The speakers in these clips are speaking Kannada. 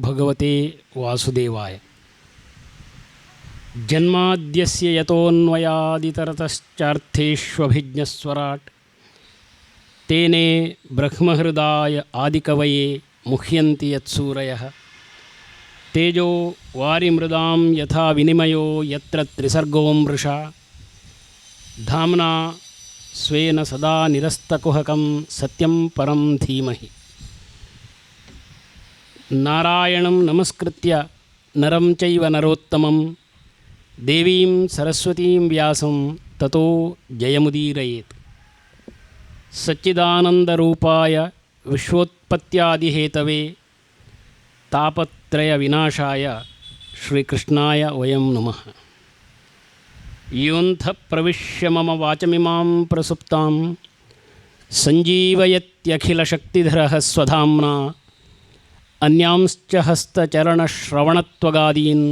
ಭಗವತೆ ವಾಸುದೇವಾಯ. ಜನ್ಮಾದ್ಯಸ್ಯ ಯತೋನ್ವಯಾದಿತರತಶ್ಚಾರ್ಥೇಷ್ವಭಿಜ್ಞಸ್ವರಾಟ್ ತೇನೇ ಬ್ರಹ್ಮಹೃದಾಯ ಆದಿಕವಯೇ ಮುಹ್ಯಂತಿ ಯತ್ಸೂರಯಃ. ತೇಜೋ ವಾರಿಮೃದಾಂ ಯಥಾ ವಿನಿಮಯೋ ಯತ್ರ ತ್ರಿಸರ್ಗೋ ಮೃಷಾ ಧಾಮ್ನಾ ಸ್ವೇನ ಸದಾ ನಿರಸ್ತಕುಹಕಂ ಸತ್ಯಂ ಪರಂ ಧೀಮಹಿ. ನಾರಾಯಣಂ ನಮಸ್ಕೃತ್ಯ ನರಂ ಚೈವ ನರೋತ್ತಮಂ ದೇವೀಂ ಸರಸ್ವತೀಂ ವ್ಯಾಸಂ ತತೋ ಜಯಮುದೀರಯೇತ್. ಸಚ್ಚಿದಾನಂದರೂಪಾಯ ವಿಶ್ವೋತ್ಪತ್ಯಾದಿಹೇತವೇ ತಾಪತ್ರಯ ವಿನಾಶಾಯ ಶ್ರೀಕೃಷ್ಣಾಯ ವಯಂ ನಮಃ. ಯೋಂಥ ಪ್ರವಿಶ್ಯ ಮಮ ವಾಚಮಿಮಾಂ ಪ್ರಸುಪ್ತಾಂ ಸಂಜೀವಯತ್ಯಖಿಲಶಕ್ತಿಧರಃ ಸ್ವಧಾಮ್ನಾ ಅನ್ಯಾಂಶ್ಚ ಹಸ್ತಚರಣಶ್ರವಣತ್ವಗಾದೀನ್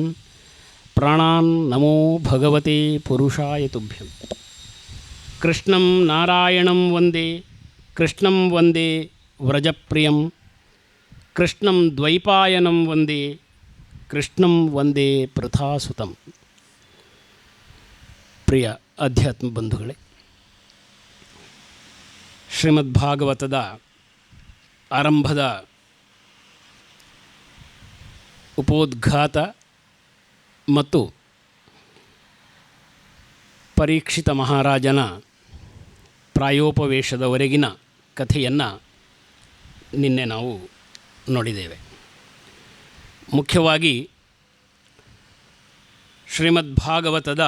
ಪ್ರಾಣಾನ್ ನಮೋ ಭಗವತೆ ಪುರುಷಾಯ ತುಭ್ಯಂ. ಕೃಷ್ಣಂ ನಾರಾಯಣಂ ವಂದೇ ಕೃಷ್ಣಂ ವಂದೇ ವ್ರಜಪ್ರಿಯಂ ಕೃಷ್ಣಂ ದ್ವೈಪಾಯನಂ ವಂದೇ ಕೃಷ್ಣಂ ವಂದೇ ಪೃಥಾಸುತಂ. ಪ್ರಿಯ ಅಧ್ಯಾತ್ಮ ಬಂಧುಗಳೇ, ಶ್ರೀಮದ್ಭಾಗವತದ ಆರಂಭದ ಉಪೋದ್ಘಾತ ಮತ್ತು ಪರೀಕ್ಷಿತ ಮಹಾರಾಜನ ಪ್ರಾಯೋಪವೇಶದವರೆಗಿನ ಕಥೆಯನ್ನು ನಿನ್ನೆ ನಾವು ನೋಡಿದ್ದೇವೆ. ಮುಖ್ಯವಾಗಿ ಶ್ರೀಮದ್ಭಾಗವತದ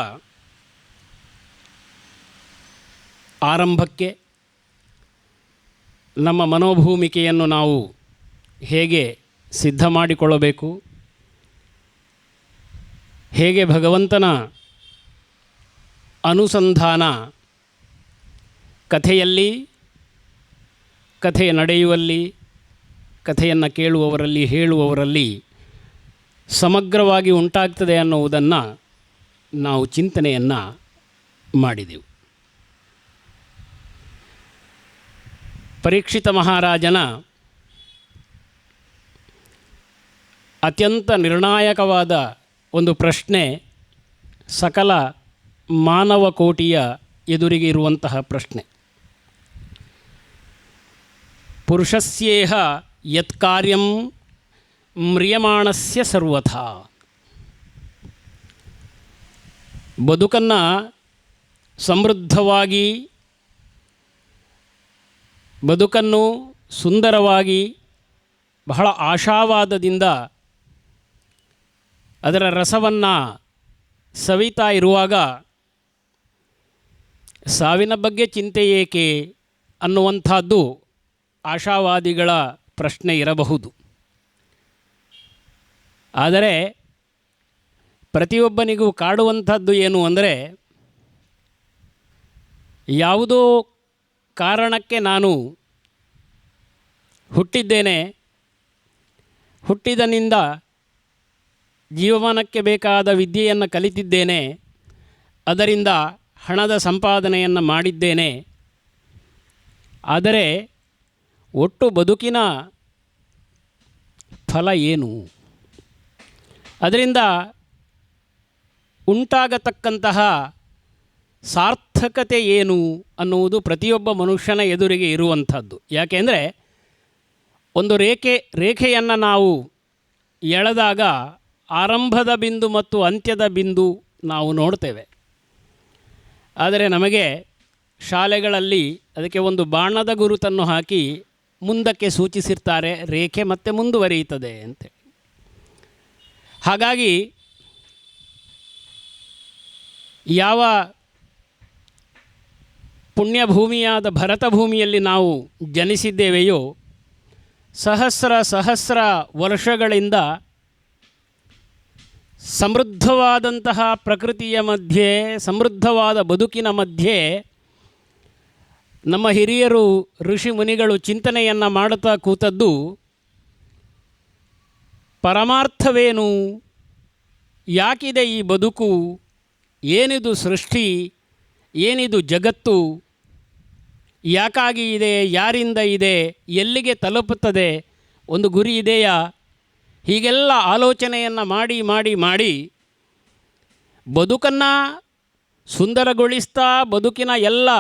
ಆರಂಭಕ್ಕೆ ನಮ್ಮ ಮನೋಭೂಮಿಕೆಯನ್ನು ನಾವು ಹೇಗೆ ಸಿದ್ಧ ಮಾಡಿಕೊಳ್ಳಬೇಕು, ಹೇಗೆ ಭಗವಂತನ ಅನುಸಂಧಾನ ಕಥೆಯಲ್ಲಿ, ಕಥೆಯ ನಡೆಯುವಲ್ಲಿ, ಕಥೆಯನ್ನು ಕೇಳುವವರಲ್ಲಿ, ಹೇಳುವವರಲ್ಲಿ ಸಮಗ್ರವಾಗಿ ಉಂಟಾಗ್ತದೆ ಅನ್ನುವುದನ್ನು ನಾವು ಚಿಂತನೆಯನ್ನು ಮಾಡಿದೆವು. ಪರೀಕ್ಷಿತ ಮಹಾರಾಜನ ಅತ್ಯಂತ ನಿರ್ಣಾಯಕವಾದ ಒಂದು ಪ್ರಶ್ನೆ ಸಕಲ ಮಾನವ ಕೋಟಿಯ ಎದುರಿಗೆ ಇರುವಂತಹ ಪ್ರಶ್ನೆ. ಪುರುಷಸ್ಯೇಹ ಯತ್ಕಾರ್ಯಂ ಮ್ರಿಯಮಾಣಸ್ಯ ಸರ್ವಥಾ. ಬದುಕನ್ನು ಸಮೃದ್ಧವಾಗಿ, ಬದುಕನ್ನು ಸುಂದರವಾಗಿ, ಬಹಳ ಆಶಾವಾದದಿಂದ ಅದರ ರಸವನ್ನು ಸವಿತಾ ಇರುವಾಗ ಸಾವಿನ ಬಗ್ಗೆ ಚಿಂತೆ ಏಕೆ ಅನ್ನುವಂಥದ್ದು ಆಶಾವಾದಿಗಳ ಪ್ರಶ್ನೆ ಇರಬಹುದು. ಆದರೆ ಪ್ರತಿಯೊಬ್ಬನಿಗೂ ಕಾಡುವಂಥದ್ದು ಏನು ಅಂದರೆ, ಯಾವುದೋ ಕಾರಣಕ್ಕೆ ನಾನು ಹುಟ್ಟಿದ್ದೇನೆ, ಹುಟ್ಟಿದನಿಂದ ಜೀವಮಾನಕ್ಕೆ ಬೇಕಾದ ವಿದ್ಯೆಯನ್ನು ಕಲಿತಿದ್ದೇನೆ, ಅದರಿಂದ ಹಣದ ಸಂಪಾದನೆಯನ್ನು ಮಾಡಿದ್ದೇನೆ. ಆದರೆ ಒಟ್ಟು ಬದುಕಿನ ಫಲ ಏನು, ಅದರಿಂದ ಉಂಟಾಗತಕ್ಕಂತಹ ಸಾರ್ಥಕತೆ ಏನು ಅನ್ನುವುದು ಪ್ರತಿಯೊಬ್ಬ ಮನುಷ್ಯನ ಎದುರಿಗೆ ಇರುವಂಥದ್ದು. ಯಾಕೆಂದರೆ ಒಂದು ರೇಖೆಯನ್ನು ನಾವು ಎಳೆದಾಗ ಆರಂಭದ ಬಿಂದು ಮತ್ತು ಅಂತ್ಯದ ಬಿಂದು ನಾವು ನೋಡ್ತೇವೆ. ಆದರೆ ನಮಗೆ ಶಾಲೆಗಳಲ್ಲಿ ಅದಕ್ಕೆ ಒಂದು ಬಾಣದ ಗುರುತನ್ನು ಹಾಕಿ ಮುಂದಕ್ಕೆ ಸೂಚಿಸಿರ್ತಾರೆ, ರೇಖೆ ಮತ್ತೆ ಮುಂದುವರಿಯುತ್ತದೆ ಅಂತೇಳಿ. ಹಾಗಾಗಿ ಯಾವ ಪುಣ್ಯಭೂಮಿಯಾದ ಭರತ ಭೂಮಿಯಲ್ಲಿ ನಾವು ಜನಿಸಿದ್ದೇವೆಯೋ, ಸಹಸ್ರ ವರ್ಷಗಳಿಂದ ಸಮೃದ್ಧವಾದಂತಹ ಪ್ರಕೃತಿಯ ಮಧ್ಯೆ, ಸಮೃದ್ಧವಾದ ಬದುಕಿನ ಮಧ್ಯೆ ನಮ್ಮ ಹಿರಿಯರು ಋಷಿ ಮುನಿಗಳು ಚಿಂತನೆಯನ್ನು ಮಾಡುತ್ತಾ ಕೂತದ್ದು ಪರಮಾರ್ಥವೇನು, ಯಾಕಿದೆ ಈ ಬದುಕು, ಏನಿದು ಸೃಷ್ಟಿ, ಏನಿದು ಜಗತ್ತು, ಯಾಕಾಗಿ ಇದೆ, ಯಾರಿಂದ ಇದೆ, ಎಲ್ಲಿಗೆ ತಲುಪುತ್ತದೆ, ಒಂದು ಗುರಿ ಇದೆಯಾ, ಹೀಗೆಲ್ಲ ಆಲೋಚನೆಯನ್ನು ಮಾಡಿ ಮಾಡಿ ಮಾಡಿ ಬದುಕನ್ನು ಸುಂದರಗೊಳಿಸ್ತಾ ಬದುಕಿನ ಎಲ್ಲ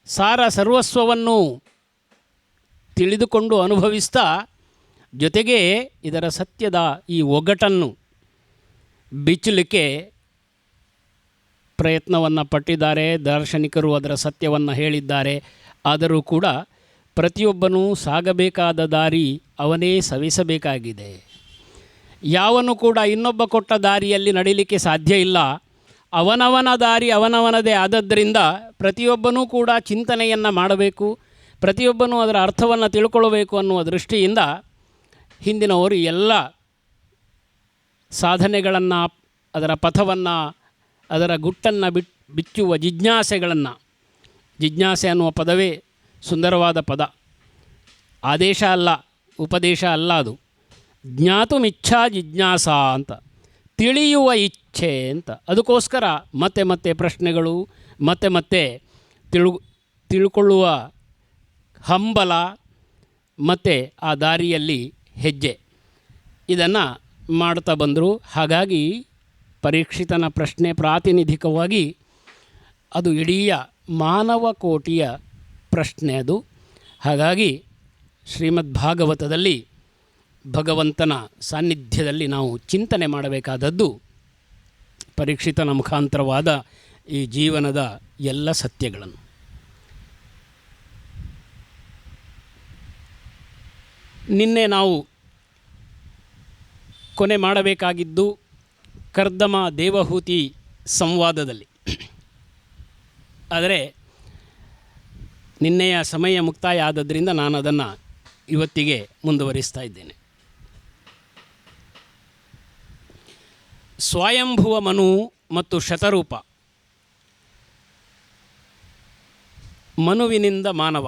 ಸಾರ ಸರ್ವಸ್ವವನ್ನು ತಿಳಿದುಕೊಂಡು ಅನುಭವಿಸ್ತಾ ಜೊತೆಗೆ ಇದರ ಸತ್ಯದ ಈ ಒಗಟನ್ನು ಬಿಚ್ಚಲಿಕ್ಕೆ ಪ್ರಯತ್ನವನ್ನು ಪಟ್ಟಿದ್ದಾರೆ. ದಾರ್ಶನಿಕರು ಅದರ ಸತ್ಯವನ್ನು ಹೇಳಿದ್ದಾರೆ. ಆದರೂ ಕೂಡ ಪ್ರತಿಯೊಬ್ಬನೂ ಸಾಗಬೇಕಾದ ದಾರಿ ಅವನೇ ಸವಿಸಬೇಕಾಗಿದೆ. ಯಾವನು ಕೂಡ ಇನ್ನೊಬ್ಬ ಕೊಟ್ಟ ದಾರಿಯಲ್ಲಿ ನಡೀಲಿಕ್ಕೆ ಸಾಧ್ಯ ಇಲ್ಲ. ಅವನವನ ದಾರಿ ಅವನವನದೇ ಆದದ್ದರಿಂದ ಪ್ರತಿಯೊಬ್ಬನೂ ಕೂಡ ಚಿಂತನೆಯನ್ನು ಮಾಡಬೇಕು, ಪ್ರತಿಯೊಬ್ಬನೂ ಅದರ ಅರ್ಥವನ್ನು ತಿಳ್ಕೊಳ್ಬೇಕು ಅನ್ನುವ ದೃಷ್ಟಿಯಿಂದ ಹಿಂದಿನವರು ಎಲ್ಲ ಸಾಧನೆಗಳನ್ನು, ಅದರ ಪಥವನ್ನು, ಅದರ ಗುಟ್ಟನ್ನು ಬಿಚ್ಚುವ ಜಿಜ್ಞಾಸೆ ಅನ್ನುವ ಪದವೇ ಸುಂದರವಾದ ಪದ. ಆದೇಶ ಅಲ್ಲ, ಉಪದೇಶ ಅಲ್ಲ, ಅದು ಜ್ಞಾತುಮಿಚ್ಛಾ ಜಿಜ್ಞಾಸ ಅಂತ, ತಿಳಿಯುವ ಇಚ್ಛೆ ಅಂತ. ಅದಕ್ಕೋಸ್ಕರ ಮತ್ತೆ ಮತ್ತೆ ಪ್ರಶ್ನೆಗಳು, ಮತ್ತೆ ಮತ್ತೆ ತಿಳ್ಕೊಳ್ಳುವ ಹಂಬಲ, ಮತ್ತು ಆ ದಾರಿಯಲ್ಲಿ ಹೆಜ್ಜೆ, ಇದನ್ನು ಮಾಡ್ತಾ ಬಂದರು. ಹಾಗಾಗಿ ಪರೀಕ್ಷಿತನ ಪ್ರಶ್ನೆ ಪ್ರಾತಿನಿಧಿಕವಾಗಿ ಅದು ಇಡೀ ಮಾನವ ಕೋಟಿಯ ಪ್ರಶ್ನೆ ಅದು. ಹಾಗಾಗಿ ಶ್ರೀಮದ್ ಭಾಗವತದಲ್ಲಿ ಭಗವಂತನ ಸಾನ್ನಿಧ್ಯದಲ್ಲಿ ನಾವು ಚಿಂತನೆ ಮಾಡಬೇಕಾದದ್ದು ಪರೀಕ್ಷಿತನ ಮುಖಾಂತರವಾದ ಈ ಜೀವನದ ಎಲ್ಲ ಸತ್ಯಗಳನ್ನು. ನಿನ್ನೆ ನಾವು ಕೊನೆ ಮಾಡಬೇಕಾಗಿದ್ದು ಕರ್ದಮ ದೇವಹೂತಿ ಸಂವಾದದಲ್ಲಿ. ಆದರೆ ನಿನ್ನೆಯ ಸಮಯ ಮುಕ್ತಾಯ ಆದದ್ರಿಂದ ನಾನು ಅದನ್ನು ಇವತ್ತಿಗೆ ಮುಂದುವರಿಸ್ತಾ ಇದ್ದೇನೆ. ಸ್ವಯಂಭುವ ಮನು ಮತ್ತು ಶತರೂಪ, ಮನುವಿನಿಂದ ಮಾನವ.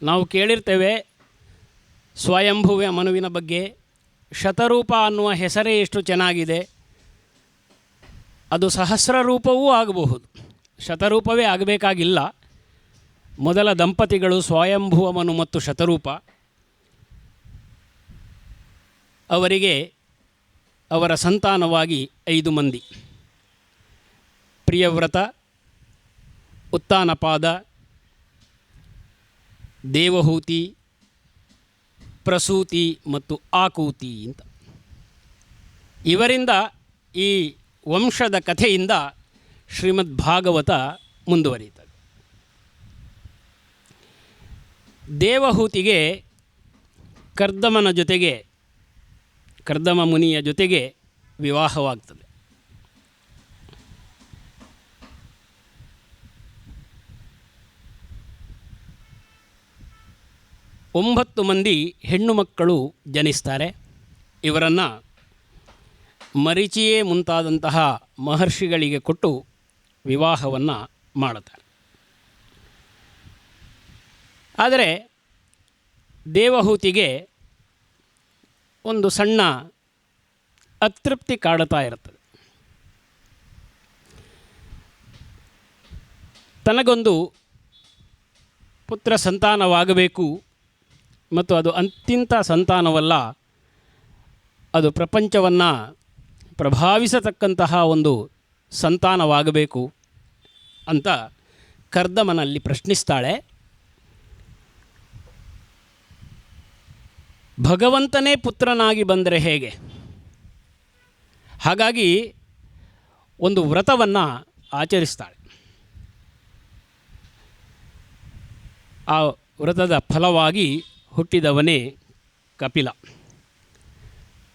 ನಾವು ಕೇಳಿರ್ತೇವೆ ಸ್ವಯಂಭುವ ಮನುವಿನ ಬಗ್ಗೆ. ಶತರೂಪ ಅನ್ನುವ ಹೆಸರೇ ಎಷ್ಟು ಚೆನ್ನಾಗಿದೆ. ಅದು ಸಹಸ್ರ ರೂಪವೂ ಆಗಬಹುದು, ಶತರೂಪವೇ ಆಗಬೇಕಾಗಿಲ್ಲ. ಮೊದಲ ದಂಪತಿಗಳು ಸ್ವಯಂಭುವ ಮನು ಮತ್ತು ಶತರೂಪ. ಅವರಿಗೆ ಅವರ ಸಂತಾನವಾಗಿ 5 ಮಂದಿ: ಪ್ರಿಯವ್ರತ, ಉತ್ತಾನಪಾದ, ದೇವಹೂತಿ, ಪ್ರಸೂತಿ ಮತ್ತು ಆಕೂತಿ ಅಂತ. ಇವರಿಂದ ಈ ವಂಶದ ಕಥೆಯಿಂದ ಶ್ರೀಮದ್ ಭಾಗವತ ಮುಂದುವರಿಯುತ್ತದೆ. ದೇವಹೂತಿಗೆ ಕರ್ದಮ ಮುನಿಯ ಜೊತೆಗೆ ವಿವಾಹವಾಗ್ತದೆ. ಒಂಬತ್ತು ಮಂದಿ ಹೆಣ್ಣು ಮಕ್ಕಳು ಜನಿಸ್ತಾರೆ. ಇವರನ್ನು ಮರೀಚಿಯೇ ಮುಂತಾದಂತಹ ಮಹರ್ಷಿಗಳಿಗೆ ಕೊಟ್ಟು ವಿವಾಹವನ್ನು ಮಾಡುತ್ತಾರೆ. ಆದರೆ ದೇವಹೂತಿಗೆ ಒಂದು ಸಣ್ಣ ಅತೃಪ್ತಿ ಕಾಡುತ್ತಾ ಇರುತ್ತದೆ. ತನಗೊಂದು ಪುತ್ರ ಸಂತಾನವಾಗಬೇಕು ಮತ್ತು ಅದು ಅಂತಿಂತ ಸಂತಾನವಲ್ಲ, ಅದು ಪ್ರಪಂಚವನ್ನು ಪ್ರಭಾವಿಸತಕ್ಕಂತಹ ಒಂದು ಸಂತಾನವಾಗಬೇಕು ಅಂತ ಕರ್ದಮನಲ್ಲಿ ಪ್ರಶ್ನಿಸ್ತಾಳೆ. ಭಗವಂತನೇ ಪುತ್ರನಾಗಿ ಬಂದರೆ ಹೇಗೆ? ಹಾಗಾಗಿ ಒಂದು ವ್ರತವನ್ನು ಆಚರಿಸ್ತಾಳೆ. ಆ ವ್ರತದ ಫಲವಾಗಿ ಹುಟ್ಟಿದವನೇ ಕಪಿಲ.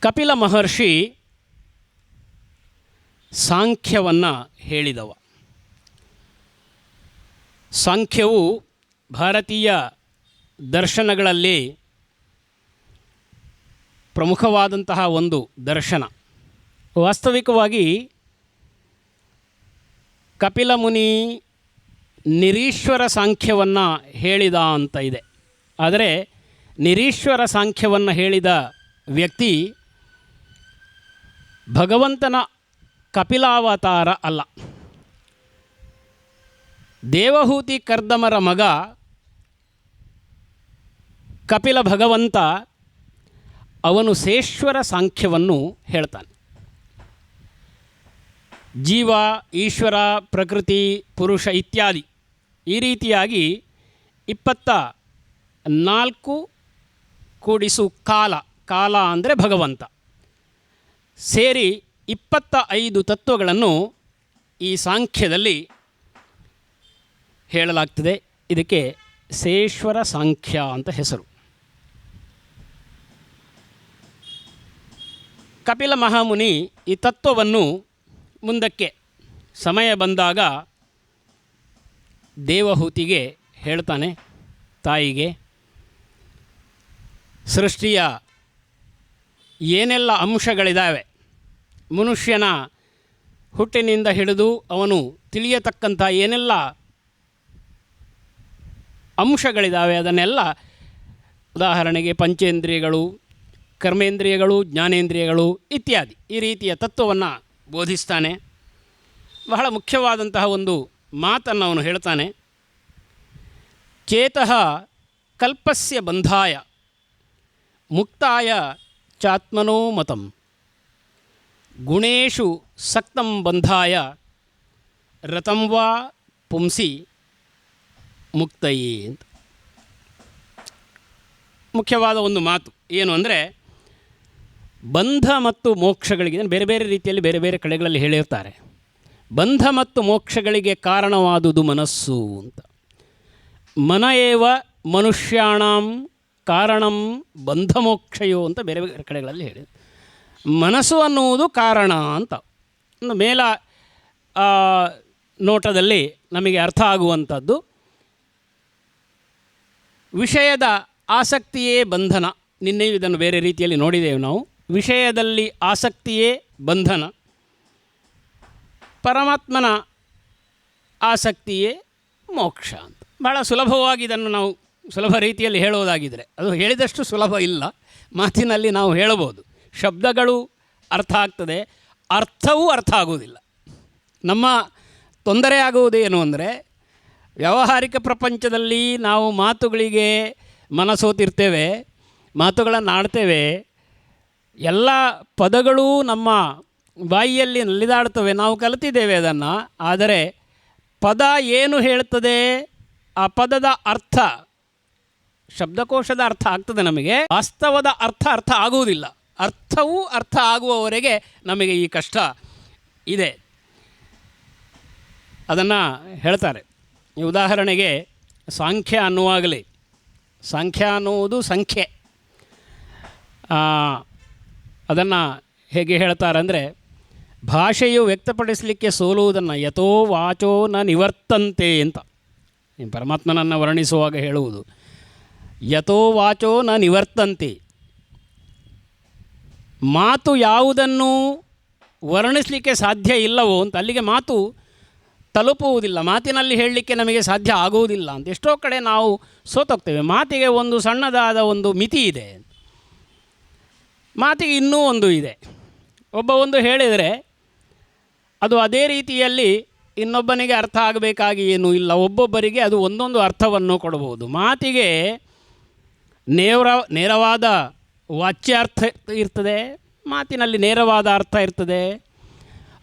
ಕಪಿಲ ಮಹರ್ಷಿ ಸಾಂಖ್ಯವನ್ನು ಹೇಳಿದವ. ಸಾಂಖ್ಯವು ಭಾರತೀಯ ದರ್ಶನಗಳಲ್ಲಿ ಪ್ರಮುಖವಾದಂತಹ ಒಂದು ದರ್ಶನ. ವಾಸ್ತವಿಕವಾಗಿ ಕಪಿಲ ಮುನಿ ನಿರೀಶ್ವರ ಸಾಂಖ್ಯವನ್ನು ಹೇಳಿದ ಅಂತ ಇದೆ. ಆದರೆ ನಿರೀಶ್ವರ ಸಾಂಖ್ಯವನ್ನು ಹೇಳಿದ ವ್ಯಕ್ತಿ ಭಗವಂತನ ಕಪಿಲಾವತಾರ ಅಲ್ಲ. ದೇವಹೂತಿ ಕರ್ದಮರ ಮಗ ಕಪಿಲ ಭಗವಂತ ಅವನು ಸೇಶ್ವರ ಸಾಂಖ್ಯವನ್ನು ಹೇಳ್ತಾನೆ. ಜೀವ, ಈಶ್ವರ, ಪ್ರಕೃತಿ, ಪುರುಷ ಇತ್ಯಾದಿ ಈ ರೀತಿಯಾಗಿ 24 ಕೂಡಿಸು ಕಾಲ, ಕಾಲ ಅಂದರೆ ಭಗವಂತ, ಸೇರಿ 25 ತತ್ವಗಳನ್ನು ಈ ಸಾಂಖ್ಯದಲ್ಲಿ ಹೇಳಲಾಗ್ತದೆ. ಇದಕ್ಕೆ ಸೇಶ್ವರ ಸಾಂಖ್ಯ ಅಂತ ಹೆಸರು. ಕಪಿಲ ಮಹಾಮುನಿ ಈ ತತ್ವವನ್ನು ಮುಂದಕ್ಕೆ ಸಮಯ ಬಂದಾಗ ದೇವಹೂತಿಗೆ ಹೇಳ್ತಾನೆ, ತಾಯಿಗೆ. ಸೃಷ್ಟಿಯ ಏನೆಲ್ಲ ಅಂಶಗಳಿದ್ದಾವೆ, ಮನುಷ್ಯನ ಹುಟ್ಟಿನಿಂದ ಹಿಡಿದು ಅವನು ತಿಳಿಯತಕ್ಕಂಥ ಏನೆಲ್ಲ ಅಂಶಗಳಿದ್ದಾವೆ ಅದನ್ನೆಲ್ಲ, ಉದಾಹರಣೆಗೆ ಪಂಚೇಂದ್ರಿಯಗಳು, ಕರ್ಮೇಂದ್ರಿಯಗಳು, ಜ್ಞಾನೇಂದ್ರಿಯಗಳು ಇತ್ಯಾದಿ ಈ ರೀತಿಯ ತತ್ವವನ್ನು ಬೋಧಿಸ್ತಾನೆ. ಬಹಳ ಮುಖ್ಯವಾದಂತಹ ಒಂದು ಮಾತನ್ನು ಅವನು ಹೇಳ್ತಾನೆ. ಚೇತಃ ಕಲ್ಪಸ್ಯ ಬಂಧಾಯ ಮುಕ್ತಾಯ ಚಾತ್ಮನೋ ಮತಂ ಗುಣೇಶು ಸಕ್ತಂ ಬಂಧಾಯ ರತಂ ವಾ ಪುಂಸಿ ಮುಕ್ತಯೇ ಅಂತ. ಮುಖ್ಯವಾದ ಒಂದು ಮಾತು ಏನು ಅಂದರೆ, ಬಂಧ ಮತ್ತು ಮೋಕ್ಷಗಳಿಗೆ ಬೇರೆ ಬೇರೆ ರೀತಿಯಲ್ಲಿ ಬೇರೆ ಬೇರೆ ಕಡೆಗಳಲ್ಲಿ ಹೇಳಿರ್ತಾರೆ. ಬಂಧ ಮತ್ತು ಮೋಕ್ಷಗಳಿಗೆ ಕಾರಣವಾದುದು ಮನಸ್ಸು ಅಂತ. ಮನ ಏವ ಮನುಷ್ಯಾಣಂ ಕಾರಣಂ ಬಂಧಮೋಕ್ಷಯೋ ಅಂತ ಬೇರೆ ಬೇರೆ ಕಡೆಗಳಲ್ಲಿ ಹೇಳಿ, ಮನಸ್ಸು ಅನ್ನುವುದು ಕಾರಣ ಅಂತ ಒಂದು ಮೇಲ ನೋಟದಲ್ಲಿ ನಮಗೆ ಅರ್ಥ ಆಗುವಂಥದ್ದು. ವಿಷಯದ ಆಸಕ್ತಿಯೇ ಬಂಧನ. ನಿನ್ನೆಯೂ ಇದನ್ನು ಬೇರೆ ರೀತಿಯಲ್ಲಿ ನೋಡಿದ್ದೇವೆ ನಾವು. ವಿಷಯದಲ್ಲಿ ಆಸಕ್ತಿಯೇ ಬಂಧನ, ಪರಮಾತ್ಮನ ಆಸಕ್ತಿಯೇ ಮೋಕ್ಷ ಅಂತ. ಭಾಳ ಸುಲಭವಾಗಿ ಇದನ್ನು ನಾವು ಸುಲಭ ರೀತಿಯಲ್ಲಿ ಹೇಳೋದಾಗಿದ್ದರೆ, ಅದು ಹೇಳಿದಷ್ಟು ಸುಲಭ ಇಲ್ಲ. ಮಾತಿನಲ್ಲಿ ನಾವು ಹೇಳಬಹುದು, ಶಬ್ದಗಳು ಅರ್ಥ ಆಗ್ತದೆ, ಅರ್ಥವೂ ಅರ್ಥ ಆಗುವುದಿಲ್ಲ. ನಮ್ಮ ತೊಂದರೆ ಆಗುವುದೇನು ಅಂದರೆ, ವ್ಯಾವಹಾರಿಕ ಪ್ರಪಂಚದಲ್ಲಿ ನಾವು ಮಾತುಗಳಿಗೆ ಮನಸೋತಿರ್ತೇವೆ, ಮಾತುಗಳನ್ನು ಆಡ್ತೇವೆ, ಎಲ್ಲ ಪದಗಳೂ ನಮ್ಮ ಬಾಯಿಯಲ್ಲಿ ನಲಿದಾಡ್ತವೆ, ನಾವು ಕಲಿತಿದ್ದೇವೆ ಅದನ್ನು. ಆದರೆ ಪದ ಏನು ಹೇಳ್ತದೆ, ಆ ಪದದ ಅರ್ಥ, ಶಬ್ದಕೋಶದ ಅರ್ಥ ಆಗ್ತದೆ ನಮಗೆ, ವಾಸ್ತವದ ಅರ್ಥ ಆಗುವುದಿಲ್ಲ. ಅರ್ಥವೂ ಅರ್ಥ ಆಗುವವರೆಗೆ ನಮಗೆ ಈ ಕಷ್ಟ ಇದೆ. ಅದನ್ನು ಹೇಳ್ತಾರೆ. ಈ ಉದಾಹರಣೆಗೆ ಸಾಂಖ್ಯ ಅನ್ನುವಾಗಲೇ, ಸಾಂಖ್ಯ ಅನ್ನುವುದು ಸಂಖ್ಯೆ, ಅದನ್ನು ಹೇಗೆ ಹೇಳ್ತಾರೆ ಅಂದರೆ, ಭಾಷೆಯು ವ್ಯಕ್ತಪಡಿಸಲಿಕ್ಕೆ ಸೋಲುವುದನ್ನು ಯಥೋ ವಾಚೋ ನ ನಿವರ್ತಂತೆ ಅಂತ ಪರಮಾತ್ಮನನ್ನು ವರ್ಣಿಸುವಾಗ ಹೇಳುವುದು. ಯಥೋ ವಾಚೋ ನ ನಿವರ್ತಂತೆ, ಮಾತು ಯಾವುದನ್ನು ವರ್ಣಿಸಲಿಕ್ಕೆ ಸಾಧ್ಯ ಇಲ್ಲವೋ ಅಂತ ಅಲ್ಲಿಗೆ ಮಾತು ತಲುಪುವುದಿಲ್ಲ, ಮಾತಿನಲ್ಲಿ ಹೇಳಲಿಕ್ಕೆ ನಮಗೆ ಸಾಧ್ಯ ಆಗುವುದಿಲ್ಲ ಅಂತ ಎಷ್ಟೋ ಕಡೆ ನಾವು ಸೋತೋಗ್ತೇವೆ. ಮಾತಿಗೆ ಒಂದು ಸಣ್ಣದಾದ ಒಂದು ಮಿತಿ ಇದೆ, ಮಾತಿಗೆ ಇನ್ನೂ ಒಂದು ಇದೆ. ಒಬ್ಬ ಒಂದು ಹೇಳಿದರೆ ಅದು ಅದೇ ರೀತಿಯಲ್ಲಿ ಇನ್ನೊಬ್ಬನಿಗೆ ಅರ್ಥ ಆಗಬೇಕಾಗಿ ಏನೂ ಇಲ್ಲ. ಒಬ್ಬೊಬ್ಬರಿಗೆ ಅದು ಒಂದೊಂದು ಅರ್ಥವನ್ನು ಕೊಡಬಹುದು. ಮಾತಿಗೆ ನೇರವಾದ ವಾಚ್ಯಾರ್ಥ ಇರ್ತದೆ, ಮಾತಿನಲ್ಲಿ ನೇರವಾದ ಅರ್ಥ ಇರ್ತದೆ,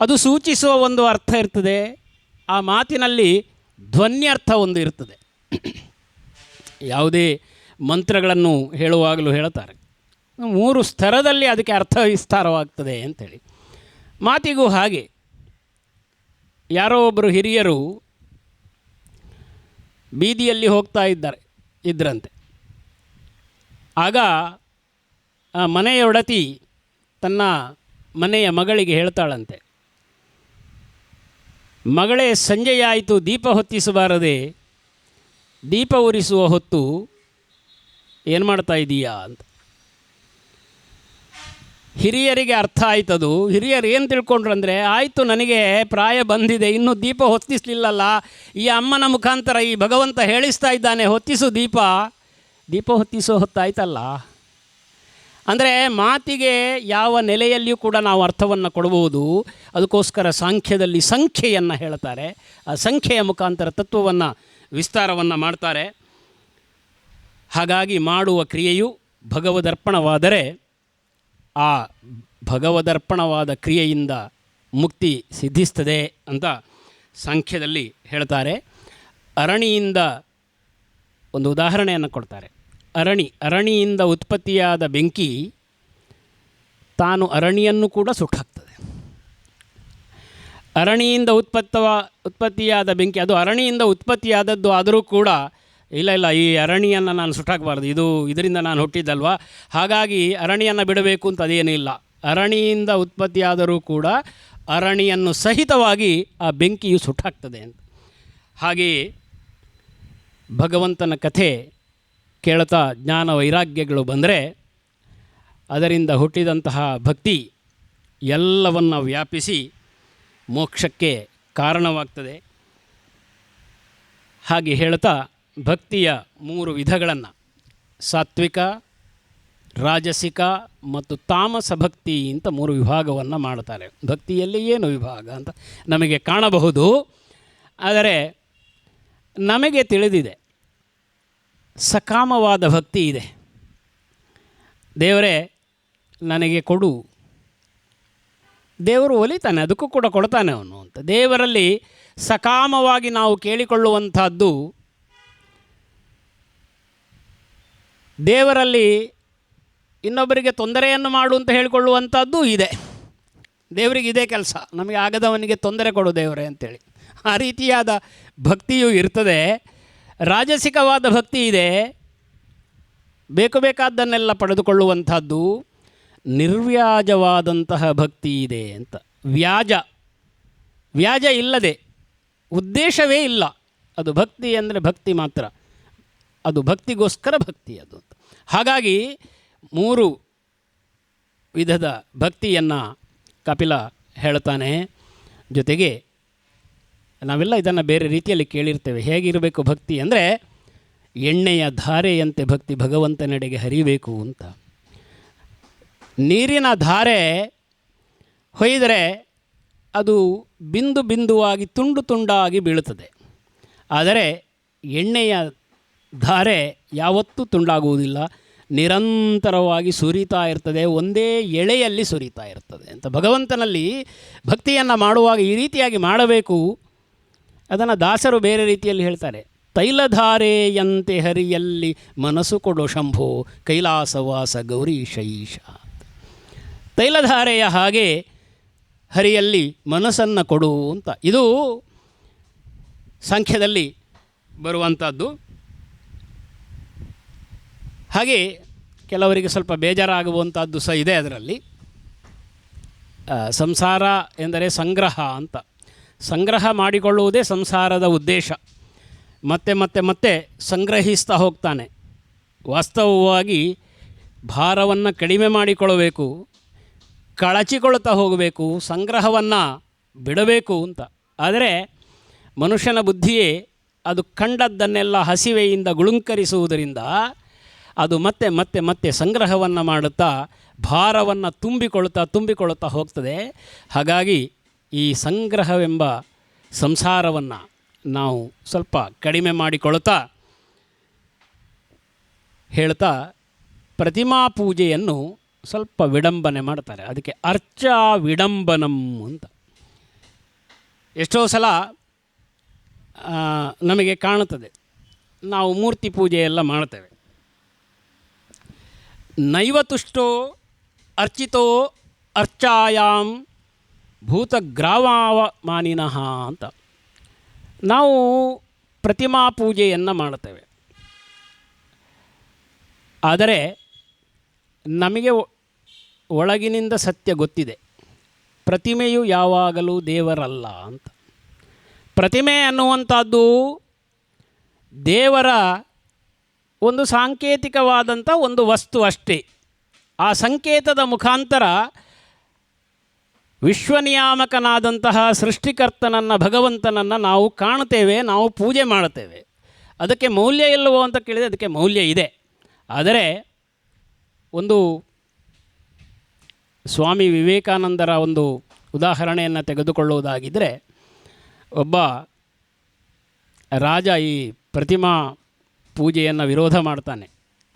ಅದು ಸೂಚಿಸುವ ಒಂದು ಅರ್ಥ ಇರ್ತದೆ, ಆ ಮಾತಿನಲ್ಲಿ ಧ್ವನ್ಯರ್ಥ ಒಂದು ಇರ್ತದೆ. ಯಾವುದೇ ಮಂತ್ರಗಳನ್ನು ಹೇಳುವಾಗಲೂ ಹೇಳ್ತಾರೆ, 3 ಸ್ತರದಲ್ಲಿ ಅದಕ್ಕೆ ಅರ್ಥ ವಿಸ್ತಾರವಾಗ್ತದೆ ಅಂಥೇಳಿ. ಮಾತಿಗೂ ಹಾಗೆ. ಯಾರೋ ಒಬ್ಬರು ಹಿರಿಯರು ಬೀದಿಯಲ್ಲಿ ಹೋಗ್ತಾ ಇದ್ರಂತೆ. ಆಗ ಆ ಮನೆಯೊಡತಿ ತನ್ನ ಮನೆಯ ಮಗಳಿಗೆ ಹೇಳ್ತಾಳಂತೆ, ಮಗಳೇ ಸಂಜೆಯಾಯಿತು, ದೀಪ ಹೊತ್ತಿಸಬಾರದೆ, ದೀಪ ಉರಿಸುವ ಹೊತ್ತು ಏನು ಮಾಡ್ತಾ ಇದ್ದೀಯಾ ಅಂತ. ಹಿರಿಯರಿಗೆ ಅರ್ಥ ಆಯ್ತದು. ಹಿರಿಯರು ಏನು ತಿಳ್ಕೊಂಡ್ರು ಅಂದರೆ, ಆಯಿತು ನನಗೆ ಪ್ರಾಯ ಬಂದಿದೆ, ಇನ್ನೂ ದೀಪ ಹೊತ್ತಿಸಲಿಲ್ಲಲ್ಲ, ಈ ಅಮ್ಮನ ಮುಖಾಂತರ ಈ ಭಗವಂತ ಹೇಳಿಸ್ತಾ ಇದ್ದಾನೆ ಹೊತ್ತಿಸು ದೀಪ, ದೀಪ ಹೊತ್ತಿಸೋ ಹೊತ್ತಾಯ್ತಲ್ಲ. ಅಂದರೆ ಮಾತಿಗೆ ಯಾವ ನೆಲೆಯಲ್ಲಿಯೂ ಕೂಡ ನಾವು ಅರ್ಥವನ್ನು ಕೊಡಬಹುದು. ಅದಕ್ಕೋಸ್ಕರ ಸಾಂಖ್ಯದಲ್ಲಿ ಸಂಖ್ಯೆಯನ್ನು ಹೇಳ್ತಾರೆ. ಆ ಸಂಖ್ಯೆಯ ಮುಖಾಂತರ ತತ್ವವನ್ನು ವಿಸ್ತಾರವನ್ನು ಮಾಡ್ತಾರೆ. ಹಾಗಾಗಿ ಮಾಡುವ ಕ್ರಿಯೆಯು ಭಗವದರ್ಪಣವಾದರೆ ಆ ಭಗವದರ್ಪಣವಾದ ಕ್ರಿಯೆಯಿಂದ ಮುಕ್ತಿ ಸಿದ್ಧಿಸ್ತದೆ ಅಂತ ಸಾಂಖ್ಯದಲ್ಲಿ ಹೇಳ್ತಾರೆ. ಅರಣಿಯಿಂದ ಒಂದು ಉದಾಹರಣೆಯನ್ನು ಕೊಡ್ತಾರೆ. ಅರಣಿಯಿಂದ ಉತ್ಪತ್ತಿಯಾದ ಬೆಂಕಿ ತಾನು ಅರಣಿಯನ್ನು ಕೂಡ ಸುಟ್ಟಾಕ್ತದೆ. ಅರಣಿಯಿಂದ ಉತ್ಪತ್ತಿಯಾದ ಬೆಂಕಿ, ಅದು ಅರಣಿಯಿಂದ ಉತ್ಪತ್ತಿಯಾದದ್ದು ಆದರೂ ಕೂಡ ಇಲ್ಲ ಈ ಅರಣಿಯನ್ನು ನಾನು ಸುಟ್ಟಾಕಬಾರ್ದು, ಇದರಿಂದ ನಾನು ಹುಟ್ಟಿದ್ದಲ್ವ, ಹಾಗಾಗಿ ಅರಣಿಯನ್ನು ಬಿಡಬೇಕು ಅಂತ ಅದೇನಿಲ್ಲ. ಅರಣಿಯಿಂದ ಉತ್ಪತ್ತಿಯಾದರೂ ಕೂಡ ಅರಣಿಯನ್ನು ಸಹಿತವಾಗಿ ಆ ಬೆಂಕಿಯು ಸುಟ್ಟಾಕ್ತದೆ ಅಂತ. ಹಾಗೆಯೇ ಭಗವಂತನ ಕಥೆ ಕೇಳ್ತಾ ಜ್ಞಾನ ವೈರಾಗ್ಯಗಳು ಬಂದರೆ ಅದರಿಂದ ಹುಟ್ಟಿದಂತಹ ಭಕ್ತಿ ಎಲ್ಲವನ್ನು ವ್ಯಾಪಿಸಿ ಮೋಕ್ಷಕ್ಕೆ ಕಾರಣವಾಗ್ತದೆ. ಹಾಗೆ ಹೇಳ್ತಾ ಭಕ್ತಿಯ 3 ವಿಧಗಳನ್ನು, ಸಾತ್ವಿಕ, ರಾಜಸಿಕ ಮತ್ತು ತಾಮಸ ಭಕ್ತಿ ಅಂತ 3 ವಿಭಾಗವನ್ನು ಮಾಡ್ತಾರೆ. ಭಕ್ತಿಯಲ್ಲಿ ಏನು ವಿಭಾಗ ಅಂತ ನಮಗೆ ಕಾಣಬಹುದು. ಆದರೆ ನಮಗೆ ತಿಳಿದಿದೆ ಸಕಾಮವಾದ ಭಕ್ತಿ ಇದೆ. ದೇವರೇ ನನಗೆ ಕೊಡು, ದೇವರು ಒಲಿತಾನೆ, ಅದಕ್ಕೂ ಕೂಡ ಕೊಡ್ತಾನೆ ಅವನು ಅಂತ. ದೇವರಲ್ಲಿ ಸಕಾಮವಾಗಿ ನಾವು ಕೇಳಿಕೊಳ್ಳುವಂಥದ್ದು, ದೇವರಲ್ಲಿ ಇನ್ನೊಬ್ಬರಿಗೆ ತೊಂದರೆಯನ್ನು ಮಾಡು ಅಂತ ಹೇಳಿಕೊಳ್ಳುವಂಥದ್ದು ಇದೆ. ದೇವರಿಗೆ ಇದೇ ಕೆಲಸ, ನಮಗೆ ಆಗದವನಿಗೆ ತೊಂದರೆ ಕೊಡು ದೇವರೇ ಅಂತೇಳಿ. ಆ ರೀತಿಯಾದ ಭಕ್ತಿಯೂ ಇರ್ತದೆ. ರಾಜಸಿಕವಾದ ಭಕ್ತಿ ಇದೆ, ಬೇಕಾದ್ದನ್ನೆಲ್ಲ ಪಡೆದುಕೊಳ್ಳುವಂಥದ್ದು. ನಿರ್ವ್ಯಾಜವಾದಂತಹ ಭಕ್ತಿ ಇದೆ ಅಂತ. ವ್ಯಾಜ ಇಲ್ಲದೆ, ಉದ್ದೇಶವೇ ಇಲ್ಲ, ಅದು ಭಕ್ತಿ ಅಂದರೆ ಭಕ್ತಿ ಮಾತ್ರ, ಅದು ಭಕ್ತಿಗೋಸ್ಕರ ಭಕ್ತಿ ಅದು ಅಂತ. ಹಾಗಾಗಿ 3 ವಿಧದ ಭಕ್ತಿಯನ್ನು ಕಪಿಲ ಹೇಳ್ತಾನೆ. ಜೊತೆಗೆ ನಾವೆಲ್ಲ ಇದನ್ನು ಬೇರೆ ರೀತಿಯಲ್ಲಿ ಕೇಳಿರ್ತೇವೆ. ಹೇಗಿರಬೇಕು ಭಕ್ತಿ ಅಂದರೆ, ಎಣ್ಣೆಯ ಧಾರೆಯಂತೆ ಭಕ್ತಿ ಭಗವಂತನೆಡೆಗೆ ಹರಿಬೇಕು ಅಂತ. ನೀರಿನ ಧಾರೆ ಹೊಯ್ದರೆ ಅದು ಬಿಂದು ಬಿಂದುವಾಗಿ ತುಂಡು ತುಂಡಾಗಿ ಬೀಳುತ್ತದೆ. ಆದರೆ ಎಣ್ಣೆಯ ಧಾರೆ ಯಾವತ್ತೂ ತುಂಡಾಗುವುದಿಲ್ಲ, ನಿರಂತರವಾಗಿ ಸುರಿತಾ ಇರ್ತದೆ, ಒಂದೇ ಎಳೆಯಲ್ಲಿ ಸುರಿತಾ ಇರ್ತದೆ ಅಂತ. ಭಗವಂತನಲ್ಲಿ ಭಕ್ತಿಯನ್ನು ಮಾಡುವಾಗ ಈ ರೀತಿಯಾಗಿ ಮಾಡಬೇಕು. ಅದನ್ನು ದಾಸರು ಬೇರೆ ರೀತಿಯಲ್ಲಿ ಹೇಳ್ತಾರೆ. ತೈಲಧಾರೆಯಂತೆ ಹರಿಯಲ್ಲಿ ಮನಸ್ಸು ಕೊಡು ಶಂಭೋ ಕೈಲಾಸವಾಸ ಗೌರೀಶೈಷ. ತೈಲಧಾರೆಯ ಹಾಗೆ ಹರಿಯಲ್ಲಿ ಮನಸ್ಸನ್ನು ಕೊಡು ಅಂತ. ಇದು ಸಾಂಖ್ಯದಲ್ಲಿ ಬರುವಂಥದ್ದು. ಹಾಗೆ ಕೆಲವರಿಗೆ ಸ್ವಲ್ಪ ಬೇಜಾರಾಗುವಂಥದ್ದು ಸಹ ಇದೆ ಅದರಲ್ಲಿ. ಸಂಸಾರ ಎಂದರೆ ಸಂಗ್ರಹ ಅಂತ. ಸಂಗ್ರಹ ಮಾಡಿಕೊಳ್ಳುವುದೇ ಸಂಸಾರದ ಉದ್ದೇಶ. ಮತ್ತೆ ಸಂಗ್ರಹಿಸ್ತಾ ಹೋಗ್ತಾನೆ. ವಾಸ್ತವವಾಗಿ ಭಾರವನ್ನು ಕಡಿಮೆ ಮಾಡಿಕೊಳ್ಳಬೇಕು, ಕಳಚಿಕೊಳ್ತಾ ಹೋಗಬೇಕು, ಸಂಗ್ರಹವನ್ನು ಬಿಡಬೇಕು ಅಂತ. ಆದರೆ ಮನುಷ್ಯನ ಬುದ್ಧಿಯೇ ಅದು ಕಂಡದ್ದನ್ನೆಲ್ಲ ಹಸಿವೆಯಿಂದ ಗುಳುಂಕರಿಸುವುದರಿಂದ ಅದು ಮತ್ತೆ ಸಂಗ್ರಹವನ್ನು ಮಾಡುತ್ತಾ ಭಾರವನ್ನು ತುಂಬಿಕೊಳ್ಳುತ್ತಾ ಹೋಗ್ತದೆ. ಹಾಗಾಗಿ ಈ ಸಂಗ್ರಹವೆಂಬ ಸಂಸಾರವನ್ನು ನಾವು ಸ್ವಲ್ಪ ಕಡಿಮೆ ಮಾಡಿಕೊಳ್ಳುತ್ತಾ ಹೇಳ್ತಾ ಪ್ರತಿಮಾ ಪೂಜೆಯನ್ನು ಸ್ವಲ್ಪ ವಿಡಂಬನೆ ಮಾಡ್ತಾರೆ. ಅದಕ್ಕೆ ಅರ್ಚಾ ವಿಡಂಬನಂ ಅಂತ. ಎಷ್ಟೋ ಸಲ ನಮಗೆ ಕಾಣುತ್ತದೆ, ನಾವು ಮೂರ್ತಿ ಪೂಜೆಯೆಲ್ಲ ಮಾಡ್ತೇವೆ. ನೈವತುಷ್ಟೋ ಅರ್ಚಿತೋ ಅರ್ಚಾಯಾಂ ಭೂತಗ್ರಾವಮಾನಿನಃ ಅಂತ ನಾವು ಪ್ರತಿಮಾ ಪೂಜೆಯನ್ನು ಮಾಡುತ್ತೇವೆ. ಆದರೆ ನಮಗೆ ಒಳಗಿನಿಂದ ಸತ್ಯ ಗೊತ್ತಿದೆ, ಪ್ರತಿಮೆಯು ಯಾವಾಗಲೂ ದೇವರಲ್ಲ ಅಂತ. ಪ್ರತಿಮೆ ಅನ್ನುವಂಥದ್ದು ದೇವರ ಒಂದು ಸಾಂಕೇತಿಕವಾದಂಥ ಒಂದು ವಸ್ತು ಅಷ್ಟೇ. ಆ ಸಂಕೇತದ ಮುಖಾಂತರ ವಿಶ್ವನಿಯಾಮಕನಾದಂತಹ ಸೃಷ್ಟಿಕರ್ತನನ್ನು, ಭಗವಂತನನ್ನು ನಾವು ಕಾಣ್ತೇವೆ, ನಾವು ಪೂಜೆ ಮಾಡುತ್ತೇವೆ. ಅದಕ್ಕೆ ಮೌಲ್ಯ ಇಲ್ಲವೋ ಅಂತ ಕೇಳಿದರೆ ಅದಕ್ಕೆ ಮೌಲ್ಯ ಇದೆ. ಆದರೆ ಒಂದು ಸ್ವಾಮಿ ವಿವೇಕಾನಂದರ ಒಂದು ಉದಾಹರಣೆಯನ್ನು ತೆಗೆದುಕೊಳ್ಳುವುದಾಗಿದ್ದರೆ, ಒಬ್ಬ ರಾಜ ಈ ಪ್ರತಿಮಾ ಪೂಜೆಯನ್ನು ವಿರೋಧ ಮಾಡ್ತಾನೆ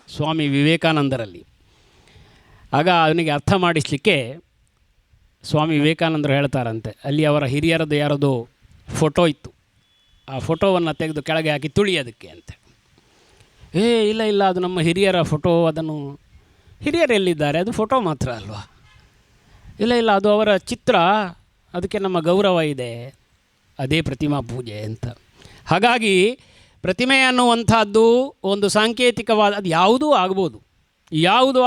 ಸ್ವಾಮಿ ವಿವೇಕಾನಂದರಲ್ಲಿ. ಆಗ ಅವನಿಗೆ ಅರ್ಥ ಮಾಡಿಸಲಿಕ್ಕೆ ಸ್ವಾಮಿ ವಿವೇಕಾನಂದರು ಹೇಳ್ತಾರಂತೆ, ಅಲ್ಲಿ ಅವರ ಹಿರಿಯರದ್ದು ಯಾರದು ಫೋಟೋ ಇತ್ತು, ಆ ಫೋಟೋವನ್ನು ತೆಗೆದು ಕೆಳಗೆ ಹಾಕಿ ತುಳಿಯೋದಕ್ಕೆ ಅಂತ. ಇಲ್ಲ ಇಲ್ಲ, ಅದು ನಮ್ಮ ಹಿರಿಯರ ಫೋಟೋ, ಅದನ್ನು ಹಿರಿಯರು ಎಲ್ಲಿದ್ದಾರೆ, ಅದು ಫೋಟೋ ಮಾತ್ರ ಅಲ್ವಾ. ಇಲ್ಲ ಇಲ್ಲ, ಅದು ಅವರ ಚಿತ್ರ, ಅದಕ್ಕೆ ನಮ್ಮ ಗೌರವ ಇದೆ, ಅದೇ ಪ್ರತಿಮಾ ಪೂಜೆ ಅಂತ. ಹಾಗಾಗಿ ಪ್ರತಿಮೆ ಅನ್ನುವಂಥದ್ದು ಒಂದು ಸಾಂಕೇತಿಕವಾದ, ಅದು ಯಾವುದೂ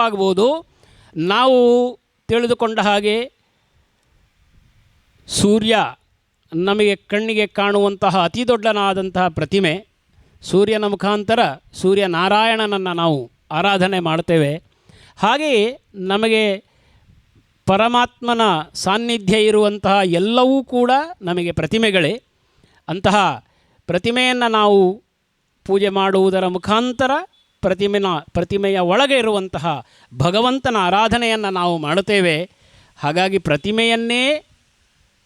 ಆಗ್ಬೋದು. ನಾವು ತಿಳಿದುಕೊಂಡ ಹಾಗೆ ಸೂರ್ಯ ನಮಗೆ ಕಣ್ಣಿಗೆ ಕಾಣುವಂತಹ ಅತಿ ದೊಡ್ಡನಾದಂತಹ ಪ್ರತಿಮೆ, ಸೂರ್ಯನ ಮುಖಾಂತರ ಸೂರ್ಯನಾರಾಯಣನನ್ನು ನಾವು ಆರಾಧನೆ ಮಾಡ್ತೇವೆ. ಹಾಗೆಯೇ ನಮಗೆ ಪರಮಾತ್ಮನ ಸಾನ್ನಿಧ್ಯ ಇರುವಂತಹ ಎಲ್ಲವೂ ಕೂಡ ನಮಗೆ ಪ್ರತಿಮೆಗಳೇ. ಅಂತಹ ಪ್ರತಿಮೆಯನ್ನು ನಾವು ಪೂಜೆ ಮಾಡುವುದರ ಮುಖಾಂತರ ಪ್ರತಿಮೆಯ ಒಳಗೆ ಇರುವಂತಹ ಭಗವಂತನ ಆರಾಧನೆಯನ್ನು ನಾವು ಮಾಡುತ್ತೇವೆ. ಹಾಗಾಗಿ ಪ್ರತಿಮೆಯನ್ನೇ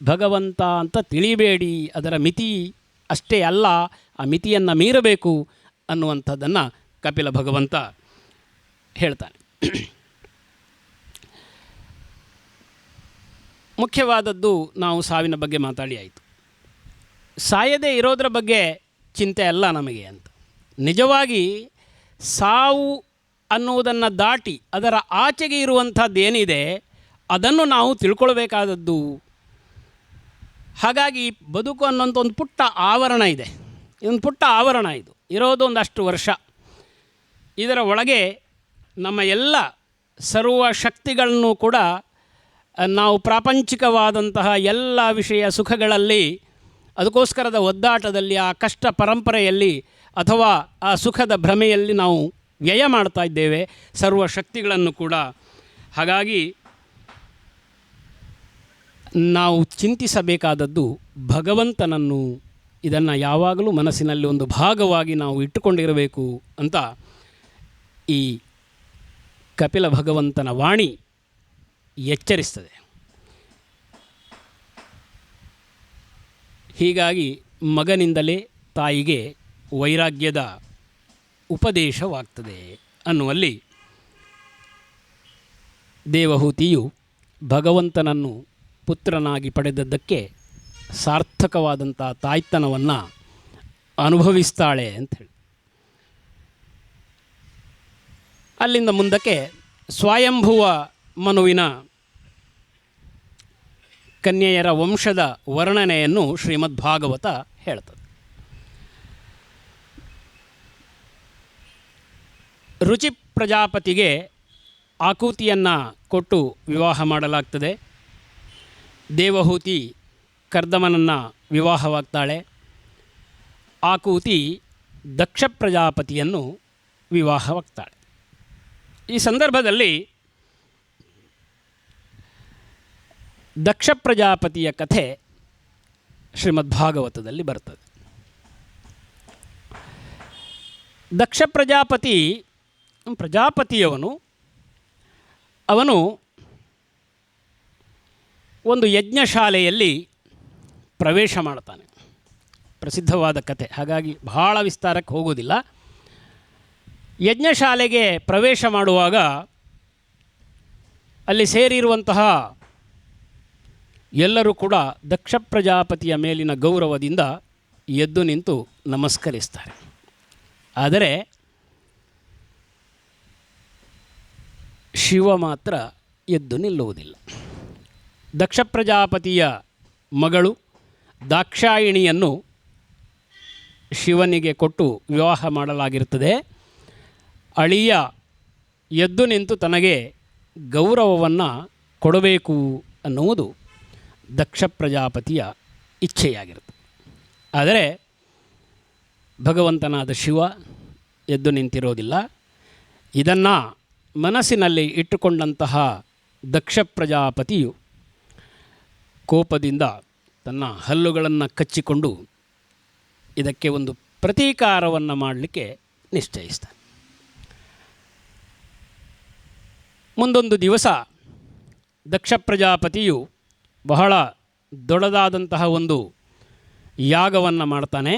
ಭಗವಂತ ಅಂತ ತಿಳಿಬೇಡಿ, ಅದರ ಮಿತಿ ಅಷ್ಟೇ ಅಲ್ಲ, ಆ ಮಿತಿಯನ್ನು ಮೀರಬೇಕು ಅನ್ನುವಂಥದ್ದನ್ನು ಕಪಿಲ ಭಗವಂತ ಹೇಳ್ತಾನೆ. ಮುಖ್ಯವಾದದ್ದು, ನಾವು ಸಾವಿನ ಬಗ್ಗೆ ಮಾತಾಡಿ ಆಯಿತು. ಸಾಯದೇ ಇರೋದರ ಬಗ್ಗೆ ಚಿಂತೆ ಅಲ್ಲ ನಮಗೆ ಅಂತ. ನಿಜವಾಗಿ ಸಾವು ಅನ್ನುವುದನ್ನು ದಾಟಿ ಅದರ ಆಚೆಗೆ ಇರುವಂಥದ್ದೇನಿದೆ ಅದನ್ನು ನಾವು ತಿಳ್ಕೊಳ್ಬೇಕಾದದ್ದು. ಹಾಗಾಗಿ ಬದುಕು ಅನ್ನೋಂಥ ಒಂದು ಪುಟ್ಟ ಆವರಣ ಇದೆ, ಇದೊಂದು ಪುಟ್ಟ ಆವರಣ, ಇದು ಇರೋದು ಒಂದಷ್ಟು ವರ್ಷ. ಇದರ ಒಳಗೆ ನಮ್ಮ ಎಲ್ಲ ಸರ್ವ ಶಕ್ತಿಗಳನ್ನು ಕೂಡ ನಾವು ಪ್ರಾಪಂಚಿಕವಾದಂತಹ ಎಲ್ಲ ವಿಷಯ ಸುಖಗಳಲ್ಲಿ, ಅದಕ್ಕೋಸ್ಕರದ ಒದ್ದಾಟದಲ್ಲಿ, ಆ ಕಷ್ಟ ಪರಂಪರೆಯಲ್ಲಿ ಅಥವಾ ಆ ಸುಖದ ಭ್ರಮೆಯಲ್ಲಿ ನಾವು ವ್ಯಯ ಮಾಡ್ತಾ ಇದ್ದೇವೆ ಸರ್ವ ಶಕ್ತಿಗಳನ್ನು ಕೂಡ. ಹಾಗಾಗಿ ನಾವು ಚಿಂತಿಸಬೇಕಾದದ್ದು ಭಗವಂತನನ್ನು. ಇದನ್ನು ಯಾವಾಗಲೂ ಮನಸ್ಸಿನಲ್ಲಿ ಒಂದು ಭಾಗವಾಗಿ ನಾವು ಇಟ್ಟುಕೊಂಡಿರಬೇಕು ಅಂತ ಈ ಕಪಿಲ ಭಗವಂತನ ವಾಣಿ ಎಚ್ಚರಿಸ್ತದೆ. ಹೀಗಾಗಿ ಮಗನಿಂದಲೇ ತಾಯಿಗೆ ವೈರಾಗ್ಯದ ಉಪದೇಶವಾಗ್ತದೆ ಅನ್ನುವಲ್ಲಿ ದೇವಹೂತಿಯು ಭಗವಂತನನ್ನು ಪುತ್ರನಾಗಿ ಪಡೆದದ್ದಕ್ಕೆ ಸಾರ್ಥಕವಾದಂಥ ತಾಯ್ತನವನ್ನು ಅನುಭವಿಸ್ತಾಳೆ ಅಂಥೇಳಿ. ಅಲ್ಲಿಂದ ಮುಂದಕ್ಕೆ ಸ್ವಯಂಭುವ ಮನುವಿನ ಕನ್ಯೆಯರ ವಂಶದ ವರ್ಣನೆಯನ್ನು ಶ್ರೀಮದ್ಭಾಗವತ ಹೇಳ್ತದೆ. ರುಚಿ ಪ್ರಜಾಪತಿಗೆ ಆಕೂತಿಯನ್ನು ಕೊಟ್ಟು ವಿವಾಹ ಮಾಡಲಾಗ್ತದೆ. ದೇವಹೂತಿ ಕರ್ದಮನನ್ನು ವಿವಾಹವಾಗ್ತಾಳೆ. ಆಕೂತಿ ದಕ್ಷ ಪ್ರಜಾಪತಿಯನ್ನು ವಿವಾಹವಾಗ್ತಾಳೆ. ಈ ಸಂದರ್ಭದಲ್ಲಿ ದಕ್ಷ ಪ್ರಜಾಪತಿಯ ಕಥೆ ಶ್ರೀಮದ್ಭಾಗವತದಲ್ಲಿ ಬರ್ತದೆ. ದಕ್ಷ ಪ್ರಜಾಪತಿಯವನು ಅವನು ಒಂದು ಯಜ್ಞಶಾಲೆಯಲ್ಲಿ ಪ್ರವೇಶ ಮಾಡ್ತಾನೆ. ಪ್ರಸಿದ್ಧವಾದ ಕಥೆ, ಹಾಗಾಗಿ ಬಹಳ ವಿಸ್ತಾರಕ್ಕೆ ಹೋಗೋದಿಲ್ಲ. ಯಜ್ಞಶಾಲೆಗೆ ಪ್ರವೇಶ ಮಾಡುವಾಗ ಅಲ್ಲಿ ಸೇರಿರುವಂತಹ ಎಲ್ಲರೂ ಕೂಡ ದಕ್ಷ ಪ್ರಜಾಪತಿಯ ಮೇಲಿನ ಗೌರವದಿಂದ ಎದ್ದು ನಿಂತು ನಮಸ್ಕರಿಸ್ತಾರೆ. ಆದರೆ ಶಿವ ಮಾತ್ರ ಎದ್ದು ನಿಲ್ಲುವುದಿಲ್ಲ. ದಕ್ಷ ಪ್ರಜಾಪತಿಯ ಮಗಳು ದಾಕ್ಷಾಯಿಣಿಯನ್ನು ಶಿವನಿಗೆ ಕೊಟ್ಟು ವಿವಾಹ ಮಾಡಲಾಗಿರುತ್ತದೆ. ಅಳಿಯ ಎದ್ದು ನಿಂತು ತನಗೆ ಗೌರವವನ್ನು ಕೊಡಬೇಕು ಅನ್ನುವುದು ದಕ್ಷ ಪ್ರಜಾಪತಿಯ ಇಚ್ಛೆಯಾಗಿರುತ್ತೆ. ಆದರೆ ಭಗವಂತನಾದ ಶಿವ ಎದ್ದು ನಿಂತಿರೋದಿಲ್ಲ. ಇದನ್ನು ಮನಸ್ಸಿನಲ್ಲಿ ಇಟ್ಟುಕೊಂಡಂತಹ ದಕ್ಷ ಪ್ರಜಾಪತಿಯು ಕೋಪದಿಂದ ತನ್ನ ಹಲ್ಲುಗಳನ್ನು ಕಚ್ಚಿಕೊಂಡು ಇದಕ್ಕೆ ಒಂದು ಪ್ರತೀಕಾರವನ್ನು ಮಾಡಲಿಕ್ಕೆ ನಿಶ್ಚಯಿಸ್ತಾನೆ. ಮುಂದೊಂದು ದಿವಸ ದಕ್ಷ ಪ್ರಜಾಪತಿಯು ಬಹಳ ದೊಡ್ಡದಾದಂತಹ ಒಂದು ಯಾಗವನ್ನು ಮಾಡ್ತಾನೆ.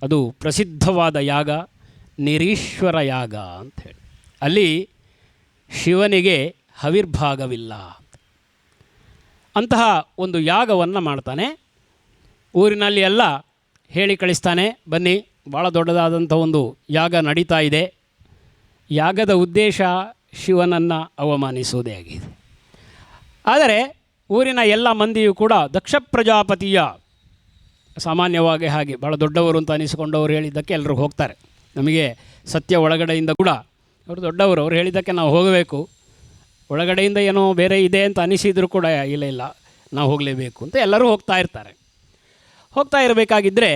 ಅದು ಪ್ರಸಿದ್ಧವಾದ ಯಾಗ, ನಿರೀಶ್ವರ ಯಾಗ ಅಂಥೇಳಿ. ಅಲ್ಲಿ ಶಿವನಿಗೆ ಹವಿರ್ಭಾಗವಿಲ್ಲ. ಅಂತಹ ಒಂದು ಯಾಗವನ್ನು ಮಾಡ್ತಾನೆ. ಊರಿನಲ್ಲಿ ಎಲ್ಲ ಹೇಳಿ ಕಳಿಸ್ತಾನೆ, ಬನ್ನಿ ಭಾಳ ದೊಡ್ಡದಾದಂಥ ಒಂದು ಯಾಗ ನಡೀತಾ ಇದೆ. ಯಾಗದ ಉದ್ದೇಶ ಶಿವನನ್ನು ಅವಮಾನಿಸುವುದೇ ಆಗಿದೆ. ಆದರೆ ಊರಿನ ಎಲ್ಲ ಮಂದಿಯೂ ಕೂಡ ದಕ್ಷ ಪ್ರಜಾಪತಿಯ ಸಾಮಾನ್ಯವಾಗಿ ಹಾಗೆ ಭಾಳ ದೊಡ್ಡವರು ಅಂತ ಅನಿಸಿಕೊಂಡವರು ಹೇಳಿದ್ದಕ್ಕೆ ಎಲ್ಲರೂ ಹೋಗ್ತಾರೆ. ನಮಗೆ ಸತ್ಯ ಒಳಗಡೆಯಿಂದ ಕೂಡ ಅವರು ದೊಡ್ಡವರು, ಅವ್ರು ಹೇಳಿದ್ದಕ್ಕೆ ನಾವು ಹೋಗಬೇಕು. ಒಳಗಡೆಯಿಂದ ಏನೋ ಬೇರೆ ಇದೆ ಅಂತ ಅನಿಸಿದರೂ ಕೂಡ ಇಲ್ಲ ನಾವು ಹೋಗಲೇಬೇಕು ಅಂತ ಎಲ್ಲರೂ ಹೋಗ್ತಾ ಇರ್ತಾರೆ. ಹೋಗ್ತಾ ಇರಬೇಕಾಗಿದ್ದರೆ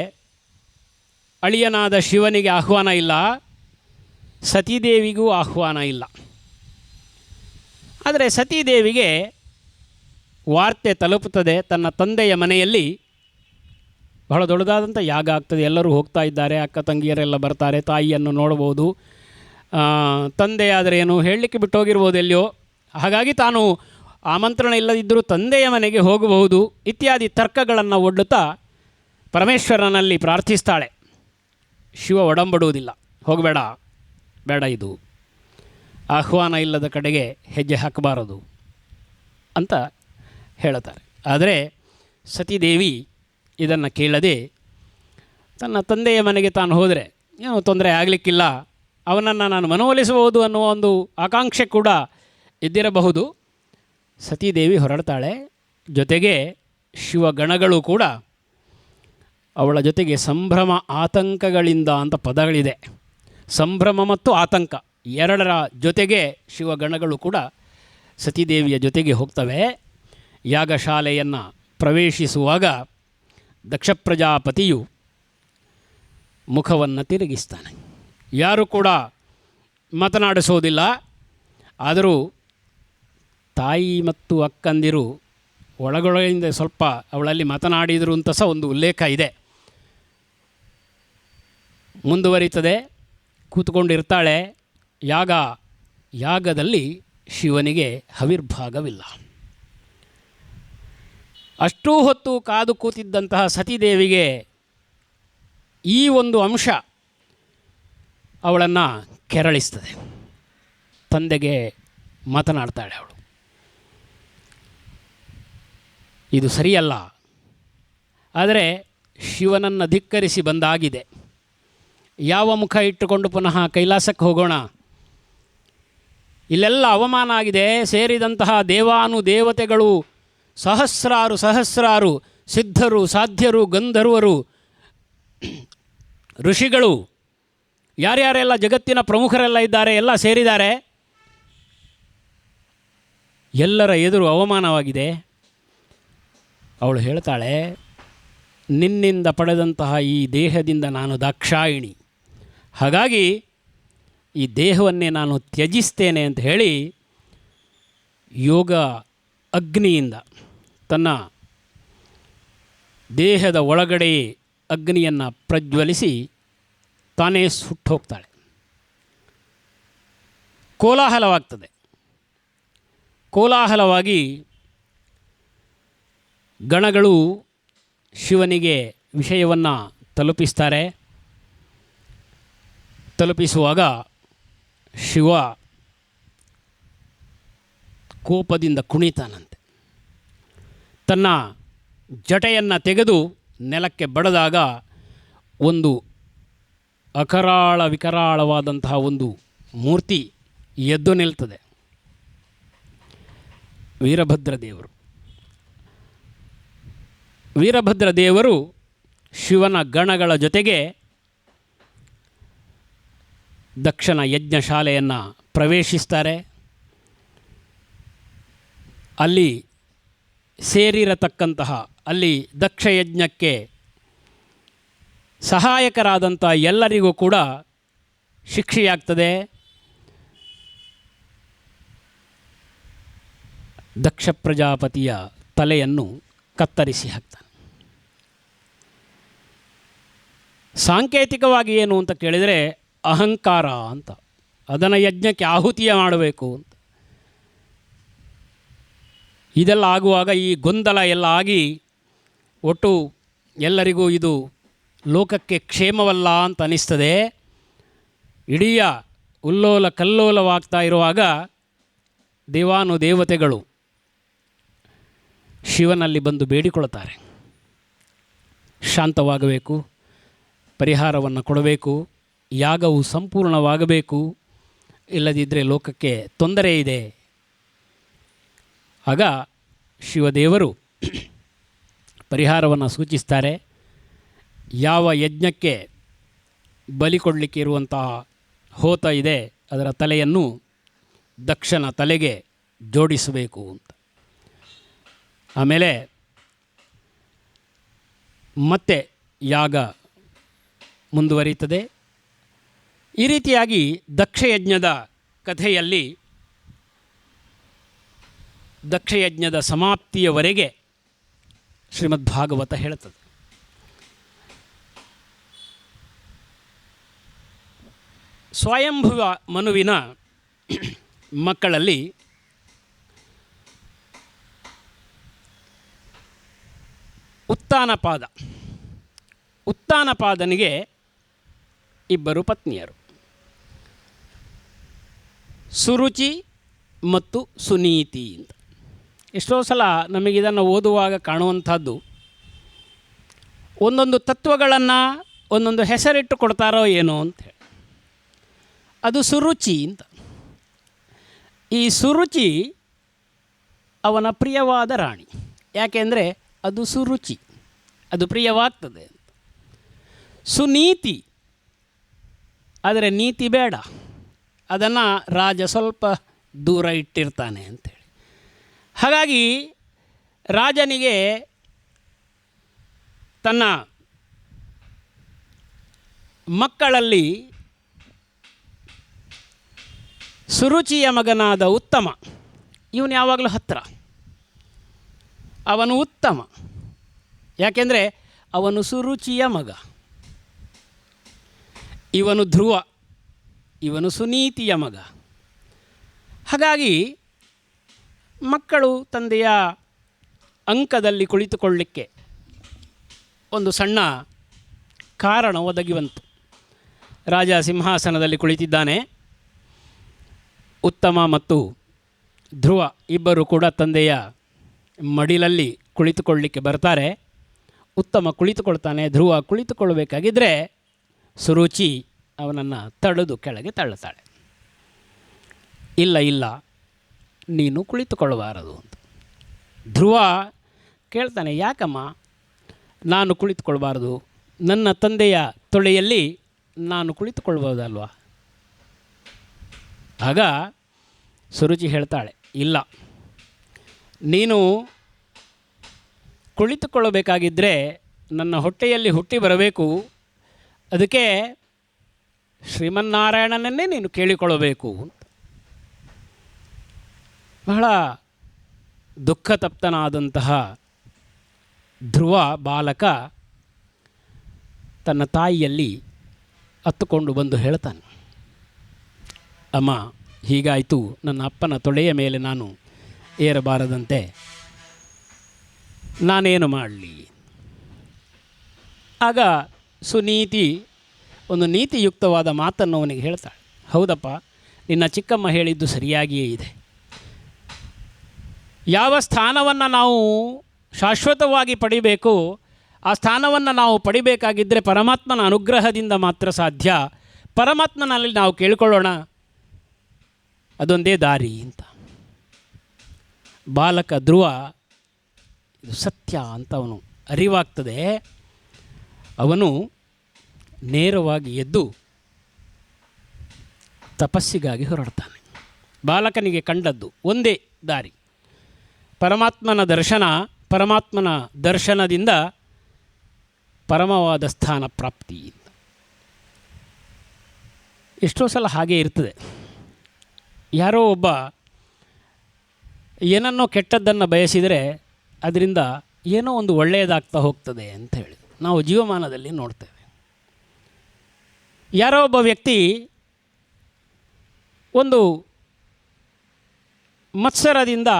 ಅಳಿಯನಾದ ಶಿವನಿಗೆ ಆಹ್ವಾನ ಇಲ್ಲ, ಸತೀದೇವಿಗೂ ಆಹ್ವಾನ ಇಲ್ಲ. ಆದರೆ ಸತೀದೇವಿಗೆ ವಾರ್ತೆ ತಲುಪುತ್ತದೆ, ತನ್ನ ತಂದೆಯ ಮನೆಯಲ್ಲಿ ಬಹಳ ದೊಡ್ಡದಾದಂಥ ಯಾಗ ಆಗ್ತದೆ, ಎಲ್ಲರೂ ಹೋಗ್ತಾ ಇದ್ದಾರೆ, ಅಕ್ಕ ತಂಗಿಯರೆಲ್ಲ ಬರ್ತಾರೆ, ತಾಯಿಯನ್ನು ನೋಡ್ಬೋದು. ತಂದೆ ಆದರೆ ಏನು ಹೇಳಲಿಕ್ಕೆ ಬಿಟ್ಟೋಗಿರ್ಬೋದು ಎಲ್ಲಿಯೋ, ಹಾಗಾಗಿ ತಾನು ಆಮಂತ್ರಣ ಇಲ್ಲದಿದ್ದರೂ ತಂದೆಯ ಮನೆಗೆ ಹೋಗಬಹುದು ಇತ್ಯಾದಿ ತರ್ಕಗಳನ್ನು ಒಡ್ಡುತ್ತಾ ಪರಮೇಶ್ವರನಲ್ಲಿ ಪ್ರಾರ್ಥಿಸ್ತಾಳೆ. ಶಿವ ಒಡಂಬಡುವುದಿಲ್ಲ, ಹೋಗಬೇಡ, ಬೇಡ, ಇದು ಆಹ್ವಾನ ಇಲ್ಲದ ಕಡೆಗೆ ಹೆಜ್ಜೆ ಹಾಕಬಾರದು ಅಂತ ಹೇಳುತ್ತಾರೆ. ಆದರೆ ಸತೀದೇವಿ ಇದನ್ನು ಕೇಳದೆ ತನ್ನ ತಂದೆಯ ಮನೆಗೆ ತಾನು ಹೋದರೆ ಏನೂ ತೊಂದರೆ ಆಗಲಿಕ್ಕಿಲ್ಲ, ಅವನನ್ನು ನಾನು ಮನವೊಲಿಸಬಹುದು ಅನ್ನುವ ಒಂದು ಆಕಾಂಕ್ಷೆ ಕೂಡ ಇದ್ದಿರಬಹುದು. ಸತೀದೇವಿ ಹೊರಡ್ತಾಳೆ. ಜೊತೆಗೆ ಶಿವಗಣಗಳು ಕೂಡ ಅವಳ ಜೊತೆಗೆ ಸಂಭ್ರಮ ಆತಂಕಗಳಿಂದ ಅಂತ ಪದಗಳಿದೆ. ಸಂಭ್ರಮ ಮತ್ತು ಆತಂಕ ಎರಡರ ಜೊತೆಗೆ ಶಿವಗಣಗಳು ಕೂಡ ಸತೀದೇವಿಯ ಜೊತೆಗೆ ಹೋಗ್ತವೆ. ಯಾಗಶಾಲೆಯನ್ನು ಪ್ರವೇಶಿಸುವಾಗ ದಕ್ಷ ಪ್ರಜಾಪತಿಯು ಮುಖವನ್ನು ತಿರುಗಿಸ್ತಾನೆ. ಯಾರೂ ಕೂಡ ಮಾತನಾಡಿಸೋದಿಲ್ಲ. ಆದರೂ ತಾಯಿ ಮತ್ತು ಅಕ್ಕಂದಿರು ಒಳಗೊಳಗಿಂದ ಸ್ವಲ್ಪ ಅವಳಲ್ಲಿ ಮಾತನಾಡಿದರು ಅಂತ ಸಹ ಒಂದು ಉಲ್ಲೇಖ ಇದೆ. ಮುಂದುವರಿತದೆ. ಕೂತ್ಕೊಂಡಿರ್ತಾಳೆ. ಯಾಗದಲ್ಲಿ ಶಿವನಿಗೆ ಹವಿರ್ಭಾಗವಿಲ್ಲ. ಅಷ್ಟೂ ಹೊತ್ತು ಕಾದು ಕೂತಿದ್ದಂತಹ ಸತೀದೇವಿಗೆ ಈ ಒಂದು ಅಂಶ ಅವಳನ್ನು ಕೆರಳಿಸ್ತದೆ. ತಂದೆಗೆ ಮಾತನಾಡ್ತಾಳೆ ಅವಳು, ಇದು ಸರಿಯಲ್ಲ, ಆದರೆ ಶಿವನನ್ನು ಧಿಕ್ಕರಿಸಿ ಬಂದಾಗಿದೆ, ಯಾವ ಮುಖ ಇಟ್ಟುಕೊಂಡು ಪುನಃ ಕೈಲಾಸಕ್ಕೆ ಹೋಗೋಣ? ಇಲ್ಲೆಲ್ಲ ಅವಮಾನ ಆಗಿದೆ. ಸೇರಿದಂತಹ ದೇವಾನುದೇವತೆಗಳು ಸಹಸ್ರಾರು ಸಿದ್ಧರು, ಸಾಧ್ಯರು, ಗಂಧರ್ವರು, ಋಷಿಗಳು, ಯಾರ್ಯಾರೆಲ್ಲ ಜಗತ್ತಿನ ಪ್ರಮುಖರೆಲ್ಲ ಇದ್ದಾರೆ, ಎಲ್ಲ ಸೇರಿದ್ದಾರೆ. ಎಲ್ಲರ ಎದುರು ಅವಮಾನವಾಗಿದೆ. ಅವಳು ಹೇಳ್ತಾಳೆ, ನಿನ್ನಿಂದ ಪಡೆದಂತಹ ಈ ದೇಹದಿಂದ ನಾನು ದಾಕ್ಷಾಯಿಣಿ, ಹಾಗಾಗಿ ಈ ದೇಹವನ್ನೇ ನಾನು ತ್ಯಜಿಸ್ತೇನೆ ಅಂತ ಹೇಳಿ ಯೋಗ ಅಗ್ನಿಯಿಂದ ತನ್ನ ದೇಹದ ಒಳಗಡೆ ಅಗ್ನಿಯನ್ನು ಪ್ರಜ್ವಲಿಸಿ ತಾನೇ ಸುಟ್ಟು ಹೋಗ್ತಾಳೆ. ಕೋಲಾಹಲವಾಗ್ತದೆ. ಕೋಲಾಹಲವಾಗಿ ಗಣಗಳು ಶಿವನಿಗೆ ವಿಷಯವನ್ನು ತಲುಪಿಸ್ತಾರೆ. ತಲುಪಿಸುವಾಗ ಶಿವ ಕೋಪದಿಂದ ಕುಣಿತಾನಂತೆ. ತನ್ನ ಜಟೆಯನ್ನು ತೆಗೆದು ನೆಲಕ್ಕೆ ಬಡಿದಾಗ ಒಂದು ಅಕರಾಳ ವಿಕರಾಳವಾದಂತಹ ಒಂದು ಮೂರ್ತಿ ಎದ್ದು ನಿಲ್ತದೆ. ವೀರಭದ್ರ ದೇವರು ಶಿವನ ಗಣಗಳ ಜೊತೆಗೆ ದಕ್ಷನ ಯಜ್ಞಶಾಲೆಯನ್ನು ಪ್ರವೇಶಿಸ್ತಾರೆ. ಅಲ್ಲಿ ಸೇರಿರತಕ್ಕಂತಹ, ಅಲ್ಲಿ ದಕ್ಷ ಯಜ್ಞಕ್ಕೆ ಸಹಾಯಕರಾದಂಥ ಎಲ್ಲರಿಗೂ ಕೂಡ ಶಿಕ್ಷೆಯಾಗ್ತದೆ. ದಕ್ಷ ಪ್ರಜಾಪತಿಯ ತಲೆಯನ್ನು ಕತ್ತರಿಸಿ ಹಾಕ್ತಾನೆ. ಸಾಂಕೇತಿಕವಾಗಿ ಏನು ಅಂತ ಕೇಳಿದರೆ ಅಹಂಕಾರ ಅಂತ, ಅದನ್ನು ಯಜ್ಞಕ್ಕೆ ಆಹುತಿಯ ಮಾಡಬೇಕು ಅಂತ. ಇದೆಲ್ಲ ಆಗುವಾಗ ಈ ಗೊಂದಲ ಎಲ್ಲ ಆಗಿ ಒಟ್ಟು ಎಲ್ಲರಿಗೂ ಇದು ಲೋಕಕ್ಕೆ ಕ್ಷೇಮವಲ್ಲ ಅಂತ ಅನ್ನಿಸ್ತದೆ. ಇಡೀ ಉಲ್ಲೋಲ ಕಲ್ಲೋಲವಾಗ್ತಾ ಇರುವಾಗ ದೇವಾನುದೇವತೆಗಳು ಶಿವನಲ್ಲಿ ಬಂದು ಬೇಡಿಕೊಳ್ಳುತ್ತಾರೆ, ಶಾಂತವಾಗಬೇಕು, ಪರಿಹಾರವನ್ನು ಕೊಡಬೇಕು, ಯಾಗವು ಸಂಪೂರ್ಣವಾಗಬೇಕು, ಇಲ್ಲದಿದ್ದರೆ ಲೋಕಕ್ಕೆ ತೊಂದರೆ ಇದೆ. ಆಗ ಶಿವದೇವರು ಪರಿಹಾರವನ್ನು ಸೂಚಿಸ್ತಾರೆ. ಯಾವ ಯಜ್ಞಕ್ಕೆ ಬಲಿ ಕೊಡಲಿಕ್ಕೆ ಇರುವಂತಹ ಹೋತ ಇದೆ ಅದರ ತಲೆಯನ್ನು ದಕ್ಷನ ತಲೆಗೆ ಜೋಡಿಸಬೇಕು ಅಂತ. ಆಮೇಲೆ ಮತ್ತೆ ಯಾಗ ಮುಂದುವರಿಯುತ್ತದೆ. ಈ ರೀತಿಯಾಗಿ ದಕ್ಷಯಜ್ಞದ ಕಥೆಯಲ್ಲಿ ದಕ್ಷಯಜ್ಞದ ಸಮಾಪ್ತಿಯವರೆಗೆ ಶ್ರೀಮದ್ಭಾಗವತ ಹೇಳುತ್ತದೆ. ಸ್ವಯಂಭುವ ಮನುವಿನ ಮಕ್ಕಳಲ್ಲಿ ಉತ್ತಾನಪಾದನಿಗೆ ಇಬ್ಬರು ಪತ್ನಿಯರು, ಸುರುಚಿ ಮತ್ತು ಸುನೀತಿ ಅಂತ. ಎಷ್ಟೋ ಸಲ ನಮಗಿದನ್ನು ಓದುವಾಗ ಕಾಣುವಂಥದ್ದು, ಒಂದೊಂದು ತತ್ವಗಳನ್ನು ಒಂದೊಂದು ಹೆಸರಿಟ್ಟು ಕೊಡ್ತಾರೋ ಏನೋ ಅಂಥೇಳಿ. ಅದು ಸುರುಚಿ ಅಂತ. ಈ ಸುರುಚಿ ಅವನ ಪ್ರಿಯವಾದ ರಾಣಿ. ಯಾಕೆಂದರೆ ಅದು ಸುರುಚಿ, ಅದು ಪ್ರಿಯವಾಗ್ತದೆ ಅಂತ. ಸುನೀತಿ ಆದರೆ ನೀತಿ ಬೇಡ, ಅದನ್ನು ರಾಜ ಸ್ವಲ್ಪ ದೂರ ಇಟ್ಟಿರ್ತಾನೆ ಅಂಥೇಳಿ. ಹಾಗಾಗಿ ರಾಜನಿಗೆ ತನ್ನ ಮಕ್ಕಳಲ್ಲಿ ಸುರುಚಿಯ ಮಗನಾದ ಉತ್ತಮ, ಇವನು ಯಾವಾಗಲೂ ಹತ್ತಿರ, ಅವನು ಉತ್ತಮ. ಯಾಕೆಂದರೆ ಅವನು ಸುರುಚಿಯ ಮಗ. ಇವನು ಧ್ರುವ, ಇವನು ಸುನೀತಿಯ ಮಗ. ಹಾಗಾಗಿ ಮಕ್ಕಳು ತಂದೆಯ ಅಂಕದಲ್ಲಿ ಕುಳಿತುಕೊಳ್ಳಲಿಕ್ಕೆ ಒಂದು ಸಣ್ಣ ಕಾರಣ ಒದಗಿ ಬಂತು. ರಾಜ ಸಿಂಹಾಸನದಲ್ಲಿ ಕುಳಿತಿದ್ದಾನೆ. ಉತ್ತಮ ಮತ್ತು ಧ್ರುವ ಇಬ್ಬರು ಕೂಡ ತಂದೆಯ ಮಡಿಲಲ್ಲಿ ಕುಳಿತುಕೊಳ್ಳಲಿಕ್ಕೆ ಬರ್ತಾರೆ. ಉತ್ತಮ ಕುಳಿತುಕೊಳ್ತಾನೆ, ಧ್ರುವ ಕುಳಿತುಕೊಳ್ಳಬೇಕಾಗಿದ್ದರೆ ಸುರುಚಿ ಅವನನ್ನು ತಡೆದು ಕೆಳಗೆ ತಳ್ಳುತ್ತಾಳೆ. ಇಲ್ಲ, ನೀನು ಕುಳಿತುಕೊಳ್ಳಬಾರದು ಅಂತ. ಧ್ರುವ ಕೇಳ್ತಾನೆ, ಯಾಕಮ್ಮ ನಾನು ಕುಳಿತುಕೊಳ್ಬಾರ್ದು? ನನ್ನ ತಂದೆಯ ತೊಳೆಯಲ್ಲಿ ನಾನು ಕುಳಿತುಕೊಳ್ಬೋದಲ್ವ? ಆಗ ಸುರುಚಿ ಹೇಳ್ತಾಳೆ, ಇಲ್ಲ, ನೀನು ಕುಳಿತುಕೊಳ್ಳಬೇಕಾಗಿದ್ದರೆ ನನ್ನ ಹೊಟ್ಟೆಯಲ್ಲಿ ಹುಟ್ಟಿ ಬರಬೇಕು. ಅದಕ್ಕೆ ಶ್ರೀಮನ್ನಾರಾಯಣನನ್ನೇ ನೀನು ಕೇಳಿಕೊಳ್ಳಬೇಕು ಅಂತ. ಬಹಳ ದುಃಖತಪ್ತನಾದಂತಹ ಧ್ರುವ ಬಾಲಕ ತನ್ನ ತಾಯಿಯಲ್ಲಿ ಹತ್ತುಕೊಂಡು ಬಂದು ಹೇಳ್ತಾನೆ, ಅಮ್ಮ ಹೀಗಾಯಿತು, ನನ್ನ ಅಪ್ಪನ ತೊಳೆಯ ಮೇಲೆ ನಾನು ಏರಬಾರದಂತೆ, ನಾನೇನು ಮಾಡಲಿ? ಆಗ ಸುನೀತಿ ಒಂದು ನೀತಿಯುಕ್ತವಾದ ಮಾತನ್ನು ಅವನಿಗೆ ಹೇಳ್ತಾಳೆ, ಹೌದಪ್ಪ, ನಿನ್ನ ಚಿಕ್ಕಮ್ಮ ಹೇಳಿದ್ದು ಸರಿಯಾಗಿಯೇ ಇದೆ. ಯಾವ ಸ್ಥಾನವನ್ನು ನಾವು ಶಾಶ್ವತವಾಗಿ ಪಡಿಬೇಕು, ಆ ಸ್ಥಾನವನ್ನು ನಾವು ಪಡಿಬೇಕಾಗಿದ್ದರೆ ಪರಮಾತ್ಮನ ಅನುಗ್ರಹದಿಂದ ಮಾತ್ರ ಸಾಧ್ಯ. ಪರಮಾತ್ಮನಲ್ಲಿ ನಾವು ಕೇಳಿಕೊಳ್ಳೋಣ, ಅದೊಂದೇ ದಾರಿ ಅಂತ. ಬಾಲಕ ಧ್ರುವ ಇದು ಸತ್ಯ ಅಂತ ಅವನು ಅರಿವಾಗ್ತದೆ. ಅವನು ನೇರವಾಗಿ ಎದ್ದು ತಪಸ್ಸಿಗಾಗಿ ಹೊರಡ್ತಾನೆ. ಬಾಲಕನಿಗೆ ಕಂಡದ್ದು ಒಂದೇ ದಾರಿ, ಪರಮಾತ್ಮನ ದರ್ಶನ. ಪರಮಾತ್ಮನ ದರ್ಶನದಿಂದ ಪರಮವಾದ ಸ್ಥಾನ ಪ್ರಾಪ್ತಿ. ಎಷ್ಟೋ ಸಲ ಹಾಗೇ ಇರ್ತದೆ. ಯಾರೋ ಒಬ್ಬ ಏನನ್ನೋ ಕೆಟ್ಟದ್ದನ್ನು ಬಯಸಿದರೆ ಅದರಿಂದ ಏನೋ ಒಂದು ಒಳ್ಳೆಯದಾಗ್ತಾ ಹೋಗ್ತದೆ ಅಂತ ಹೇಳಿ ನಾವು ಜೀವಮಾನದಲ್ಲಿ ನೋಡ್ತೇವೆ. ಯಾರೋ ಒಬ್ಬ ವ್ಯಕ್ತಿ ಒಂದು ಮತ್ಸರದಿಂದ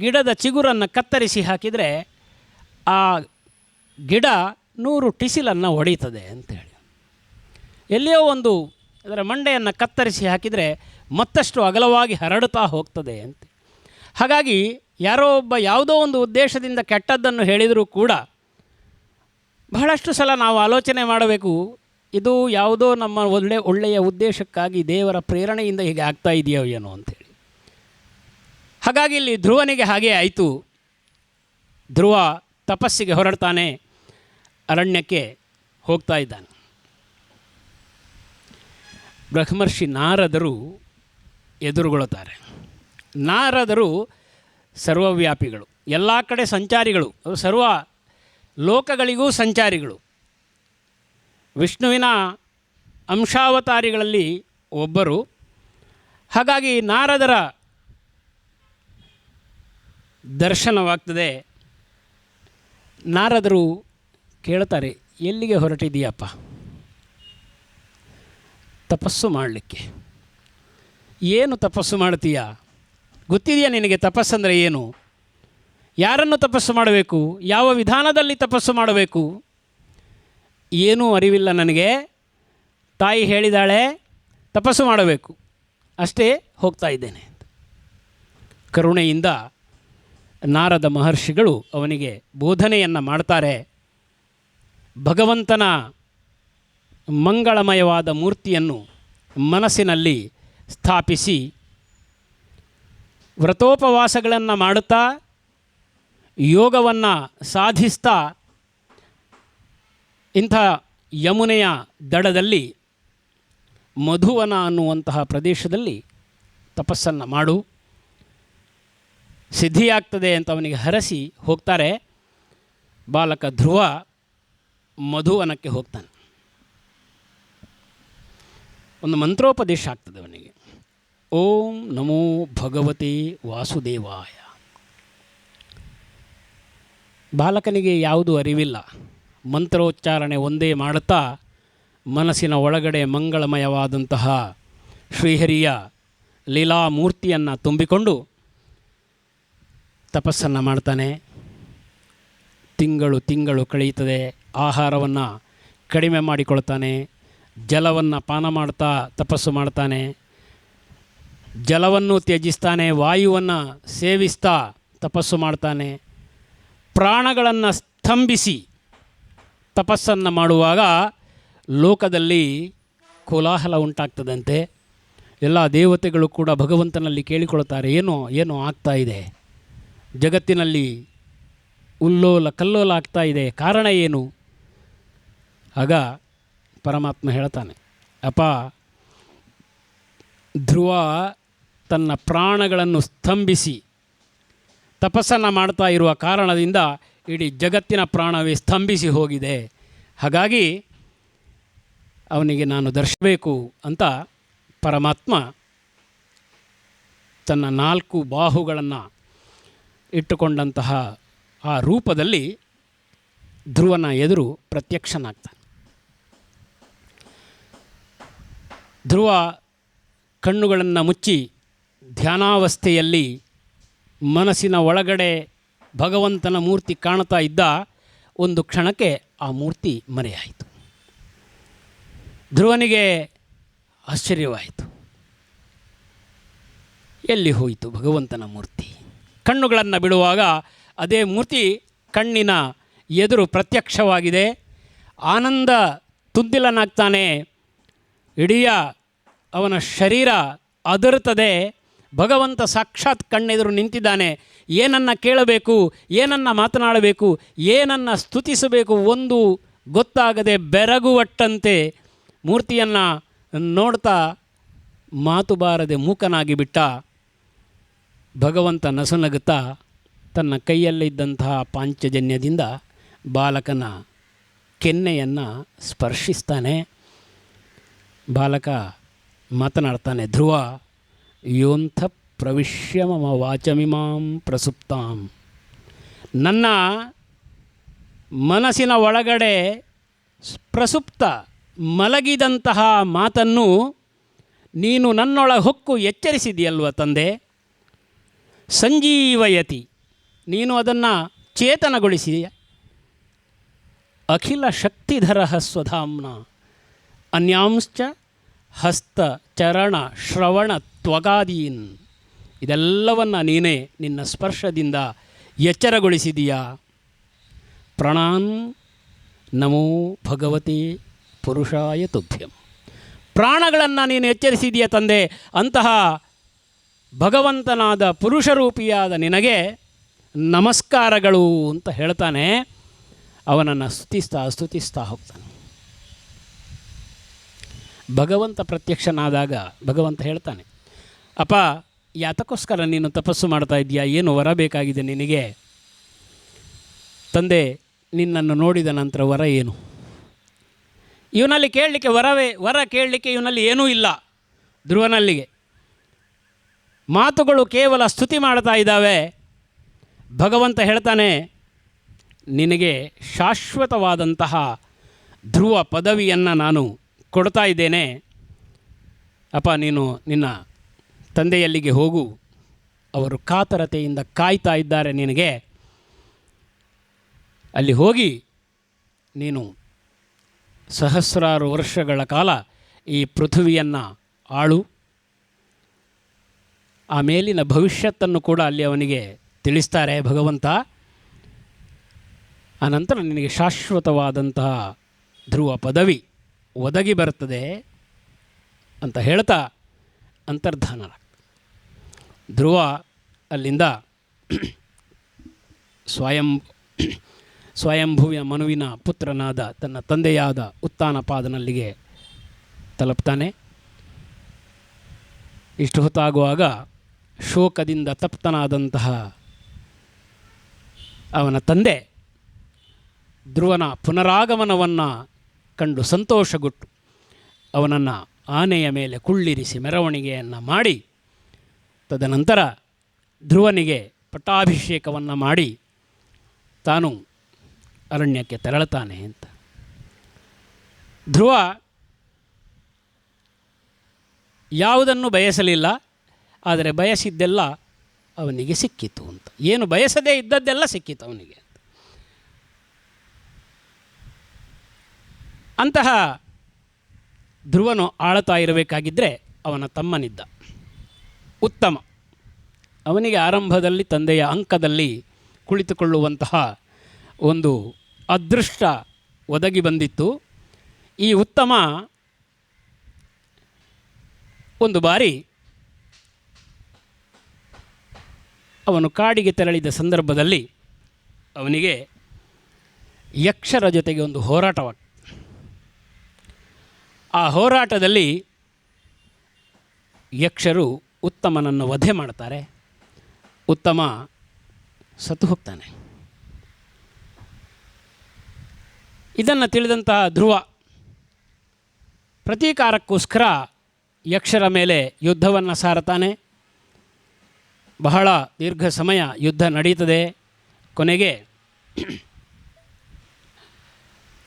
ಗಿಡದ ಚಿಗುರನ್ನು ಕತ್ತರಿಸಿ ಹಾಕಿದರೆ ಆ ಗಿಡ 100 ಟಿಸಿಲನ್ನು ಹೊಡೀತದೆ ಅಂಥೇಳಿ. ಎಲ್ಲಿಯೋ ಒಂದು ಅದರ ಮಂಡೆಯನ್ನು ಕತ್ತರಿಸಿ ಹಾಕಿದರೆ ಮತ್ತಷ್ಟು ಅಗಲವಾಗಿ ಹರಡುತ್ತಾ ಹೋಗ್ತದೆ ಅಂತ. ಹಾಗಾಗಿ ಯಾರೋ ಒಬ್ಬ ಯಾವುದೋ ಒಂದು ಉದ್ದೇಶದಿಂದ ಕೆಟ್ಟದ್ದನ್ನು ಹೇಳಿದರೂ ಕೂಡ ಬಹಳಷ್ಟು ಸಲ ನಾವು ಆಲೋಚನೆ ಮಾಡಬೇಕು, ಇದು ಯಾವುದೋ ನಮ್ಮ ಒಳ್ಳೆಯ ಉದ್ದೇಶಕ್ಕಾಗಿ ದೇವರ ಪ್ರೇರಣೆಯಿಂದ ಹೀಗೆ ಆಗ್ತಾ ಇದೆಯೋ ಏನೋ ಅಂಥೇಳಿ. ಹಾಗಾಗಿ ಇಲ್ಲಿ ಧ್ರುವನಿಗೆ ಹಾಗೇ ಆಯಿತು. ಧ್ರುವ ತಪಸ್ಸಿಗೆ ಹೊರಡ್ತಾನೆ, ಅರಣ್ಯಕ್ಕೆ ಹೋಗ್ತಾ ಇದ್ದಾನೆ. ಬ್ರಹ್ಮರ್ಷಿ ನಾರದರು ಎದುರುಗೊಳ್ಳುತ್ತಾರೆ. ನಾರದರು ಸರ್ವವ್ಯಾಪಿಗಳು, ಎಲ್ಲ ಕಡೆ ಸಂಚಾರಿಗಳು, ಅವರು ಸರ್ವ ಲೋಕಗಳಿಗೂ ಸಂಚಾರಿಗಳು, ವಿಷ್ಣುವಿನ ಅಂಶಾವತಾರಿಗಳಲ್ಲಿ ಒಬ್ಬರು. ಹಾಗಾಗಿ ನಾರದರ ದರ್ಶನವಾಗ್ತದೆ. ನಾರದರು ಕೇಳ್ತಾರೆ, ಎಲ್ಲಿಗೆ ಹೊರಟಿದೀಯಪ್ಪ? ತಪಸ್ಸು ಮಾಡಲಿಕ್ಕೆ. ಏನು ತಪಸ್ಸು ಮಾಡ್ತೀಯಾ? ಗೊತ್ತಿದೆಯಾ ನಿನಗೆ ತಪಸ್ಸಂದರೆ ಏನು? ಯಾರನ್ನು ತಪಸ್ಸು ಮಾಡಬೇಕು? ಯಾವ ವಿಧಾನದಲ್ಲಿ ತಪಸ್ಸು ಮಾಡಬೇಕು? ಏನೂ ಅರಿವಿಲ್ಲ ನನಗೆ. ತಾಯಿ ಹೇಳಿದಾಳೆ ತಪಸ್ಸು ಮಾಡಬೇಕು, ಅಷ್ಟೇ ಹೋಗ್ತಾ ಇದ್ದೇನೆ. ಕರುಣೆಯಿಂದ ನಾರದ ಮಹರ್ಷಿಗಳು ಅವನಿಗೆ ಬೋಧನೆಯನ್ನು ಮಾಡ್ತಾರೆ. ಭಗವಂತನ ಮಂಗಳಮಯವಾದ ಮೂರ್ತಿಯನ್ನು ಮನಸ್ಸಿನಲ್ಲಿ ಸ್ಥಾಪಿಸಿ ವ್ರತೋಪವಾಸಗಳನ್ನು ಮಾಡುತ್ತಾ ಯೋಗವನ್ನು ಸಾಧಿಸ್ತಾ ಇಂಥ ಯಮುನೆಯ ದಡದಲ್ಲಿ ಮಧುವನ ಅನ್ನುವಂತಹ ಪ್ರದೇಶದಲ್ಲಿ ತಪಸ್ಸನ್ನು ಮಾಡು, ಸಿದ್ಧಿಯಾಗ್ತದೆ ಅಂತ ಅವನಿಗೆ ಹರಸಿ ಹೋಗ್ತಾರೆ. ಬಾಲಕ ಧ್ರುವ ಮಧುವನಕ್ಕೆ ಹೋಗ್ತಾನೆ. ಒಂದು ಮಂತ್ರೋಪದೇಶ ಆಗ್ತದೆ ಅವನಿಗೆ. ಓಂ ನಮೋ ಭಗವತೆ ವಾಸುದೇವಾಯ. ಬಾಲಕನಿಗೆ ಯಾವುದೂ ಅರಿವಿಲ್ಲ. ಮಂತ್ರೋಚ್ಚಾರಣೆ ಒಂದೇ ಮಾಡುತ್ತಾ ಮನಸ್ಸಿನ ಒಳಗಡೆ ಮಂಗಳಮಯವಾದಂತಹ ಶ್ರೀಹರಿಯ ಲೀಲಾಮೂರ್ತಿಯನ್ನು ತುಂಬಿಕೊಂಡು ತಪಸ್ಸನ್ನು ಮಾಡ್ತಾನೆ. ತಿಂಗಳು ಕಳೆಯುತ್ತದೆ. ಆಹಾರವನ್ನು ಕಡಿಮೆ ಮಾಡಿಕೊಳ್ತಾನೆ. ಜಲವನ್ನು ಪಾನ ಮಾಡ್ತಾ ತಪಸ್ಸು ಮಾಡ್ತಾನೆ. ಜಲವನ್ನು ತ್ಯಜಿಸ್ತಾನೆ. ವಾಯುವನ್ನು ಸೇವಿಸ್ತಾ ತಪಸ್ಸು ಮಾಡ್ತಾನೆ. ಪ್ರಾಣಗಳನ್ನು ಸ್ತಂಭಿಸಿ ತಪಸ್ಸನ್ನು ಮಾಡುವಾಗ ಲೋಕದಲ್ಲಿ ಕೋಲಾಹಲ ಉಂಟಾಗ್ತದಂತೆ. ಎಲ್ಲ ದೇವತೆಗಳು ಕೂಡ ಭಗವಂತನಲ್ಲಿ ಕೇಳಿಕೊಳ್ತಾರೆ, ಏನೋ ಆಗ್ತಾ ಇದೆ, ಜಗತ್ತಿನಲ್ಲಿ ಉಲ್ಲೋಲ ಕಲ್ಲೋಲ ಆಗ್ತಾ ಇದೆ, ಕಾರಣ ಏನು? ಆಗ ಪರಮಾತ್ಮ ಹೇಳ್ತಾನೆ, ಅಪ್ಪ, ಧ್ರುವ ತನ್ನ ಪ್ರಾಣಗಳನ್ನು ಸ್ತಂಭಿಸಿ ತಪಸ್ಸನ್ನು ಮಾಡ್ತಾ ಇರುವ ಕಾರಣದಿಂದ ಇಡೀ ಜಗತ್ತಿನ ಪ್ರಾಣವೇ ಸ್ತಂಭಿಸಿ ಹೋಗಿದೆ. ಹಾಗಾಗಿ ಅವನಿಗೆ ನಾನು ದರ್ಶಬೇಕು ಅಂತ ಪರಮಾತ್ಮ ತನ್ನ 4 ಬಾಹುಗಳನ್ನು ಇಟ್ಟುಕೊಂಡಂತಹ ಆ ರೂಪದಲ್ಲಿ ಧ್ರುವನ ಎದುರು ಪ್ರತ್ಯಕ್ಷನಾಗ್ತಾನೆ. ಧ್ರುವ ಕಣ್ಣುಗಳನ್ನು ಮುಚ್ಚಿ ಧ್ಯಾನಾವಸ್ಥೆಯಲ್ಲಿ ಮನಸ್ಸಿನ ಒಳಗಡೆ ಭಗವಂತನ ಮೂರ್ತಿ ಕಾಣ್ತಾ ಇದ್ದ. ಒಂದು ಕ್ಷಣಕ್ಕೆ ಆ ಮೂರ್ತಿ ಮರೆಯಾಯಿತು. ಧ್ರುವನಿಗೆ ಆಶ್ಚರ್ಯವಾಯಿತು. ಎಲ್ಲಿ ಹೋಯಿತು ಭಗವಂತನ ಮೂರ್ತಿ? ಕಣ್ಣುಗಳನ್ನು ಬಿಡುವಾಗ ಅದೇ ಮೂರ್ತಿ ಕಣ್ಣಿನ ಎದುರು ಪ್ರತ್ಯಕ್ಷವಾಗಿದೆ. ಆನಂದ ತುಂದಿಲನಾಗ್ತಾನೆ. ಇಡೀ ಅವನ ಶರೀರ ಅದರುತ್ತದೆ. ಭಗವಂತ ಸಾಕ್ಷಾತ್ ಕಣ್ಣೆದುರು ನಿಂತಿದ್ದಾನೆ. ಏನನ್ನು ಕೇಳಬೇಕು, ಏನನ್ನು ಮಾತನಾಡಬೇಕು, ಏನನ್ನು ಸ್ತುತಿಸಬೇಕು ಒಂದು ಗೊತ್ತಾಗದೆ ಬೆರಗುವಟ್ಟಂತೆ ಮೂರ್ತಿಯನ್ನು ನೋಡ್ತಾ ಮಾತು ಬಾರದೆ ಮೂಕನಾಗಿ ಬಿಟ್ಟ. ಭಗವಂತ ನಸುನಗುತ್ತಾ ತನ್ನ ಕೈಯಲ್ಲಿದ್ದಂತಹ ಪಾಂಚಜನ್ಯದಿಂದ ಬಾಲಕನ ಕೆನ್ನೆಯನ್ನು ಸ್ಪರ್ಶಿಸ್ತಾನೆ. ಬಾಲಕ ಮಾತನಾಡ್ತಾನೆ, ಧ್ರುವ, ಯೋಂಥ ಪ್ರವಿಶ್ಯ ಮಮ ವಾಚಮಿಮಾಂ ಪ್ರಸುಪ್ತಾಂ. ನನ್ನ ಮನಸ್ಸಿನ ಒಳಗಡೆ ಪ್ರಸುಪ್ತ ಮಲಗಿದಂತಹ ಮಾತನ್ನು ನೀನು ನನ್ನೊಳಗೆ ಹೊಕ್ಕು ಎಚ್ಚರಿಸಿದೆಯಲ್ವ ತಂದೆ. ಸಂಜೀವಯತಿ, ನೀನು ಅದನ್ನು ಚೇತನಗೊಳಿಸಿದೆಯ. ಅಖಿಲ ಶಕ್ತಿಧರ ಸ್ವಧಾಮ್ನ ಅನ್ಯಾಂಶ್ಚ ಹಸ್ತ ಚರಣ ಶ್ರವಣ ತ್ವಗಾದೀನ್ ಇದೆಲ್ಲವನ್ನು ನೀನೇ ನಿನ್ನ ಸ್ಪರ್ಶದಿಂದ ಎಚ್ಚರಗೊಳಿಸಿದೀಯಾ. ಪ್ರಾಣಾನ್ ನಮೋ ಭಗವತಿ ಪುರುಷಾಯ ತುಭ್ಯಂ. ಪ್ರಾಣಗಳನ್ನು ನೀನು ಎಚ್ಚರಿಸಿದೀಯ ತಂದೆ. ಅಂತಹ ಭಗವಂತನಾದ ಪುರುಷರೂಪಿಯಾದ ನಿನಗೆ ನಮಸ್ಕಾರಗಳು ಅಂತ ಹೇಳ್ತಾನೆ. ಅವನನ್ನು ಸ್ತುತಿಸ್ತಾ ಹೋಗ್ತಾನೆ. ಭಗವಂತ ಪ್ರತ್ಯಕ್ಷನಾದಾಗ ಭಗವಂತ ಹೇಳ್ತಾನೆ, ಅಪ್ಪ ಯಾತಕ್ಕೋಸ್ಕರ ನೀನು ತಪಸ್ಸು ಮಾಡ್ತಾ ಇದ್ದೀಯಾ, ಏನು ವರ ಬೇಕಾಗಿದೆ ನಿನಗೆ? ತಂದೆ, ನಿನ್ನನ್ನು ನೋಡಿದ ನಂತರ ವರ ಏನು? ಇವನಲ್ಲಿ ಕೇಳಲಿಕ್ಕೆ ವರ ಕೇಳಲಿಕ್ಕೆ ಇವನಲ್ಲಿ ಏನೂ ಇಲ್ಲ. ಧ್ರುವನಲ್ಲಿಗೆ ಮಾತುಗಳು ಕೇವಲ ಸ್ತುತಿ ಮಾಡ್ತಾ ಇದ್ದಾವೆ. ಭಗವಂತ ಹೇಳ್ತಾನೆ, ನಿನಗೆ ಶಾಶ್ವತವಾದಂತಹ ಧ್ರುವ ಪದವಿಯನ್ನು ನಾನು ಕೊಡ್ತಾ ಇದ್ದೇನೆ. ಅಪ್ಪ, ನೀನು ನಿನ್ನ ತಂದೆಯಲ್ಲಿಗೆ ಹೋಗು, ಅವರು ಕಾತರತೆಯಿಂದ ಕಾಯ್ತಾ ಇದ್ದಾರೆ ನಿನಗೆ. ಅಲ್ಲಿ ಹೋಗಿ ನೀನು ಸಹಸ್ರಾರು ವರ್ಷಗಳ ಕಾಲ ಈ ಪೃಥ್ವಿಯನ್ನು ಆಳು. ಆ ಮೇಲಿನ ಭವಿಷ್ಯತ್ತನ್ನು ಕೂಡ ಅಲ್ಲಿ ಅವನಿಗೆ ತಿಳಿಸ್ತಾರೆ ಭಗವಂತ. ಆನಂತರ ನಿನಗೆ ಶಾಶ್ವತವಾದಂತಹ ಧ್ರುವ ಪದವಿ ಒದಗಿ ಬರ್ತದೆ ಅಂತ ಹೇಳ್ತಾ ಅಂತರ್ಧಾನರಾಗ್ತದೆ. ಧ್ರುವ ಅಲ್ಲಿಂದ ಸ್ವಯಂಭುವಿಯ ಮನುವಿನ ಪುತ್ರನಾದ ತನ್ನ ತಂದೆಯಾದ ಉತ್ತಾನಪಾದನಲ್ಲಿಗೆ ತಲುಪ್ತಾನೆ. ಇಷ್ಟು ಹೊತ್ತಾಗುವಾಗ ಶೋಕದಿಂದ ತಪ್ತನಾದಂತಹ ಅವನ ತಂದೆ ಧ್ರುವನ ಪುನರಾಗಮನವನ್ನು ಕಂಡು ಸಂತೋಷಗೊಟ್ಟು ಅವನನ್ನು ಆನೆಯ ಮೇಲೆ ಕುಳ್ಳಿರಿಸಿ ಮೆರವಣಿಗೆಯನ್ನು ಮಾಡಿ, ತದನಂತರ ಧ್ರುವನಿಗೆ ಪಟ್ಟಾಭಿಷೇಕವನ್ನು ಮಾಡಿ ತಾನು ಅರಣ್ಯಕ್ಕೆ ತೆರಳುತ್ತಾನೆ ಅಂತ. ಧ್ರುವ ಯಾವುದನ್ನು ಬಯಸಲಿಲ್ಲ, ಆದರೆ ಬಯಸಿದ್ದೆಲ್ಲ ಅವನಿಗೆ ಸಿಕ್ಕಿತು ಅಂತ. ಏನು ಬಯಸದೇ ಇದ್ದದ್ದೆಲ್ಲ ಸಿಕ್ಕಿತು ಅವನಿಗೆ. ಅಂತಹ ಧ್ರುವನು ಆಳ್ತಾ ಇರಬೇಕಾಗಿದ್ದರೆ ಅವನ ತಮ್ಮನಿದ್ದ ಉತ್ತಮ. ಅವನಿಗೆ ಆರಂಭದಲ್ಲಿ ತಂದೆಯ ಅಂಕದಲ್ಲಿ ಕುಳಿತುಕೊಳ್ಳುವಂತಹ ಒಂದು ಅದೃಷ್ಟ ಒದಗಿ ಬಂದಿತ್ತು. ಈ ಉತ್ತಮ ಒಂದು ಬಾರಿ ಅವನು ಕಾಡಿಗೆ ತೆರಳಿದ ಸಂದರ್ಭದಲ್ಲಿ ಅವನಿಗೆ ಯಕ್ಷರ ಜೊತೆಗೆ ಒಂದು ಹೋರಾಟವಾಗ್ತದೆ. ಆ ಹೋರಾಟದಲ್ಲಿ ಯಕ್ಷರು ಉತ್ತಮನನ್ನು ವಧೆ ಮಾಡ್ತಾರೆ. ಉತ್ತಮ ಸತ್ತು ಹೋಗ್ತಾನೆ. ಇದನ್ನು ತಿಳಿದಂತಹ ಧ್ರುವ ಪ್ರತೀಕಾರಕ್ಕೋಸ್ಕರ ಯಕ್ಷರ ಮೇಲೆ ಯುದ್ಧವನ್ನು ಸಾರತಾನೆ. ಬಹಳ ದೀರ್ಘ ಸಮಯ ಯುದ್ಧ ನಡೀತದೆ. ಕೊನೆಗೆ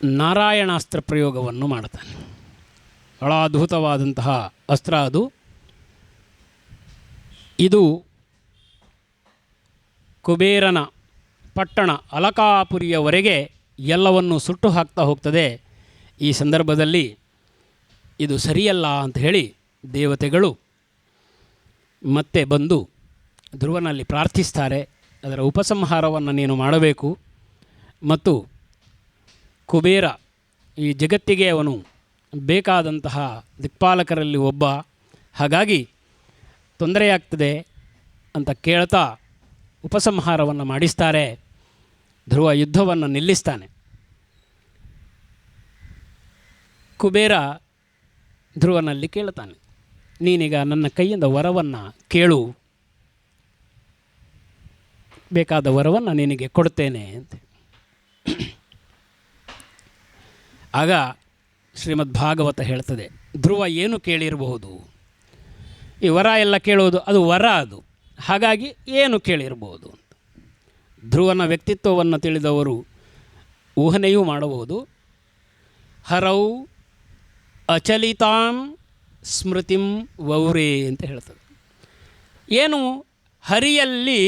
ನಾರಾಯಣಾಸ್ತ್ರ ಪ್ರಯೋಗವನ್ನು ಮಾಡ್ತಾನೆ. ಬಹಳ ಅದ್ಭುತವಾದಂತಹ ಅಸ್ತ್ರ ಅದು. ಇದು ಕುಬೇರನ ಪಟ್ಟಣ ಅಲಕಾಪುರಿಯವರೆಗೆ ಎಲ್ಲವನ್ನೂ ಸುಟ್ಟು ಹಾಕ್ತಾ ಹೋಗ್ತದೆ. ಈ ಸಂದರ್ಭದಲ್ಲಿ ಇದು ಸರಿಯಲ್ಲ ಅಂತ ಹೇಳಿ ದೇವತೆಗಳು ಮತ್ತೆ ಬಂದು ಧ್ರುವನಲ್ಲಿ ಪ್ರಾರ್ಥಿಸ್ತಾರೆ. ಅದರ ಉಪಸಂಹಾರವನ್ನು ನೀನು ಮಾಡಬೇಕು ಮತ್ತು ಕುಬೇರ ಈ ಜಗತ್ತಿಗೆ ಅವನು ಬೇಕಾದಂತಹ ದಿಕ್ಪಾಲಕರಲ್ಲಿ ಒಬ್ಬ, ಹಾಗಾಗಿ ತೊಂದರೆಯಾಗ್ತದೆ ಅಂತ ಕೇಳ್ತಾ ಉಪಸಂಹಾರವನ್ನು ಮಾಡಿಸ್ತಾರೆ. ಧ್ರುವ ಯುದ್ಧವನ್ನು ನಿಲ್ಲಿಸ್ತಾನೆ. ಕುಬೇರ ಧ್ರುವನಲ್ಲಿ ಕೇಳ್ತಾನೆ, ನೀನೀಗ ನನ್ನ ಕೈಯಿಂದ ವರವನ್ನು ಕೇಳು, ಬೇಕಾದ ವರವನ್ನು ನಿನಗೆ ಕೊಡ್ತೇನೆ ಅಂತ. ಆಗ ಶ್ರೀಮದ್ ಭಾಗವತ ಹೇಳ್ತದೆ, ಧ್ರುವ ಏನು ಕೇಳಿರಬಹುದು? ಈ ವರ ಎಲ್ಲ ಕೇಳೋದು ಅದು ವರ, ಅದು ಹಾಗಾಗಿ ಏನು ಕೇಳಿರಬಹುದು ಅಂತ. ಧ್ರುವನ ವ್ಯಕ್ತಿತ್ವವನ್ನು ತಿಳಿದವರು ಊಹನೆಯೂ ಮಾಡಬಹುದು. ಹರೌ ಅಚಲಿತಾಂ ಸ್ಮೃತಿಂ ವೌರೇ ಅಂತ ಹೇಳ್ತದೆ. ಏನು ಹರಿಯಲ್ಲಿ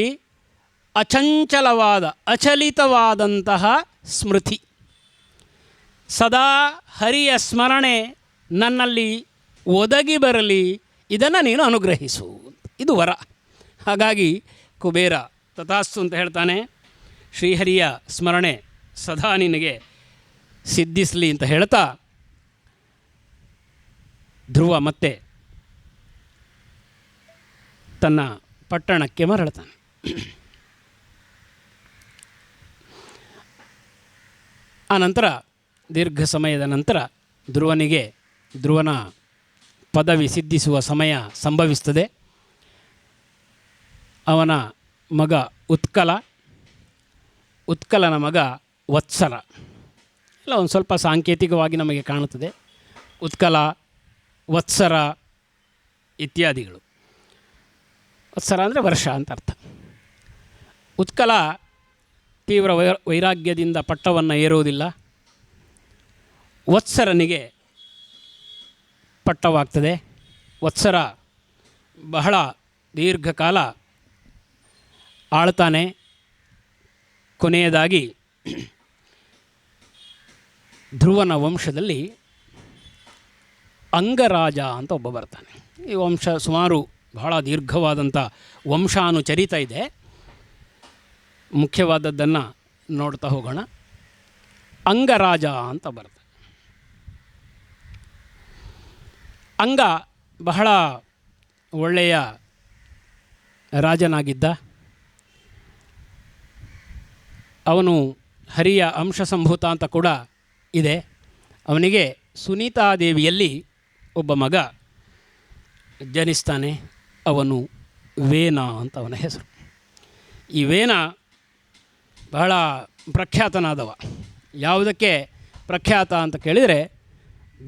ಅಚಂಚಲವಾದ ಅಚಲಿತವಾದಂತಹ ಸ್ಮೃತಿ, ಸದಾ ಹರಿಯ ಸ್ಮರಣೆ ನನ್ನಲ್ಲಿ ಒದಗಿ ಬರಲಿ, ಇದನ್ನು ನೀನು ಅನುಗ್ರಹಿಸು. ಇದು ವರ. ಹಾಗಾಗಿ ಕುಬೇರ ತಥಾಸ್ತು ಅಂತ ಹೇಳ್ತಾನೆ. ಶ್ರೀಹರಿಯ ಸ್ಮರಣೆ ಸದಾ ನಿನಗೆ ಸಿದ್ಧಿಸಲಿ ಅಂತ ಹೇಳ್ತಾ ಧ್ರುವ ಮತ್ತೆ ತನ್ನ ಪಟ್ಟಣಕ್ಕೆ ಮರಳ್ತಾನೆ. ಆನಂತರ ದೀರ್ಘ ಸಮಯದ ನಂತರ ಧ್ರುವನ ಪದವಿ ಸಿದ್ಧಿಸುವ ಸಮಯ ಸಂಭವಿಸ್ತದೆ. ಅವನ ಮಗ ಉತ್ಕಲನ ಮಗ ವತ್ಸರ ಎಲ್ಲ ಒಂದು ಸ್ವಲ್ಪ ಸಾಂಕೇತಿಕವಾಗಿ ನಮಗೆ ಕಾಣುತ್ತದೆ. ಉತ್ಕಲ, ವತ್ಸರ ಇತ್ಯಾದಿಗಳು. ವತ್ಸರ ಅಂದರೆ ವರ್ಷ ಅಂತ ಅರ್ಥ. ಉತ್ಕಲ ತೀವ್ರ ವೈರಾಗ್ಯದಿಂದ ಪಟ್ಟವನ್ನು ಏರುವುದಿಲ್ಲ. ವತ್ಸರನಿಗೆ ಪಟ್ಟವಾಗ್ತದೆ. ವತ್ಸರ ಬಹಳ ದೀರ್ಘಕಾಲ ಆಳ್ತಾನೆ. ಕೊನೆಯದಾಗಿ ಧ್ರುವನ ವಂಶದಲ್ಲಿ ಅಂಗರಾಜ ಅಂತ ಒಬ್ಬ ಬರ್ತಾನೆ. ಈ ವಂಶ ಸುಮಾರು ಬಹಳ ದೀರ್ಘವಾದಂಥ ವಂಶಾನುಚರಿತ ಇದೆ. ಮುಖ್ಯವಾದದ್ದನ್ನು ನೋಡ್ತಾ ಹೋಗೋಣ. ಅಂಗರಾಜ ಅಂತ ಬರ್ತಾನೆ. ಅಂಗ ಬಹಳ ಒಳ್ಳೆಯ ರಾಜನಾಗಿದ್ದ. ಅವನು ಹರಿಯ ಅಂಶ ಸಂಭೂತ ಅಂತ ಕೂಡ ಇದೆ. ಅವನಿಗೆ ಸುನೀತಾದೇವಿಯಲ್ಲಿ ಒಬ್ಬ ಮಗ ಜನಿಸ್ತಾನೆ. ಅವನು ವೇನ ಅಂತ ಅವನ ಹೆಸರು. ಈ ವೇನ ಬಹಳ ಪ್ರಖ್ಯಾತನಾದವ. ಯಾವುದಕ್ಕೆ ಪ್ರಖ್ಯಾತ ಅಂತ ಕೇಳಿದರೆ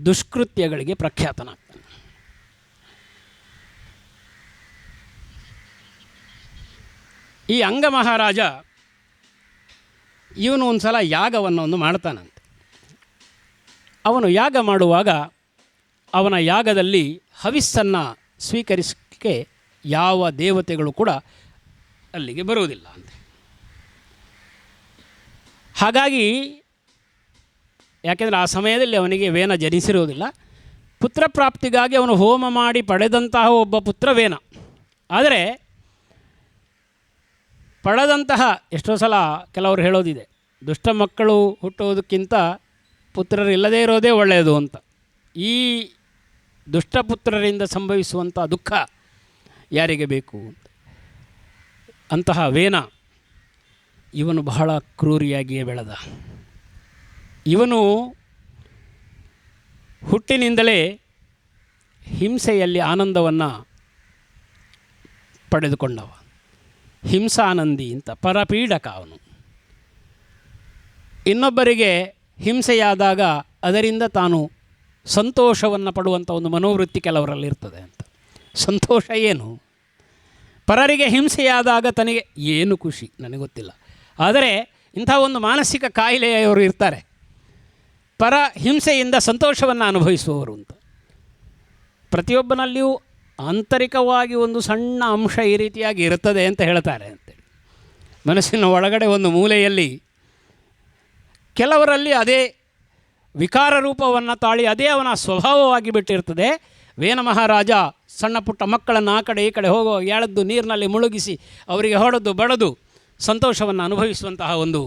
ದುಷ್ಕೃತ್ಯಗಳಿಗೆ ಪ್ರಖ್ಯಾತನಾಗ್ತಾನೆ. ಈ ಅಂಗ ಮಹಾರಾಜ ಇವನು ಒಂದು ಸಲ ಯಾಗವನ್ನು ಮಾಡ್ತಾನಂತೆ. ಅವನು ಯಾಗ ಮಾಡುವಾಗ ಅವನ ಯಾಗದಲ್ಲಿ ಹವಿಸ್ಸನ್ನು ಸ್ವೀಕರಿಸಲಿಕ್ಕೆ ಯಾವ ದೇವತೆಗಳು ಕೂಡ ಅಲ್ಲಿಗೆ ಬರುವುದಿಲ್ಲ ಅಂತೆ. ಹಾಗಾಗಿ ಯಾಕೆಂದರೆ ಆ ಸಮಯದಲ್ಲಿ ಅವನಿಗೆ ವೇನ ಜನಿಸಿರುವುದಿಲ್ಲ. ಪುತ್ರ ಪ್ರಾಪ್ತಿಗಾಗಿ ಅವನು ಹೋಮ ಮಾಡಿ ಪಡೆದಂತಹ ಒಬ್ಬ ಪುತ್ರ ವೇನ. ಆದರೆ ಪಡೆದಂತಹ ಎಷ್ಟೋ ಸಲ ಕೆಲವರು ಹೇಳೋದಿದೆ, ದುಷ್ಟ ಮಕ್ಕಳು ಹುಟ್ಟುವುದಕ್ಕಿಂತ ಪುತ್ರರಿಲ್ಲದೇ ಇರೋದೇ ಒಳ್ಳೆಯದು ಅಂತ. ಈ ದುಷ್ಟಪುತ್ರರಿಂದ ಸಂಭವಿಸುವಂಥ ದುಃಖ ಯಾರಿಗೆ ಬೇಕು ಅಂತ. ಅಂತಹ ವೇನ ಇವನು ಬಹಳ ಕ್ರೂರಿಯಾಗಿಯೇ ಬೆಳೆದ. ಇವನು ಹುಟ್ಟಿನಿಂದಲೇ ಹಿಂಸೆಯಲ್ಲಿ ಆನಂದವನ್ನು ಪಡೆದುಕೊಂಡವ. ಹಿಂಸಾನಂದಿ ಅಂತ ಪರಪೀಡಕ ಅವನು. ಇನ್ನೊಬ್ಬರಿಗೆ ಹಿಂಸೆಯಾದಾಗ ಅದರಿಂದ ತಾನು ಸಂತೋಷವನ್ನು ಪಡುವಂಥ ಒಂದು ಮನೋವೃತ್ತಿ ಕೆಲವರಲ್ಲಿ ಇರ್ತದೆ ಅಂತ. ಸಂತೋಷ ಏನು? ಪರರಿಗೆ ಹಿಂಸೆಯಾದಾಗ ತನಗೆ ಏನು ಖುಷಿ ನನಗೆ ಗೊತ್ತಿಲ್ಲ. ಆದರೆ ಇಂಥ ಒಂದು ಮಾನಸಿಕ ಕಾಯಿಲೆಯವರು ಇರ್ತಾರೆ, ಪರ ಹಿಂಸೆಯಿಂದ ಸಂತೋಷವನ್ನು ಅನುಭವಿಸುವವರು ಅಂತ. ಪ್ರತಿಯೊಬ್ಬನಲ್ಲಿಯೂ ಆಂತರಿಕವಾಗಿ ಒಂದು ಸಣ್ಣ ಅಂಶ ಈ ರೀತಿಯಾಗಿ ಇರುತ್ತದೆ ಅಂತ ಹೇಳ್ತಾರೆ ಅಂತೇಳಿ. ಮನಸ್ಸಿನ ಒಳಗಡೆ ಒಂದು ಮೂಲೆಯಲ್ಲಿ ಕೆಲವರಲ್ಲಿ ಅದೇ ವಿಕಾರ ರೂಪವನ್ನು ತಾಳಿ ಅದೇ ಅವನ ಸ್ವಭಾವವಾಗಿ ಬಿಟ್ಟಿರ್ತದೆ. ವೇನ ಮಹಾರಾಜ ಸಣ್ಣ ಪುಟ್ಟ ಮಕ್ಕಳನ್ನು ಆ ಕಡೆ ಈ ಕಡೆ ಹೋಗೋ ಎಳೆದು ನೀರಿನಲ್ಲಿ ಮುಳುಗಿಸಿ ಅವರಿಗೆ ಹೊಡೆದು ಬಡದು ಸಂತೋಷವನ್ನು ಅನುಭವಿಸುವಂತಹ ಒಂದು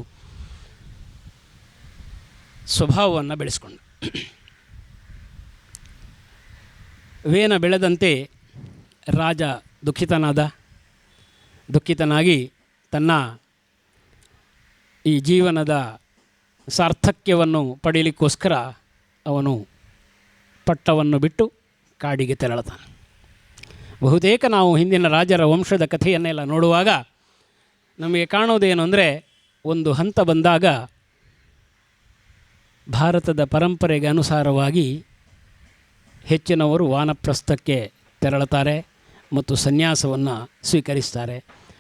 ಸ್ವಭಾವವನ್ನು ಬೆಳೆಸ್ಕೊಂಡು ವೇನ ಬೆಳೆದಂತೆ ರಾಜ ದುಃಖಿತನಾಗಿ ತನ್ನ ಈ ಜೀವನದ ಸಾರ್ಥಕ್ಯವನ್ನು ಪಡೀಲಿಕ್ಕೋಸ್ಕರ ಅವನು ಪಟ್ಟವನ್ನು ಬಿಟ್ಟು ಕಾಡಿಗೆ ತೆರಳುತ್ತಾನೆ. ಬಹುತೇಕ ನಾವು ಹಿಂದಿನ ರಾಜರ ವಂಶದ ಕಥೆಯನ್ನೆಲ್ಲ ನೋಡುವಾಗ ನಮಗೆ ಕಾಣೋದೇನು ಅಂದರೆ, ಒಂದು ಹಂತ ಬಂದಾಗ ಭಾರತದ ಪರಂಪರೆಗೆ ಅನುಸಾರವಾಗಿ ಹೆಚ್ಚಿನವರು ವಾನಪ್ರಸ್ಥಕ್ಕೆ ತೆರಳುತ್ತಾರೆ ಮತ್ತು ಸನ್ಯಾಸವನ್ನು ಸ್ವೀಕರಿಸ್ತಾರೆ.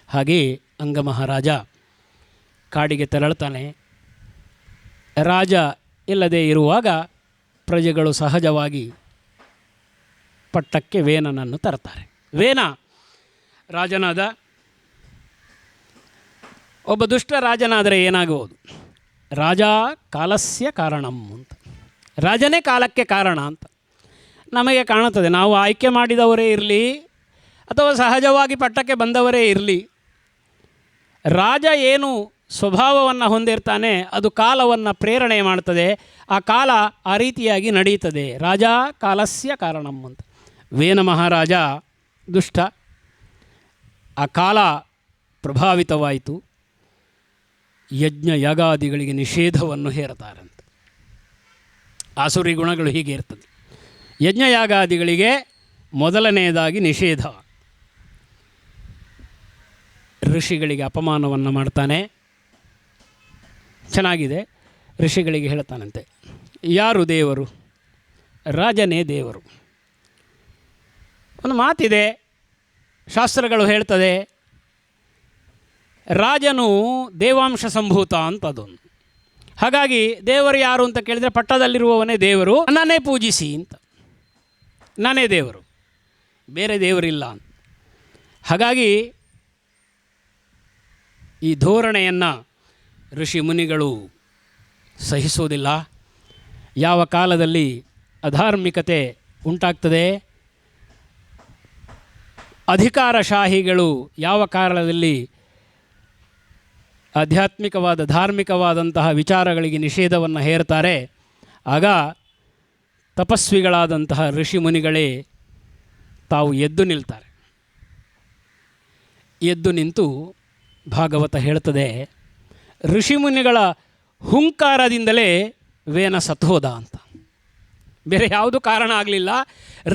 ಹಾಗೆಯೇ ಅಂಗಮಹಾರಾಜ ಕಾಡಿಗೆ ತೆರಳುತ್ತಾನೆ. ರಾಜ ಇಲ್ಲದೆ ಇರುವಾಗ ಪ್ರಜೆಗಳು ಸಹಜವಾಗಿ ಪಟ್ಟಕ್ಕೆ ವೇನನನ್ನು ತರ್ತಾರೆ. ವೇನ ರಾಜನಾದ. ಒಬ್ಬ ದುಷ್ಟ ರಾಜನಾದರೆ ಏನಾಗುವುದು? ರಾಜ ಕಾಲಸ್ಯ ಕಾರಣಂ ಅಂತ. ರಾಜನೇ ಕಾಲಕ್ಕೆ ಕಾರಣ ಅಂತ ನಮಗೆ ಕಾಣುತ್ತದೆ. ನಾವು ಆಯ್ಕೆ ಮಾಡಿದವರೇ ಇರಲಿ ಅಥವಾ ಸಹಜವಾಗಿ ಪಟ್ಟಕ್ಕೆ ಬಂದವರೇ ಇರಲಿ, ರಾಜ ಏನು ಸ್ವಭಾವವನ್ನು ಹೊಂದಿರ್ತಾನೆ ಅದು ಕಾಲವನ್ನು ಪ್ರೇರಣೆ ಮಾಡ್ತದೆ. ಆ ಕಾಲ ಆ ರೀತಿಯಾಗಿ ನಡೀತದೆ. ರಾಜ ಕಾಲಸ್ಯ ಕಾರಣಂ ಅಂತ. ವೇನ ಮಹಾರಾಜ ದುಷ್ಟ, ಆ ಕಾಲ ಪ್ರಭಾವಿತವಾಯಿತು. ಯಜ್ಞ ಯಾಗಾದಿಗಳಿಗೆ ನಿಷೇಧವನ್ನು ಹೇರ್ತಾರಂತೆ. ಆಸುರಿ ಗುಣಗಳು ಹೀಗೆ ಇರ್ತದೆ. ಯಜ್ಞಯಾಗಾದಿಗಳಿಗೆ ಮೊದಲನೆಯದಾಗಿ ನಿಷೇಧ. ಋಷಿಗಳಿಗೆ ಅಪಮಾನವನ್ನು ಮಾಡ್ತಾನೆ. ಚೆನ್ನಾಗಿದೆ. ಋಷಿಗಳಿಗೆ ಹೇಳ್ತಾನಂತೆ, ಯಾರು ದೇವರು? ರಾಜನೇ ದೇವರು. ಒಂದು ಮಾತಿದೆ, ಶಾಸ್ತ್ರಗಳು ಹೇಳ್ತದೆ, ರಾಜನು ದೇವಾಂಶ ಸಂಭೂತ ಅಂತದೊಂದು. ಹಾಗಾಗಿ ದೇವರು ಯಾರು ಅಂತ ಕೇಳಿದರೆ ಪಟ್ಟದಲ್ಲಿರುವವನೇ ದೇವರು, ನನ್ನೇ ಪೂಜಿಸಿ ಅಂತ. ನಾನೇ ದೇವರು, ಬೇರೆ ದೇವರಿಲ್ಲ ಅಂತ. ಹಾಗಾಗಿ ಈ ಧೋರಣೆಯನ್ನು ಋಷಿ ಮುನಿಗಳು ಸಹಿಸೋದಿಲ್ಲ. ಯಾವ ಕಾಲದಲ್ಲಿ ಅಧಾರ್ಮಿಕತೆ ಉಂಟಾಗ್ತದೆ, ಅಧಿಕಾರಶಾಹಿಗಳು ಯಾವ ಕಾಲದಲ್ಲಿ ಆಧ್ಯಾತ್ಮಿಕವಾದ ಧಾರ್ಮಿಕವಾದಂತಹ ವಿಚಾರಗಳಿಗೆ ನಿಷೇಧವನ್ನು ಹೇರ್ತಾರೆ, ಆಗ ತಪಸ್ವಿಗಳಾದಂತಹ ಋಷಿ ಮುನಿಗಳೇ ತಾವು ಎದ್ದು ನಿಲ್ತಾರೆ. ಎದ್ದು ನಿಂತು ಭಾಗವತ ಹೇಳ್ತದೆ, ಋಷಿಮುನಿಗಳ ಹುಂಕಾರದಿಂದಲೇ ವೇನ ಸತ್ತೋದ ಅಂತ. ಬೇರೆ ಯಾವುದು ಕಾರಣ ಆಗಲಿಲ್ಲ,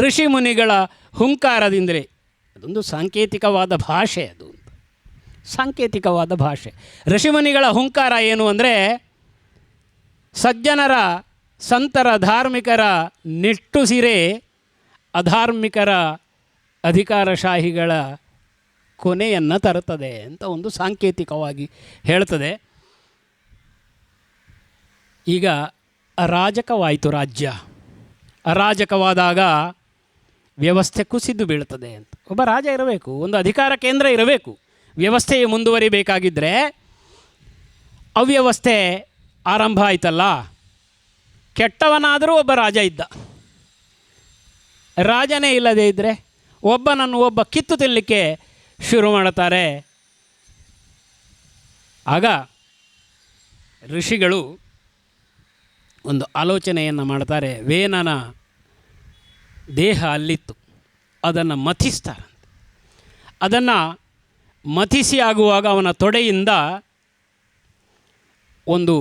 ಋಷಿಮುನಿಗಳ ಹುಂಕಾರದಿಂದಲೇ. ಅದೊಂದು ಸಾಂಕೇತಿಕವಾದ ಭಾಷೆ, ಅದು ಸಾಂಕೇತಿಕವಾದ ಭಾಷೆ. ಋಷಿಮುನಿಗಳ ಹುಂಕಾರ ಏನು ಅಂದರೆ, ಸಜ್ಜನರ ಸಂತರ ಧಾರ್ಮಿಕರ ನಿಟ್ಟುಸಿರೆ ಅಧಾರ್ಮಿಕರ ಅಧಿಕಾರಶಾಹಿಗಳ ಕೊನೆಯನ್ನು ತರುತ್ತದೆ ಅಂತ ಒಂದು ಸಾಂಕೇತಿಕವಾಗಿ ಹೇಳ್ತದೆ. ಈಗ ಅರಾಜಕವಾಯಿತು ರಾಜ್ಯ. ಅರಾಜಕವಾದಾಗ ವ್ಯವಸ್ಥೆ ಕುಸಿದು ಬೀಳ್ತದೆ ಅಂತ. ಒಬ್ಬ ರಾಜ ಇರಬೇಕು, ಒಂದು ಅಧಿಕಾರ ಕೇಂದ್ರ ಇರಬೇಕು. ವ್ಯವಸ್ಥೆಯು ಮುಂದುವರಿಬೇಕಾಗಿದ್ದರೆ ಅವ್ಯವಸ್ಥೆ ಆರಂಭ ಆಯ್ತಲ್ಲ. ಕೆಟ್ಟವನಾದರೂ ಒಬ್ಬ ರಾಜ ಇದ್ದ, ರಾಜನೇ ಇಲ್ಲದೇ ಇದ್ದರೆ ಒಬ್ಬನನ್ನು ಒಬ್ಬ ಕಿತ್ತು ತಿನ್ನಲಿಕ್ಕೆ ಶುರು ಮಾಡುತ್ತಾರೆ. ಆಗ ಋಷಿಗಳು ಒಂದು ಆಲೋಚನೆಯನ್ನು ಮಾಡ್ತಾರೆ. ವೇನನ ದೇಹ ಅಲ್ಲಿತ್ತು, ಅದನ್ನು ಮಥಿಸ್ತಾರಂತೆ. ಅದನ್ನು ಮಥಿಸಿ ಆಗುವಾಗ ಅವನ ತೊಡೆಯಿಂದ ಒಂದು